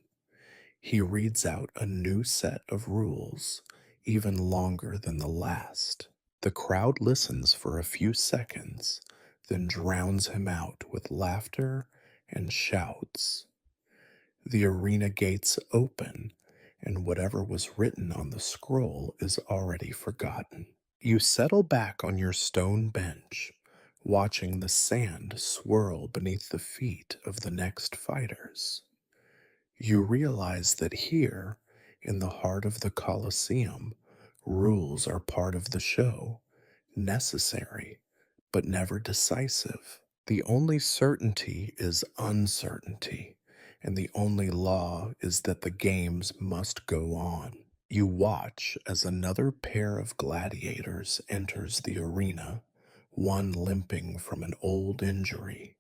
He reads out a new set of rules, even longer than the last. The crowd listens for a few seconds, then drowns him out with laughter and shouts. The arena gates open, and whatever was written on the scroll is already forgotten. You settle back on your stone bench, watching the sand swirl beneath the feet of the next fighters. You realize that here, in the heart of the Colosseum, rules are part of the show, necessary, but never decisive. The only certainty is uncertainty, and the only law is that the games must go on. You watch as another pair of gladiators enters the arena, one limping from an old injury,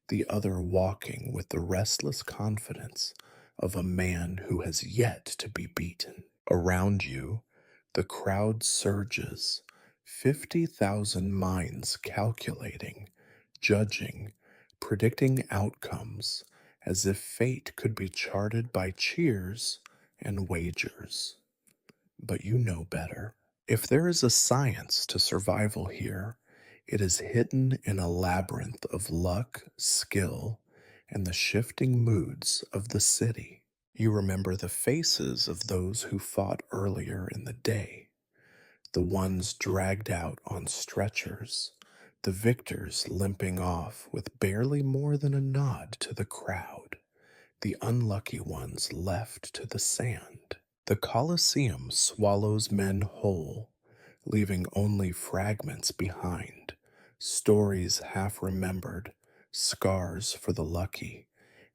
the other walking with the restless confidence of a man who has yet to be beaten. Around you, the crowd surges, 50,000 minds calculating, judging, predicting outcomes, as if fate could be charted by cheers and wagers. But you know better. If there is a science to survival here, it is hidden in a labyrinth of luck, skill, and the shifting moods of the city. You remember the faces of those who fought earlier in the day, the ones dragged out on stretchers, the victors limping off with barely more than a nod to the crowd, the unlucky ones left to the sand. The Colosseum swallows men whole, leaving only fragments behind, stories half remembered, scars for the lucky,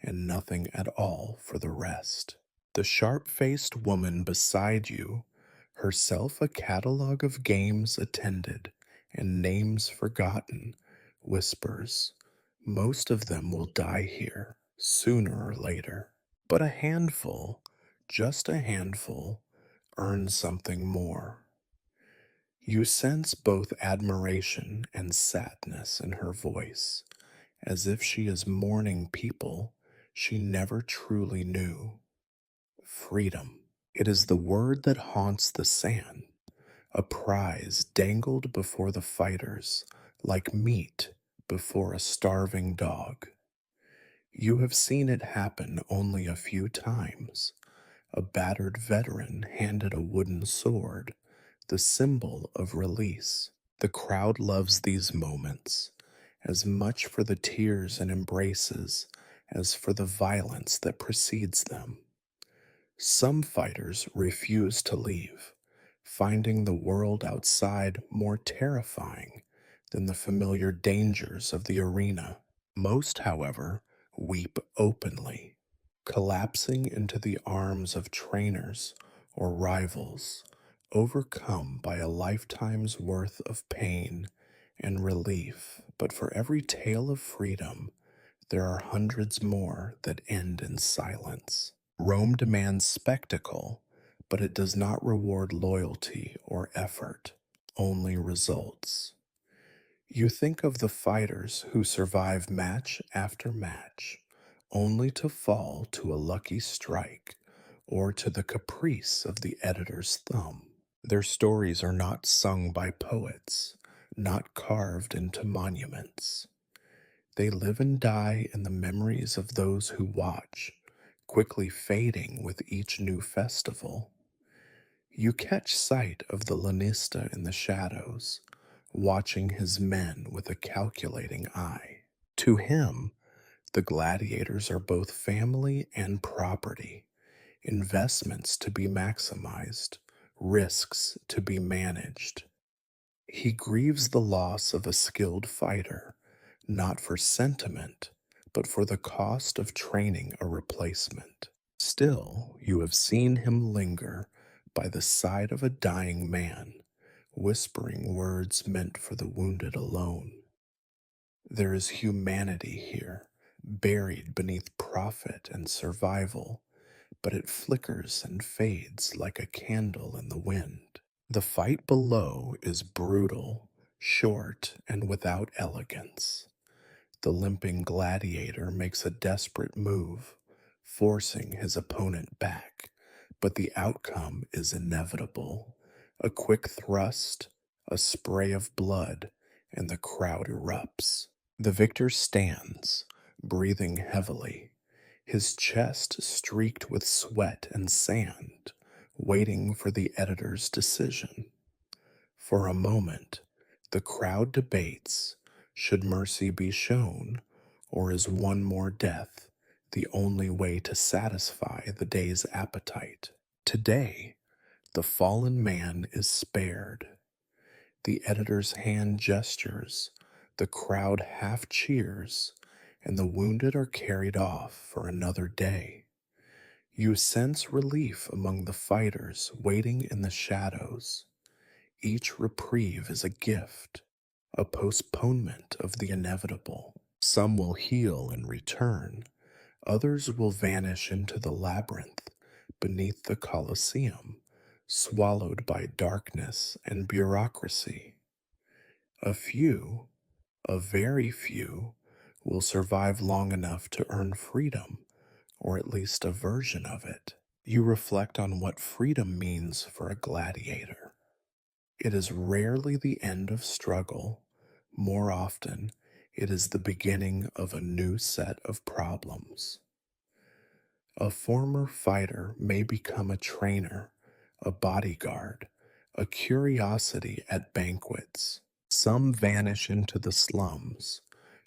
and nothing at all for the rest. The sharp faced woman beside you, herself a catalogue of games attended and names forgotten, whispers, most of them will die here, sooner or later. But a handful, just a handful, earn something more. You sense both admiration and sadness in her voice, as if she is mourning people she never truly knew. Freedom. It is the word that haunts the sand, a prize dangled before the fighters like meat before a starving dog. You have seen it happen only a few times. A battered veteran handed a wooden sword, the symbol of release. The crowd loves these moments, as much for the tears and embraces as for the violence that precedes them. Some fighters refuse to leave, finding the world outside more terrifying than the familiar dangers of the arena. Most, however, weep openly, collapsing into the arms of trainers or rivals, overcome by a lifetime's worth of pain and relief. But for every tale of freedom, there are hundreds more that end in silence. Rome demands spectacle, but it does not reward loyalty or effort, only results. You think of the fighters who survive match after match, only to fall to a lucky strike or to the caprice of the editor's thumb. Their stories are not sung by poets, not carved into monuments. They live and die in the memories of those who watch, quickly fading with each new festival. You catch sight of the lanista in the shadows, watching his men with a calculating eye. To him, the gladiators are both family and property, investments to be maximized, risks to be managed. He grieves the loss of a skilled fighter, not for sentiment, but for the cost of training a replacement. Still, you have seen him linger by the side of a dying man, whispering words meant for the wounded alone. There is humanity here, buried beneath profit and survival, but it flickers and fades like a candle in the wind. The fight below is brutal, short, and without elegance. The limping gladiator makes a desperate move, forcing his opponent back, but the outcome is inevitable. A quick thrust, a spray of blood, and the crowd erupts. The victor stands, breathing heavily, his chest streaked with sweat and sand, waiting for the editor's decision. For a moment, the crowd debates, should mercy be shown, or is one more death the only way to satisfy the day's appetite? Today, the fallen man is spared. The editor's hand gestures, the crowd half cheers, and the wounded are carried off for another day. You sense relief among the fighters waiting in the shadows. Each reprieve is a gift, a postponement of the inevitable. Some will heal and return, others will vanish into the labyrinth beneath the Colosseum, swallowed by darkness and bureaucracy. A few, a very few, will survive long enough to earn freedom, or at least a version of it. You reflect on what freedom means for a gladiator. It is rarely the end of struggle. More often, it is the beginning of a new set of problems. A former fighter may become a trainer, a bodyguard, a curiosity at banquets. Some vanish into the slums,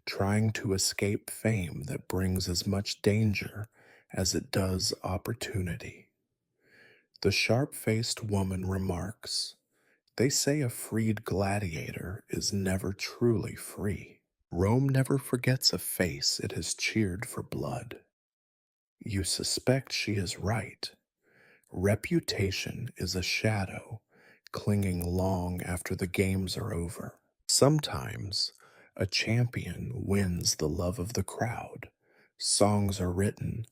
trying to escape fame that brings as much danger as it does opportunity. The sharp-faced woman remarks, "They say a freed gladiator is never truly free. Rome never forgets a face it has cheered for blood." You suspect she is right. Reputation is a shadow, clinging long after the games are over. Sometimes, a champion wins the love of the crowd. Songs are written,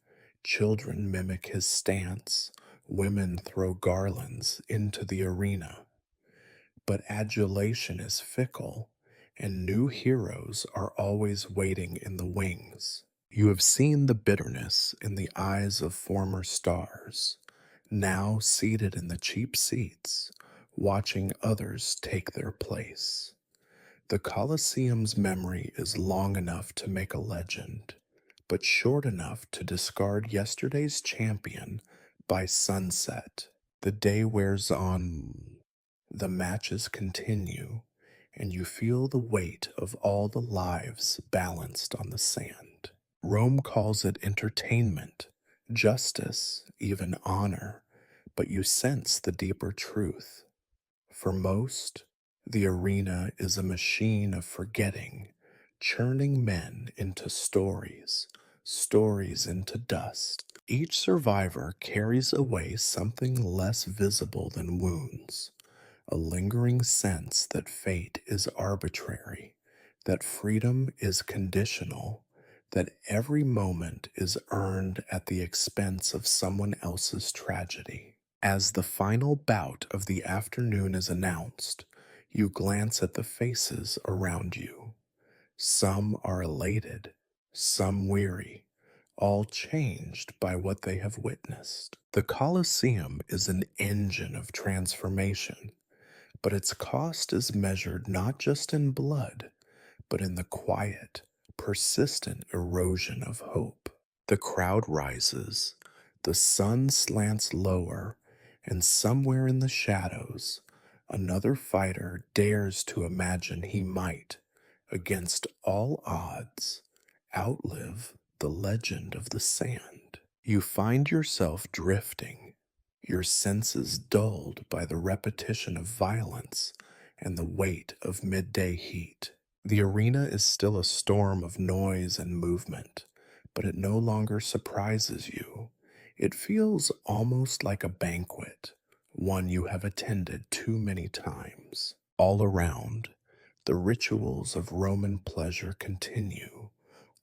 children mimic his stance, women throw garlands into the arena. But adulation is fickle, and new heroes are always waiting in the wings. You have seen the bitterness in the eyes of former stars, now seated in the cheap seats, watching others take their place. The Colosseum's memory is long enough to make a legend, but short enough to discard yesterday's champion by sunset. The day wears on, the matches continue, and you feel the weight of all the lives balanced on the sand. Rome calls it entertainment, justice, even honor, but you sense the deeper truth. For most, the arena is a machine of forgetting, churning men into stories, stories into dust. Each survivor carries away something less visible than wounds, a lingering sense that fate is arbitrary, that freedom is conditional, that every moment is earned at the expense of someone else's tragedy. As the final bout of the afternoon is announced, you glance at the faces around you. Some are elated, some weary, all changed by what they have witnessed. The Colosseum is an engine of transformation, but its cost is measured not just in blood, but in the quiet, persistent erosion of hope. The crowd rises, the sun slants lower, and somewhere in the shadows, another fighter dares to imagine he might, against all odds, outlive the legend of the sand. You find yourself drifting, your senses dulled by the repetition of violence and the weight of midday heat. The arena is still a storm of noise and movement, but it no longer surprises you. It feels almost like a banquet, one you have attended too many times. All around, the rituals of Roman pleasure continue,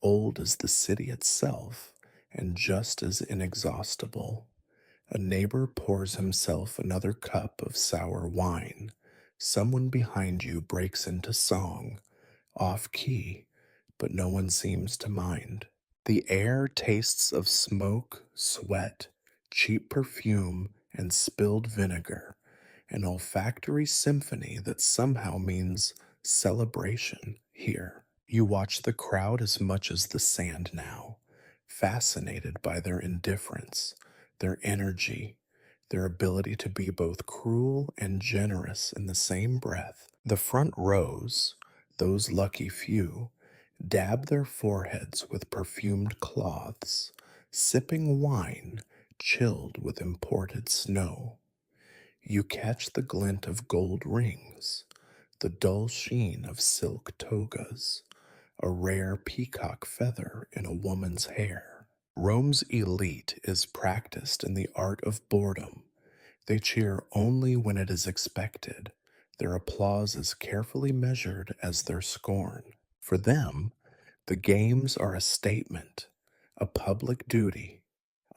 old as the city itself and just as inexhaustible. A neighbor pours himself another cup of sour wine. Someone behind you breaks into song, off key, but no one seems to mind. The air tastes of smoke, sweat, cheap perfume, and spilled vinegar, an olfactory symphony that somehow means celebration here. You watch the crowd as much as the sand now, fascinated by their indifference, their energy, their ability to be both cruel and generous in the same breath. The front rows, those lucky few, dab their foreheads with perfumed cloths, sipping wine chilled with imported snow. You catch the glint of gold rings, the dull sheen of silk togas, a rare peacock feather in a woman's hair. Rome's elite is practiced in the art of boredom. They cheer only when it is expected. Their applause is carefully measured as their scorn. For them, the games are a statement, a public duty,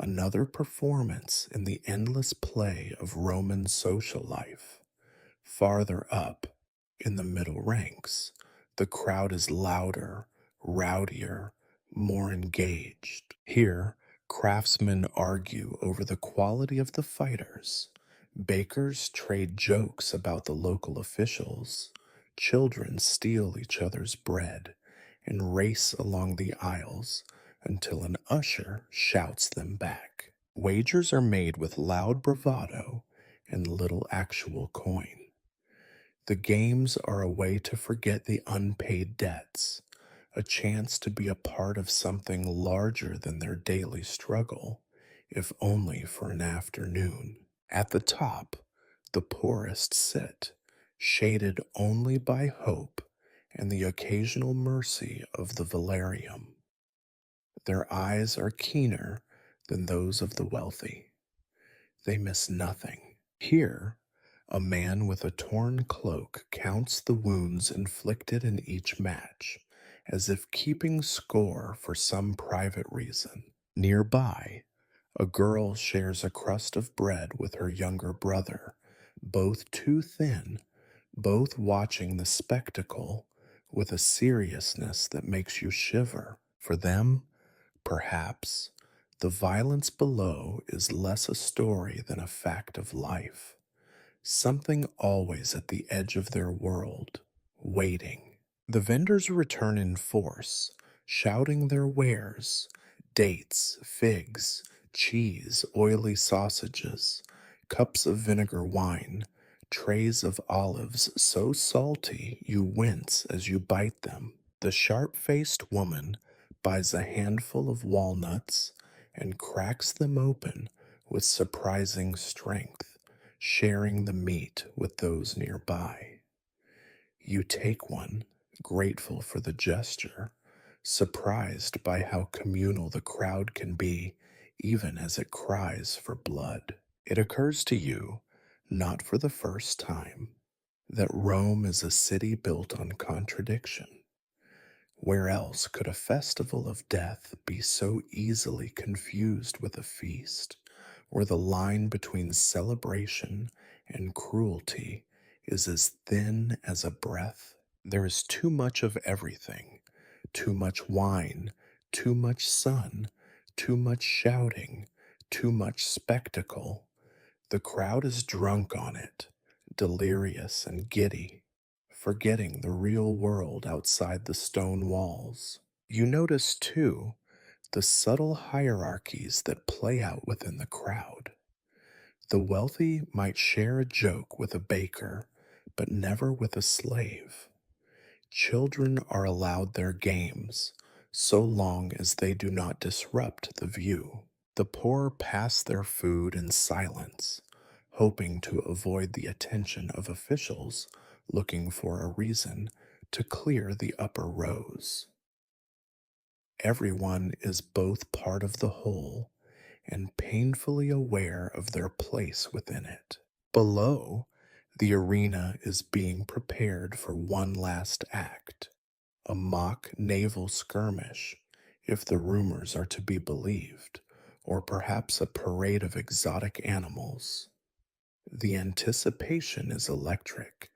another performance in the endless play of Roman social life. Farther up, in the middle ranks, the crowd is louder, rowdier, more engaged. Here, craftsmen argue over the quality of the fighters. Bakers trade jokes about the local officials. Children steal each other's bread and race along the aisles until an usher shouts them back. Wagers are made with loud bravado and little actual coin. The games are a way to forget the unpaid debts, a chance to be a part of something larger than their daily struggle, if only for an afternoon. At the top, the poorest sit, shaded only by hope and the occasional mercy of the Valerium. Their eyes are keener than those of the wealthy. They miss nothing. Here, a man with a torn cloak counts the wounds inflicted in each match, as if keeping score for some private reason. Nearby, a girl shares a crust of bread with her younger brother, both too thin, both watching the spectacle with a seriousness that makes you shiver. For them, perhaps, the violence below is less a story than a fact of life. something always at the edge of their world, waiting. The vendors return in force, shouting their wares: dates, figs, cheese, oily sausages, cups of vinegar wine, trays of olives so salty you wince as you bite them. The sharp faced woman buys a handful of walnuts and cracks them open with surprising strength, sharing the meat with those nearby. You take one, grateful for the gesture, surprised by how communal the crowd can be, even as it cries for blood. It occurs to you, not for the first time, that Rome is a city built on contradiction. Where else could a festival of death be so easily confused with a feast, where the line between celebration and cruelty is as thin as a breath? There is too much of everything: too much wine, too much sun, too much shouting, too much spectacle. The crowd is drunk on it, delirious and giddy, forgetting the real world outside the stone walls. You notice, too, the subtle hierarchies that play out within the crowd. The wealthy might share a joke with a baker, but never with a slave. Children are allowed their games, so long as they do not disrupt the view. The poor pass their food in silence, hoping to avoid the attention of officials looking for a reason to clear the upper rows. Everyone is both part of the whole and painfully aware of their place within it. Below, the arena is being prepared for one last act, a mock naval skirmish, if the rumors are to be believed, or perhaps a parade of exotic animals. The anticipation is electric,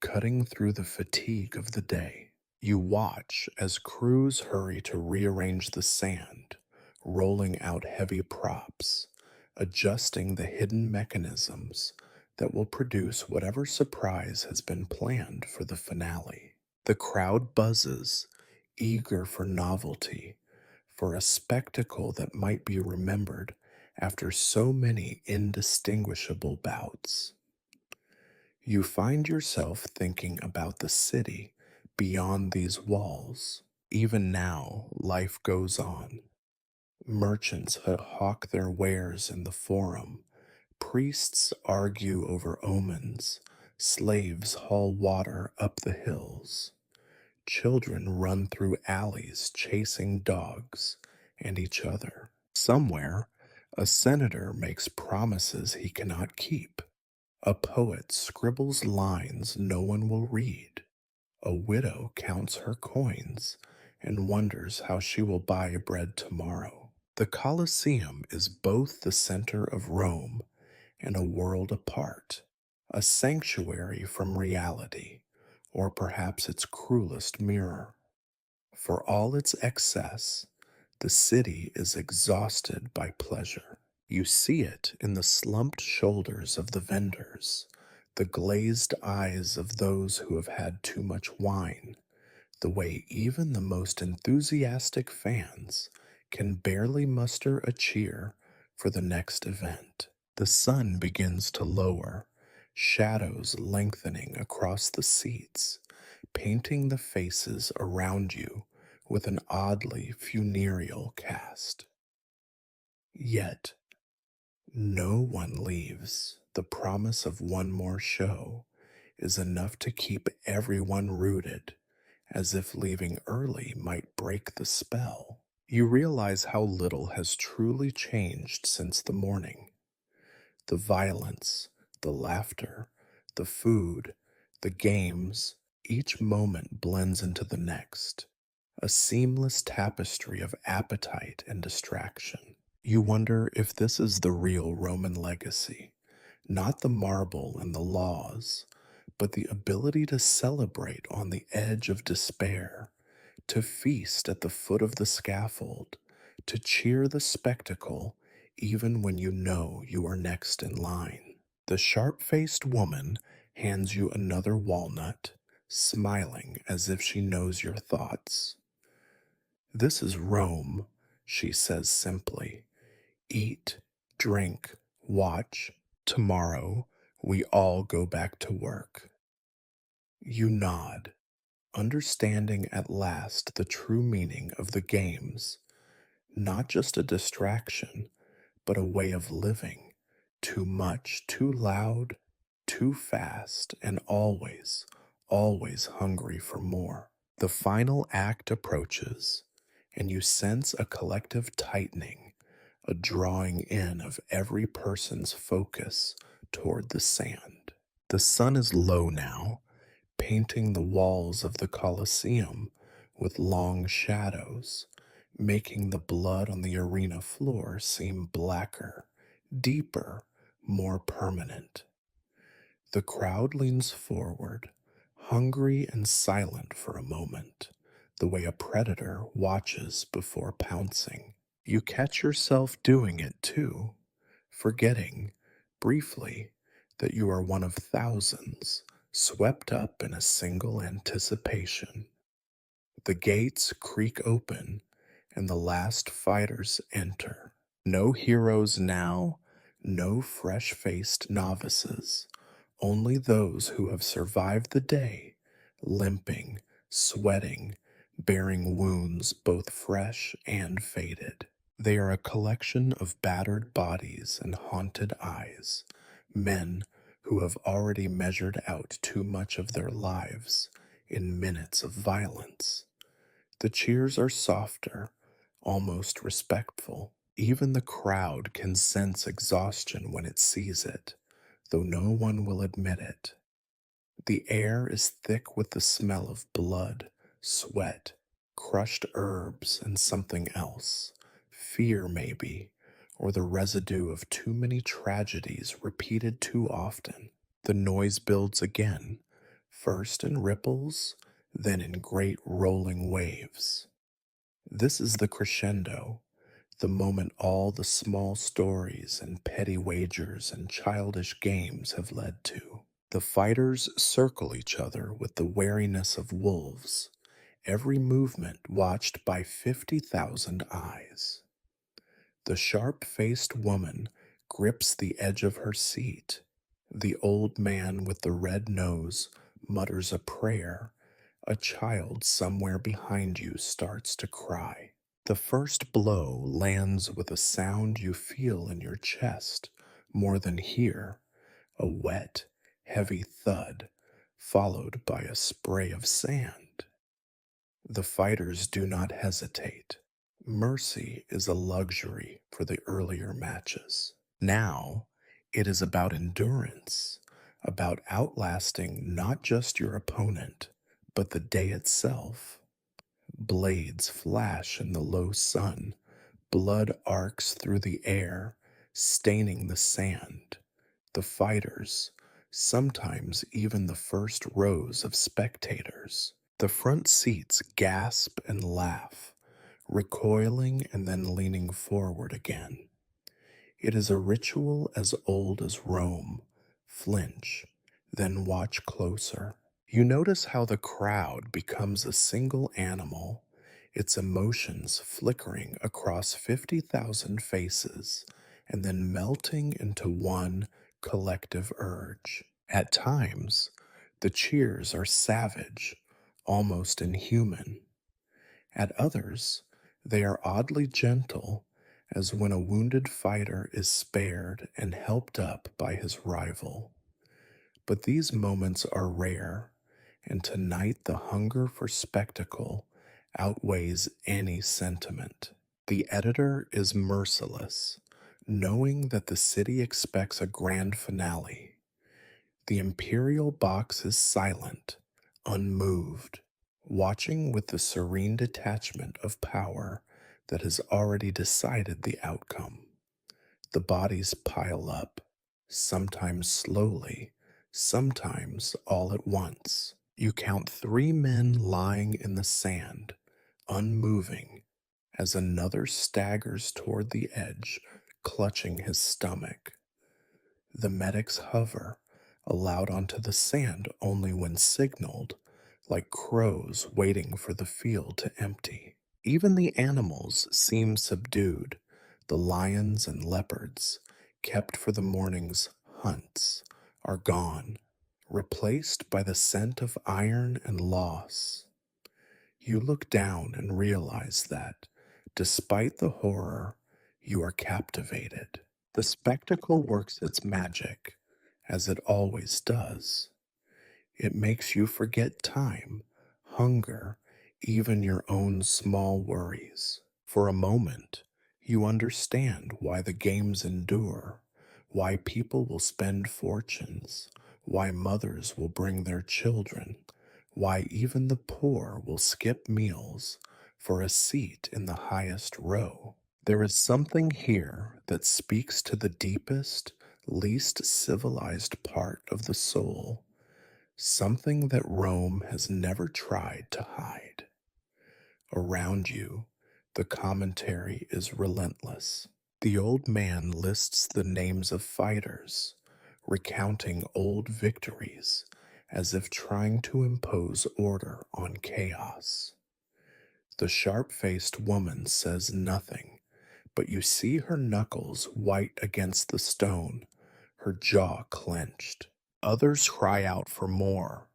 cutting through the fatigue of the day. You watch as crews hurry to rearrange the sand, rolling out heavy props, adjusting the hidden mechanisms that will produce whatever surprise has been planned for the finale. The crowd buzzes, eager for novelty, for a spectacle that might be remembered after so many indistinguishable bouts. You find yourself thinking about the city beyond these walls. Even now, life goes on. Merchants hawk their wares in the forum, priests argue over omens, slaves haul water up the hills. Children run through alleys chasing dogs and each other. Somewhere, a senator makes promises he cannot keep. A poet scribbles lines no one will read. A widow counts her coins and wonders how she will buy bread tomorrow. The Colosseum is both the center of Rome and a world apart, a sanctuary from reality, or perhaps its cruelest mirror. For all its excess, the city is exhausted by pleasure. You see it in the slumped shoulders of the vendors, the glazed eyes of those who have had too much wine, the way even the most enthusiastic fans can barely muster a cheer for the next event. The sun begins to lower, shadows lengthening across the seats, painting the faces around you with an oddly funereal cast. Yet, no one leaves. The promise of one more show is enough to keep everyone rooted, as if leaving early might break the spell. You realize how little has truly changed since the morning. The violence, the laughter, the food, the games, each moment blends into the next, a seamless tapestry of appetite and distraction. You wonder if this is the real Roman legacy, not the marble and the laws, but the ability to celebrate on the edge of despair, to feast at the foot of the scaffold, to cheer the spectacle even when you know you are next in line. The sharp faced woman hands you another walnut, smiling as if she knows your thoughts. This is Rome, she says simply. Eat, drink, watch. Tomorrow we all go back to work. You nod, understanding at last the true meaning of the games, not just a distraction, but a way of living. Too much, too loud, too fast, and always, always hungry for more. The final act approaches, and you sense a collective tightening, a drawing in of every person's focus toward the sand. The sun is low now, painting the walls of the Colosseum with long shadows, making the blood on the arena floor seem blacker, deeper, more permanent. The crowd leans forward, hungry and silent for a moment, the way a predator watches before pouncing. You catch yourself doing it too, forgetting, briefly, that you are one of thousands swept up in a single anticipation. The gates creak open, and the last fighters enter. No heroes now, no fresh faced novices, only those who have survived the day, limping, sweating, bearing wounds both fresh and faded. They are a collection of battered bodies and haunted eyes, men who have already measured out too much of their lives in minutes of violence. The cheers are softer, almost respectful. Even the crowd can sense exhaustion when it sees it, though no one will admit it. The air is thick with the smell of blood, sweat, crushed herbs, and something else. Fear, maybe, or the residue of too many tragedies repeated too often. The noise builds again, first in ripples, then in great rolling waves. This is the crescendo, the moment all the small stories and petty wagers and childish games have led to. The fighters circle each other with the wariness of wolves, every movement watched by 50,000 eyes. The sharp faced woman grips the edge of her seat. The old man with the red nose mutters a prayer. A child somewhere behind you starts to cry. The first blow lands with a sound you feel in your chest more than hear, a wet, heavy thud, followed by a spray of sand. The fighters do not hesitate. Mercy is a luxury for the earlier matches. Now, it is about endurance, about outlasting not just your opponent, but the day itself. Blades flash in the low sun, blood arcs through the air, staining the sand. The fighters, sometimes even the first rows of spectators. The front seats gasp and laugh, recoiling and then leaning forward again. It is a ritual as old as Rome. Flinch, then watch closer. You notice how the crowd becomes a single animal, its emotions flickering across 50,000 faces and then melting into one collective urge. At times, the cheers are savage, almost inhuman. At others, they are oddly gentle, as when a wounded fighter is spared and helped up by his rival. But these moments are rare, and tonight the hunger for spectacle outweighs any sentiment. The editor is merciless, knowing that the city expects a grand finale. The imperial box is silent, unmoved, watching with the serene detachment of power that has already decided the outcome. The bodies pile up, sometimes slowly, sometimes all at once. You count 3 men lying in the sand, unmoving, as another staggers toward the edge, clutching his stomach. The medics hover, allowed onto the sand only when signaled, like crows waiting for the field to empty. Even the animals seem subdued. The lions and leopards, kept for the morning's hunts, are gone, replaced by the scent of iron and loss. You look down and realize that, despite the horror, you are captivated. The spectacle works its magic, as it always does. It makes you forget time, hunger, even your own small worries. For a moment, you understand why the games endure, why people will spend fortunes, why mothers will bring their children, why even the poor will skip meals for a seat in the highest row. There is something here that speaks to the deepest, least civilized part of the soul, something that Rome has never tried to hide. Around you, the commentary is relentless. The old man lists the names of fighters, recounting old victories as if trying to impose order on chaos. The sharp faced woman says nothing, but you see her knuckles white against the stone, her jaw clenched. Others cry out for more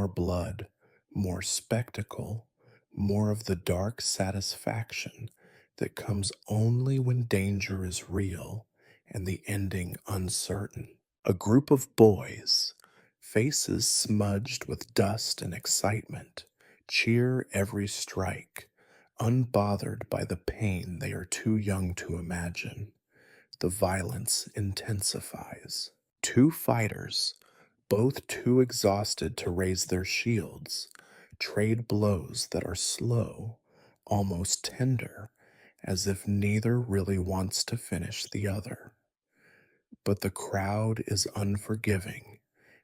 blood, more spectacle, more of the dark satisfaction that comes only when danger is real and the ending uncertain. A group of boys, faces smudged with dust and excitement, cheer every strike, unbothered by the pain they are too young to imagine. The violence intensifies. Two fighters, both too exhausted to raise their shields, trade blows that are slow, almost tender, as if neither really wants to finish the other. But the crowd is unforgiving,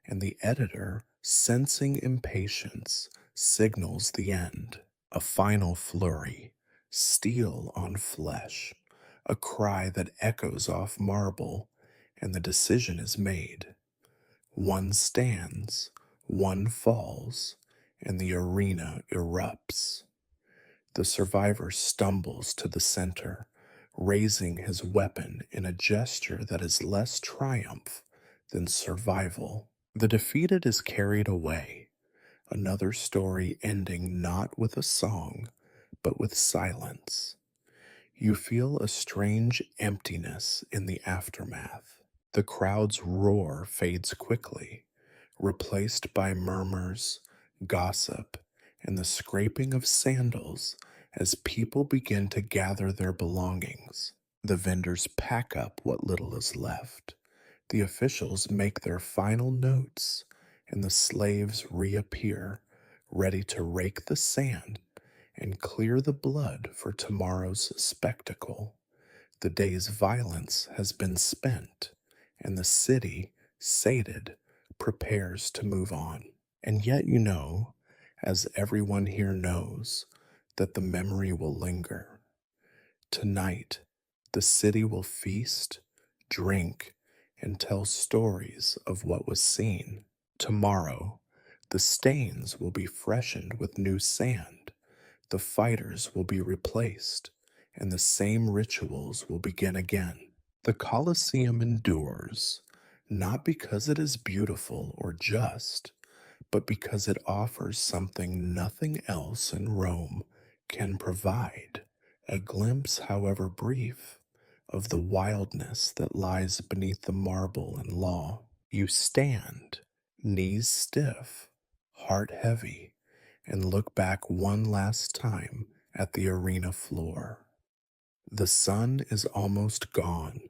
and the editor, sensing impatience, signals the end. A final flurry, steel on flesh, a cry that echoes off marble, and the decision is made. One stands, one falls, and the arena erupts. The survivor stumbles to the center, raising his weapon in a gesture that is less triumph than survival. The defeated is carried away, another story ending not with a song, but with silence. You feel a strange emptiness in the aftermath. The crowd's roar fades quickly, replaced by murmurs, gossip, and the scraping of sandals as people begin to gather their belongings. The vendors pack up what little is left. The officials make their final notes, and the slaves reappear, ready to rake the sand and clear the blood for tomorrow's spectacle. The day's violence has been spent, and the city, sated, prepares to move on. And yet, as everyone here knows, that the memory will linger. Tonight, the city will feast, drink, and tell stories of what was seen. Tomorrow, the stains will be freshened with new sand, the fighters will be replaced, and the same rituals will begin again. The Colosseum endures, not because it is beautiful or just, but because it offers something nothing else in Rome can provide, a glimpse, however brief, of the wildness that lies beneath the marble and law. You stand, knees stiff, heart heavy, and look back one last time at the arena floor. The sun is almost gone,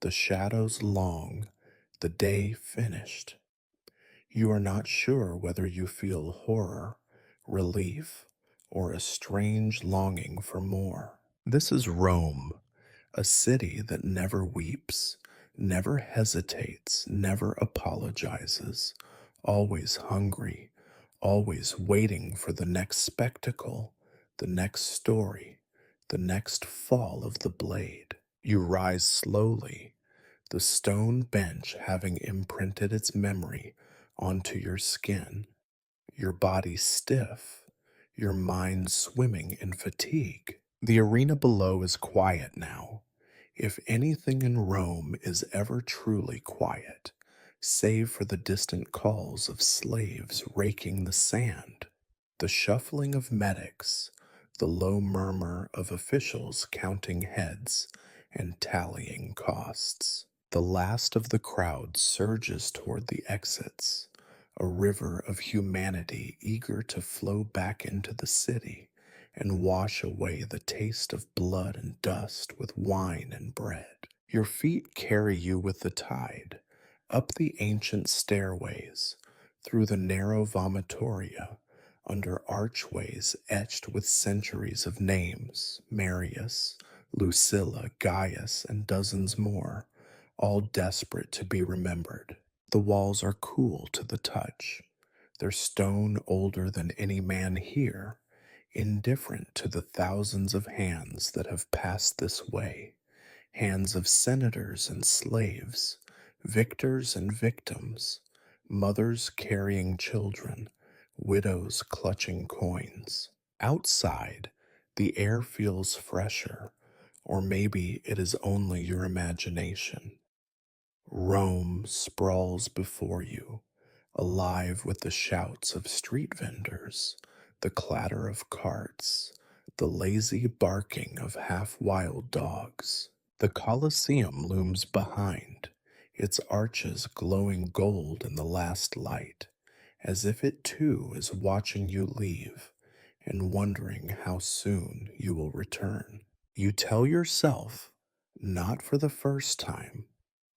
the shadows long, the day finished. You are not sure whether you feel horror, relief, or a strange longing for more. This is Rome, a city that never weeps, never hesitates, never apologizes, always hungry, always waiting for the next spectacle, the next story, the next fall of the blade. You rise slowly, the stone bench having imprinted its memory onto your skin, your body stiff, your mind swimming in fatigue. The arena below is quiet now, if anything in Rome is ever truly quiet, save for the distant calls of slaves raking the sand, the shuffling of medics, the low murmur of officials counting heads and tallying costs. The last of the crowd surges toward the exits, a river of humanity eager to flow back into the city and wash away the taste of blood and dust with wine and bread. Your feet carry you with the tide, up the ancient stairways, through the narrow vomitoria, under archways etched with centuries of names, Marius, Lucilla, Gaius, and dozens more, all desperate to be remembered. The walls are cool to the touch, their stone older than any man here, indifferent to the thousands of hands that have passed this way, hands of senators and slaves, victors and victims, mothers carrying children, widows clutching coins. Outside, the air feels fresher, or maybe it is only your imagination. Rome sprawls before you, alive with the shouts of street vendors, the clatter of carts, the lazy barking of half-wild dogs. The Colosseum looms behind, its arches glowing gold in the last light, as if it too is watching you leave and wondering how soon you will return. You tell yourself, not for the first time,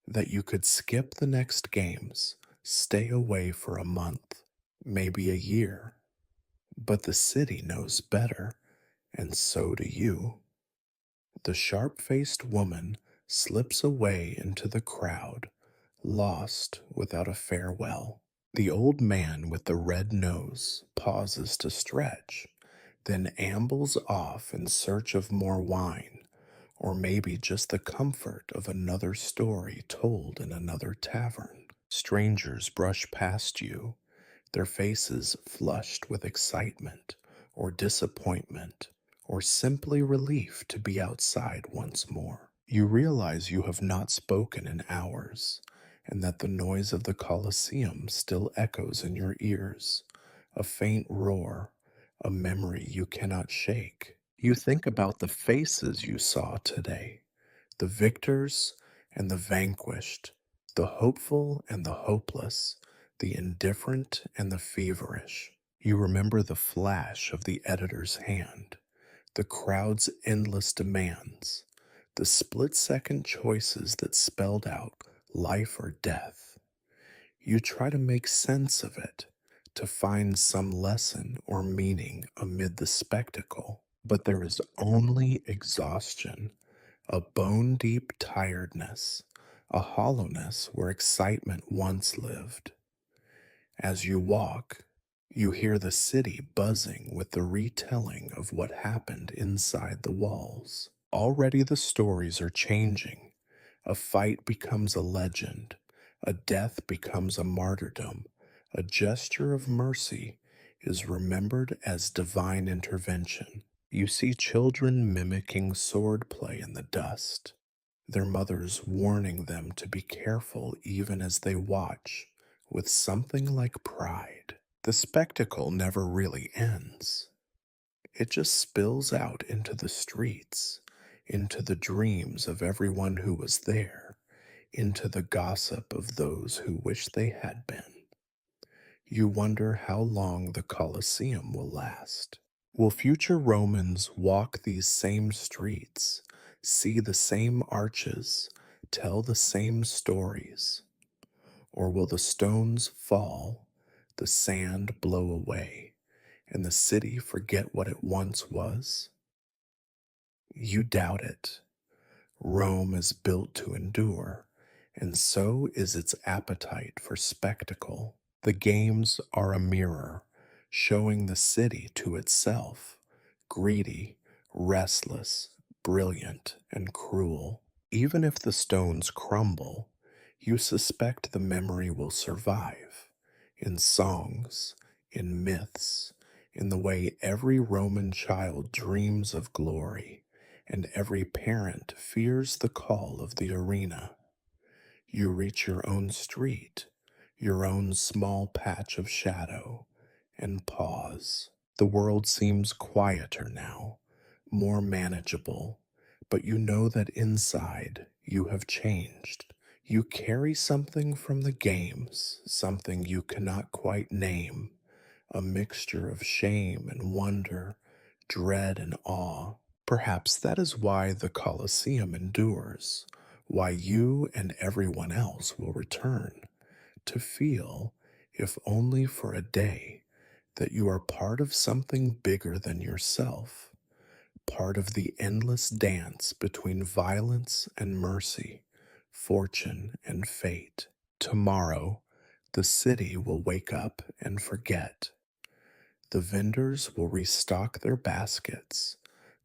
that you could skip the next games, stay away for a month, maybe a year. But the city knows better, and so do you. The sharp faced woman slips away into the crowd, lost without a farewell. The old man with the red nose pauses to stretch, then ambles off in search of more wine, or maybe just the comfort of another story told in another tavern. Strangers brush past you, their faces flushed with excitement or disappointment or simply relief to be outside once more. You realize you have not spoken in hours and that the noise of the Colosseum still echoes in your ears, a faint roar, a memory you cannot shake. You think about the faces you saw today, the victors and the vanquished, the hopeful and the hopeless, the indifferent and the feverish. You remember the flash of the editor's hand, the crowd's endless demands, the split-second choices that spelled out life or death. You try to make sense of it, to find some lesson or meaning amid the spectacle, but there is only exhaustion, a bone-deep tiredness, a hollowness where excitement once lived. As you walk, you hear the city buzzing with the retelling of what happened inside the walls. Already the stories are changing. A fight becomes a legend, a death becomes a martyrdom, a gesture of mercy is remembered as divine intervention. You see children mimicking swordplay in the dust, their mothers warning them to be careful even as they watch, with something like pride. The spectacle never really ends. It just spills out into the streets, into the dreams of everyone who was there, into the gossip of those who wish they had been. You wonder how long the Colosseum will last. Will future Romans walk these same streets, see the same arches, tell the same stories? Or will the stones fall, the sand blow away, and the city forget what it once was? You doubt it. Rome is built to endure, and so is its appetite for spectacle. The games are a mirror, showing the city to itself, greedy, restless, brilliant, and cruel. Even if the stones crumble, you suspect the memory will survive in songs, in myths, in the way every Roman child dreams of glory and every parent fears the call of the arena. You reach your own street, your own small patch of shadow, and pause. The world seems quieter now, more manageable, but you know that inside you have changed. You carry something from the games, something you cannot quite name, a mixture of shame and wonder, dread and awe. Perhaps that is why the Colosseum endures, why you and everyone else will return, to feel, if only for a day, that you are part of something bigger than yourself, part of the endless dance between violence and mercy, fortune and fate. Tomorrow, the city will wake up and forget. The vendors will restock their baskets.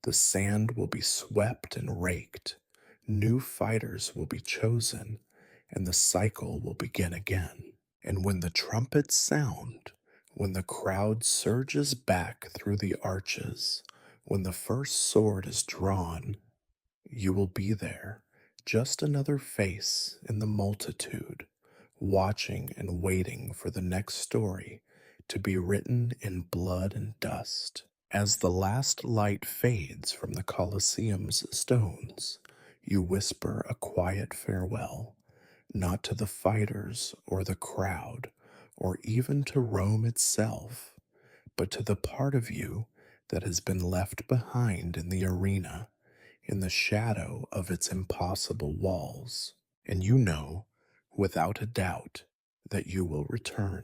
The sand will be swept and raked. New fighters will be chosen, and the cycle will begin again. And when the trumpets sound, when the crowd surges back through the arches, when the first sword is drawn, you will be there, just another face in the multitude, watching and waiting for the next story to be written in blood and dust. As the last light fades from the Colosseum's stones, you whisper a quiet farewell, not to the fighters or the crowd, or even to Rome itself, but to the part of you that has been left behind in the arena, in the shadow of its impossible walls. And you know, without a doubt, that you will return.